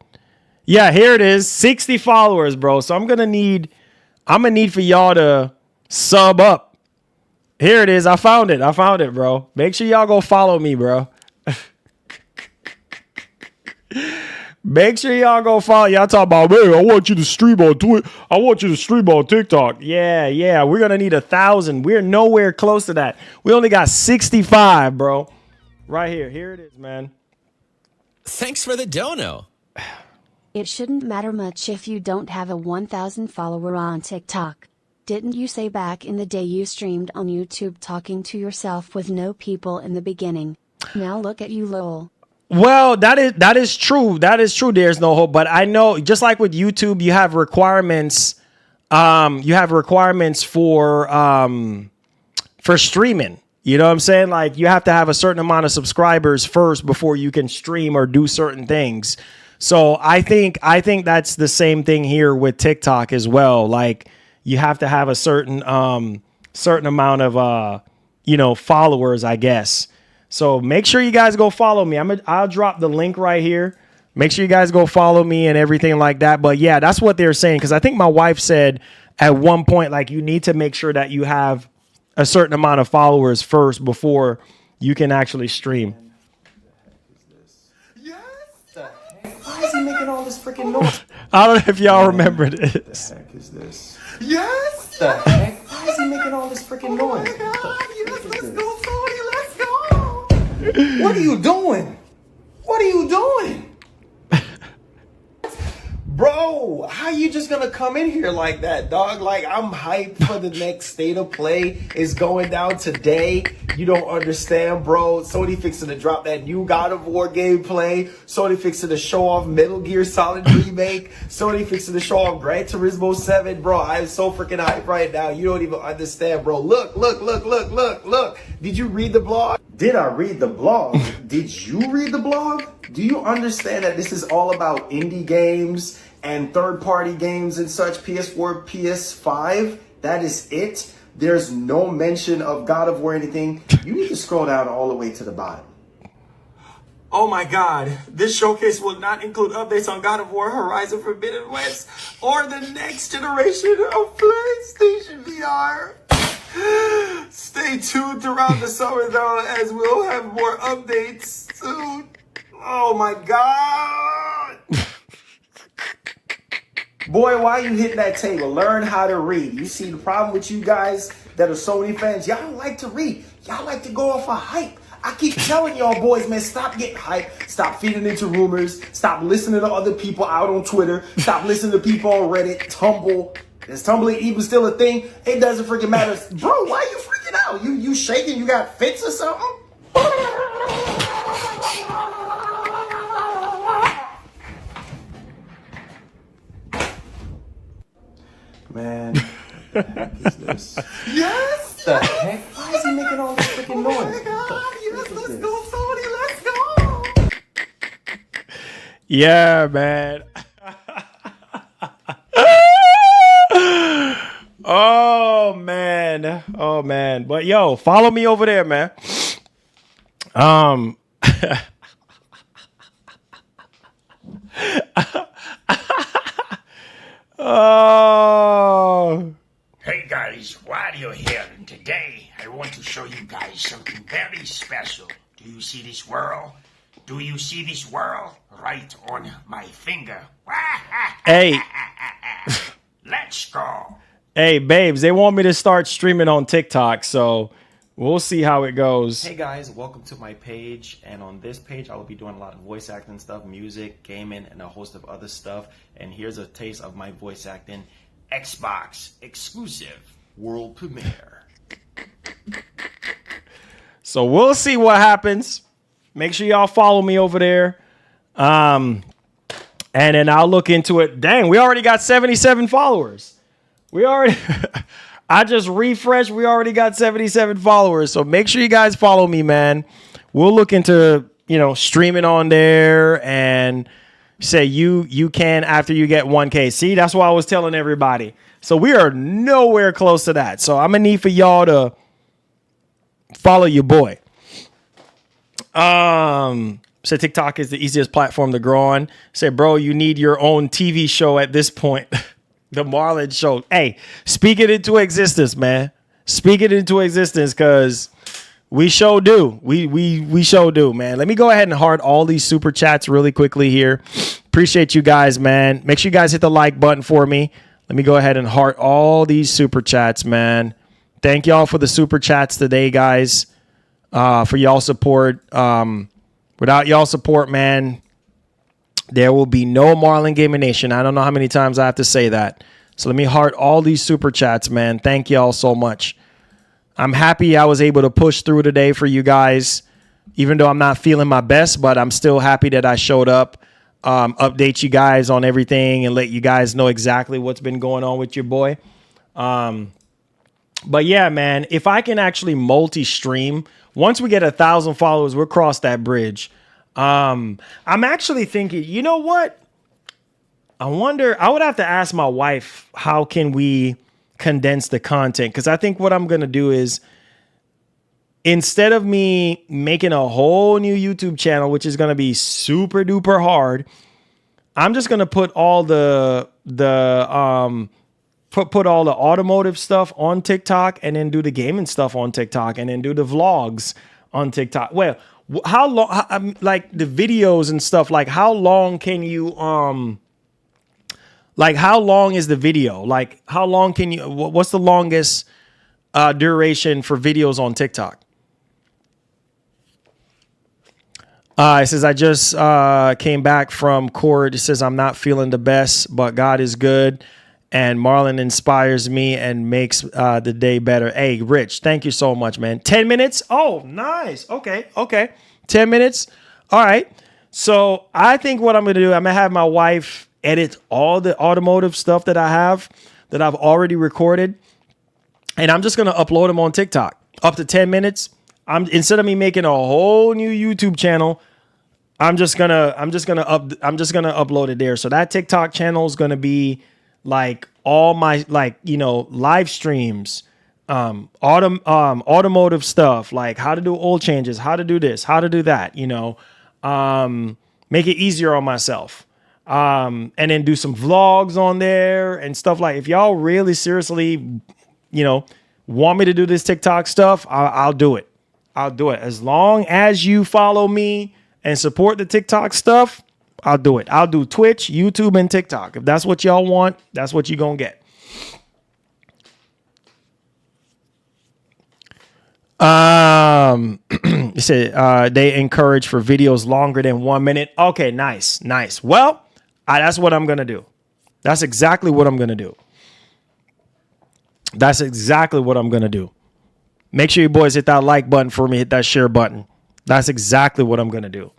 Yeah, here it is. 60 followers, bro. So I'm gonna need for y'all to sub up. Here it is. I found it, bro. Make sure y'all go follow me, bro. Make sure y'all go follow. Y'all talk about, man, I want you to stream on Twitter. I want you to stream on TikTok. Yeah. We're gonna need 1,000. We're nowhere close to that. We only got 65, bro. Right here. Here it is, man. Thanks for the dono. It shouldn't matter much if you don't have a 1,000 follower on TikTok. Didn't you say back in the day you streamed on YouTube talking to yourself with no people in the beginning? Now look at you, lol. Well, that is true. That is true. There's no hope. But I know, just like with YouTube, you have requirements. You have requirements for streaming. You know what I'm saying? Like, you have to have a certain amount of subscribers first before you can stream or do certain things. So I think that's the same thing here with TikTok as well. Like, you have to have a certain amount of followers, I guess. So make sure you guys go follow me. I'll drop the link right here. Make sure you guys go follow me and everything like that. But yeah, that's what they're saying. Because I think my wife said at one point, like, you need to make sure that you have a certain amount of followers first before you can actually stream. Why is he making all this freaking noise? I don't know if y'all remember this. What the heck is this? Yes! The heck? Why is he making all this freaking noise? Oh my God! Yes, let's go, Tony! Let's go! What are you doing? What are you doing? Bro, how you just gonna come in here like that, dog? Like, I'm hyped for the next State of Play. It's going down today. You don't understand, bro. Sony fixing to drop that new God of War gameplay. Sony fixing to show off Metal Gear Solid Remake. Sony fixing to show off Gran Turismo 7. Bro, I am so freaking hyped right now. You don't even understand, bro. Look. Did you read the blog? Did I read the blog? Did you read the blog? Do you understand that this is all about indie games and third-party games and such, PS4, PS5? That is it. There's no mention of God of War or anything. You need to scroll down all the way to the bottom. Oh my God, this showcase will not include updates on God of War, Horizon Forbidden West, or the next generation of PlayStation VR. Stay tuned throughout the summer though, as we'll have more updates soon. Oh my God. Boy, why you hitting that table? Learn how to read. You see, the problem with you guys that are Sony fans, y'all don't like to read. Y'all like to go off a hype. I keep telling y'all boys, man, stop getting hype. Stop feeding into rumors. Stop listening to other people out on Twitter. Stop listening to people on Reddit. Tumble. Is tumbling even still a thing? It doesn't freaking matter. Bro, why you freaking out? You shaking? You got fits or something? Man, what the heck is this? Yes! The heck? Why is he making all this freaking noise? Oh my God, yes, let's go, Tony, let's go! Yeah, man. Oh man. But yo, follow me over there, man. Oh. Hey guys, Wario here, and today I want to show you guys something very special. Do you see this whirl? Do you see this whirl? Right on my finger. Hey. Let's go. Hey, babes, they want me to start streaming on TikTok, so we'll see how it goes. Hey guys, welcome to my page, and on this page I will be doing a lot of voice acting stuff, music, gaming, and a host of other stuff. And here's a taste of my voice acting. Xbox exclusive world premiere. So we'll see what happens. Make sure y'all follow me over there. And then I'll look into it. Dang, we already got 77 followers. We already I just refreshed. We already got 77 followers. So make sure you guys follow me, man. We'll look into, streaming on there and say you can after you get 1K. See, that's why I was telling everybody. So we are nowhere close to that. So I'm going to need for y'all to follow your boy. So TikTok is the easiest platform to grow on. Say, bro, you need your own TV show at this point. The Marlon Show. Hey, speak it into existence, man. Speak it into existence, because we sure do. We sure do, man. Let me go ahead and heart all these super chats really quickly here. Appreciate you guys, man. Make sure you guys hit the like button for me. Let me go ahead and heart all these super chats, man. Thank y'all for the super chats today, guys. For y'all support. Without y'all support, man, there will be no Marlon Gaming Nation. I don't know how many times I have to say that. So let me heart all these super chats, man. Thank y'all so much. I'm happy I was able to push through today for you guys, even though I'm not feeling my best, but I'm still happy that I showed up, update you guys on everything and let you guys know exactly what's been going on with your boy. But yeah, man, if I can actually multi-stream, once we get 1,000 followers, we'll cross that bridge. I'm actually thinking, you know what? I wonder, I would have to ask my wife, how can we condense the content? Because I think what I'm going to do is, instead of me making a whole new YouTube channel, which is going to be super duper hard, I'm just going to put all the put all the automotive stuff on TikTok, and then do the gaming stuff on TikTok, and then do the vlogs on TikTok. Well, how long, like the videos and stuff, like how long can you, like how long is the video? Like how long can you, what's the longest duration for videos on TikTok? It says, I just came back from court. It says, I'm not feeling the best, but God is good. And Marlon inspires me and makes the day better. Hey, Rich, thank you so much, man. 10 minutes? Oh, nice. Okay. 10 minutes. All right. So I think what I'm going to do, I'm going to have my wife edit all the automotive stuff that I have, that I've already recorded. And I'm just going to upload them on TikTok. Up to 10 minutes. Instead of me making a whole new YouTube channel, I'm just gonna upload it there. So that TikTok channel is gonna be like all my, like, live streams, automotive stuff, like how to do oil changes, how to do this, how to do that, make it easier on myself. And then do some vlogs on there and stuff. Like, if y'all really seriously, want me to do this TikTok stuff, I'll do it. I'll do it. As long as you follow me and support the TikTok stuff, I'll do it. I'll do Twitch, YouTube, and TikTok. If that's what y'all want, that's what you're going to get. You said they encourage for videos longer than 1 minute. Okay, nice. Well, that's what I'm going to do. That's exactly what I'm going to do. Make sure you boys hit that like button for me. Hit that share button. That's exactly what I'm going to do.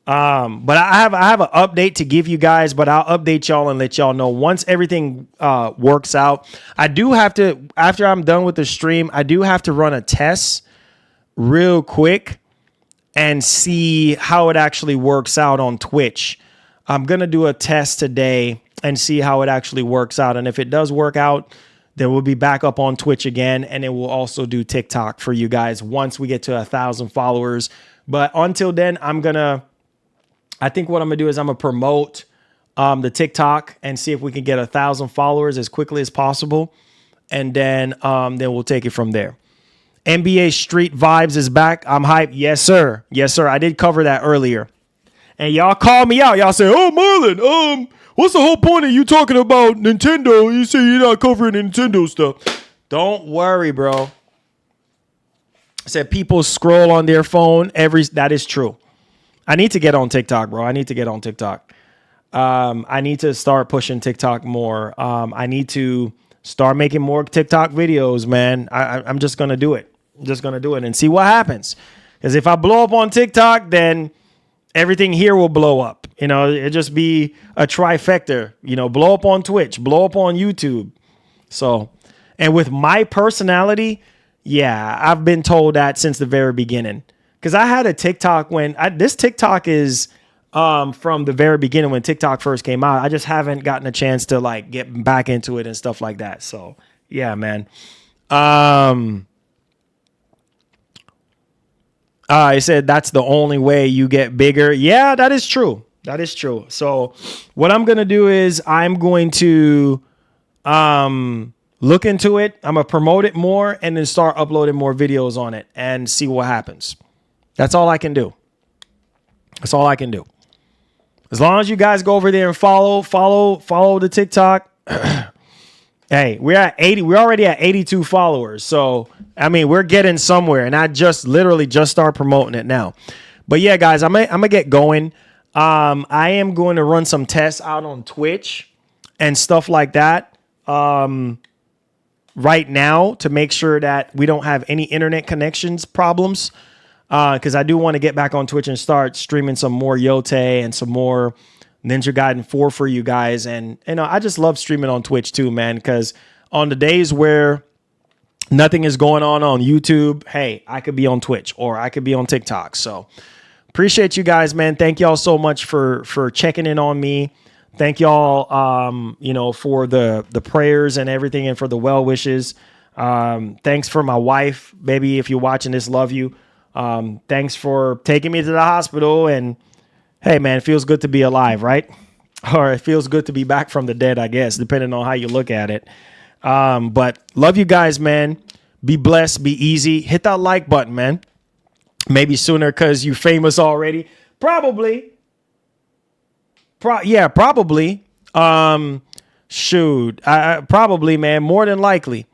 But I have an update to give you guys, but I'll update y'all and let y'all know once everything works out. I do have to, after I'm done with the stream, I do have to run a test real quick and see how it actually works out on Twitch. I'm going to do a test today and see how it actually works out. And if it does work out, then we'll be back up on Twitch again. And then we'll also do TikTok for you guys once we get to 1,000 followers. But until then, I think what I'm going to do is I'm going to promote the TikTok and see if we can get 1,000 followers as quickly as possible. And then we'll take it from there. NBA Street Vibes is back. I'm hyped. Yes, sir. I did cover that earlier. And y'all call me out. Y'all say, oh, Marlon, what's the whole point of you talking about Nintendo? You say you're not covering Nintendo stuff. Don't worry, bro. I said people scroll on their phone. That is true. I need to get on TikTok, bro. I need to start pushing TikTok more. I need to start making more TikTok videos, man. I'm just going to do it. And see what happens. Because if I blow up on TikTok, then everything here will blow up. It'll just be a trifecta. Blow up on Twitch, blow up on YouTube. So And with my personality, yeah, I've been told that since the very beginning. Because I had a TikTok this TikTok is from the very beginning when TikTok first came out. I just haven't gotten a chance to like get back into it and stuff like that. So yeah, man. I said that's the only way you get bigger. Yeah, that is true. That is true. So what I'm going to do is I'm going to look into it. I'm going to promote it more and then start uploading more videos on it and see what happens. That's all I can do. That's all I can do. As long as you guys go over there and follow the TikTok. Hey, we're at 80. We're already at 82 followers. So, I mean, we're getting somewhere. And I literally just start promoting it now. But yeah, guys, I'm gonna get going. I am going to run some tests out on Twitch and stuff like that right now to make sure that we don't have any internet connections problems. Because I do want to get back on Twitch and start streaming some more Yote and some more Ninja Gaiden 4 for you guys. And I just love streaming on Twitch too, man, because on the days where nothing is going on YouTube, hey, I could be on Twitch or I could be on TikTok. So appreciate you guys, man. Thank y'all so much for checking in on me. Thank y'all, for the prayers and everything and for the well wishes. Thanks for my wife, baby. If you're watching this, love you. Thanks for taking me to the hospital. And hey, man, it feels good to be alive, right? Or it feels good to be back from the dead, I guess, depending on how you look at it. But love you guys, man. Be blessed. Be easy. Hit that like button, man. Maybe sooner because you're famous already. Probably. Probably. Probably, man. More than likely,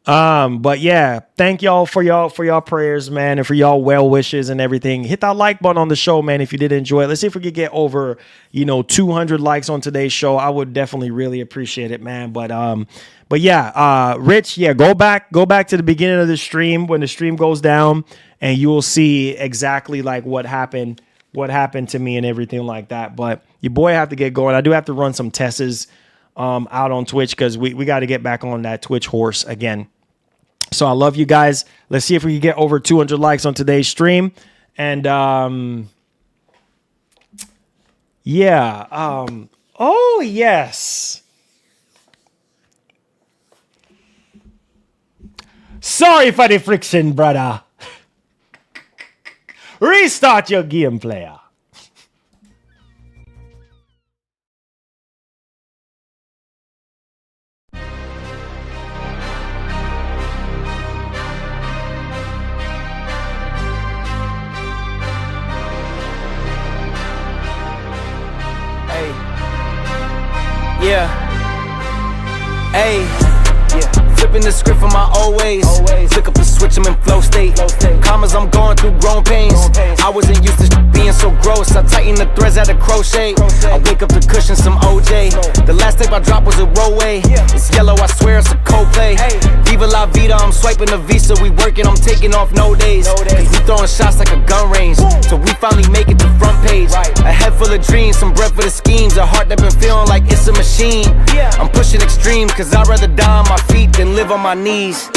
But yeah, thank y'all for y'all prayers, man, and for y'all well wishes and everything. Hit that like button on the show, man, if you did enjoy it. Let's see if we could get over, 200 likes on today's show. I would definitely really appreciate it, man. But yeah, Rich, yeah, go back to the beginning of the stream when the stream goes down, and you will see exactly like what happened to me and everything like that. But your boy have to get going. I do have to run some tests out on Twitch because we got to get back on that Twitch horse again. So I love you guys. Let's see if we can get over 200 likes on today's stream. And oh yes. Sorry for the friction, brother. Restart your game, player. Yeah. Hey. Yeah. Flipping the script from my old ways. Flick up the switch, I'm in flow state. Commas, I'm going through growing pains. I wasn't used to being so gross. I tighten the threads at a crochet. I wake up to cushion some OJ. The last tape I dropped was a rollway. It's yellow, I swear it's a Coldplay. Viva la vida, I'm swiping the visa. We working, I'm taking off no days. Cause we throwing shots like a gun range. Till we finally make it to front page. A head full of dreams, some breath for the schemes. A heart that been feeling like it's a machine. I'm pushing extremes, cause I'd rather die on my feet than live on my knees.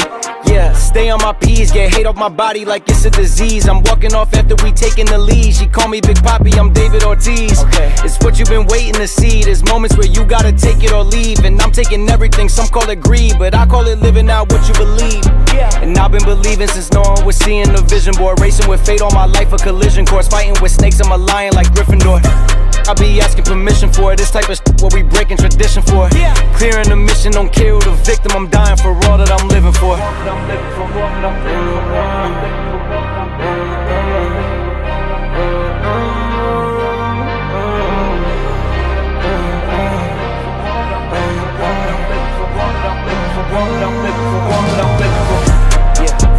Yeah, stay on my P's, get hate off my body like it's a disease. I'm walking off after we taking the lead. She call me Big Papi, I'm David Ortiz. It's what you've been waiting to see. There's moments where you gotta take it or leave. And I'm taking everything, some call it greed, but I call it living out what you believe. And I've been believing since no one was seeing the vision board. Racing with fate all my life, a collision course. Fighting with snakes, I'm a lion like Gryffindor. I be asking permission for it. This type of shit what we breaking tradition for. Clearing the mission, don't care who the victim. I'm dying for all that I'm living for.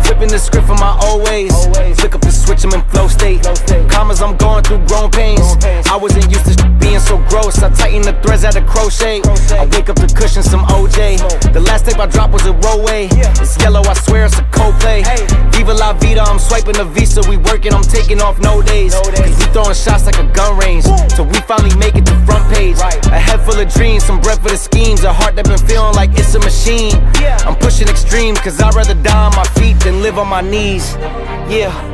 Flipping the script from my old ways. Flick up the switch, I'm in flow state. Commas, I'm going through growing pains. I wasn't used to being so gross. I tighten the threads at a crochet. I wake up to cushion some OJ. The last tape I dropped was a rollway. It's yellow, I swear it's a Coldplay. Viva la vida, I'm swiping swiping the Visa, we working, I'm taking off no days. Cause we throwing shots like a gun range. So we finally make it to front page. A head full of dreams, some breath for the schemes. A heart that been feeling like it's a machine. I'm pushing extreme, cause I'd rather die on my feet than live on my knees. Yeah.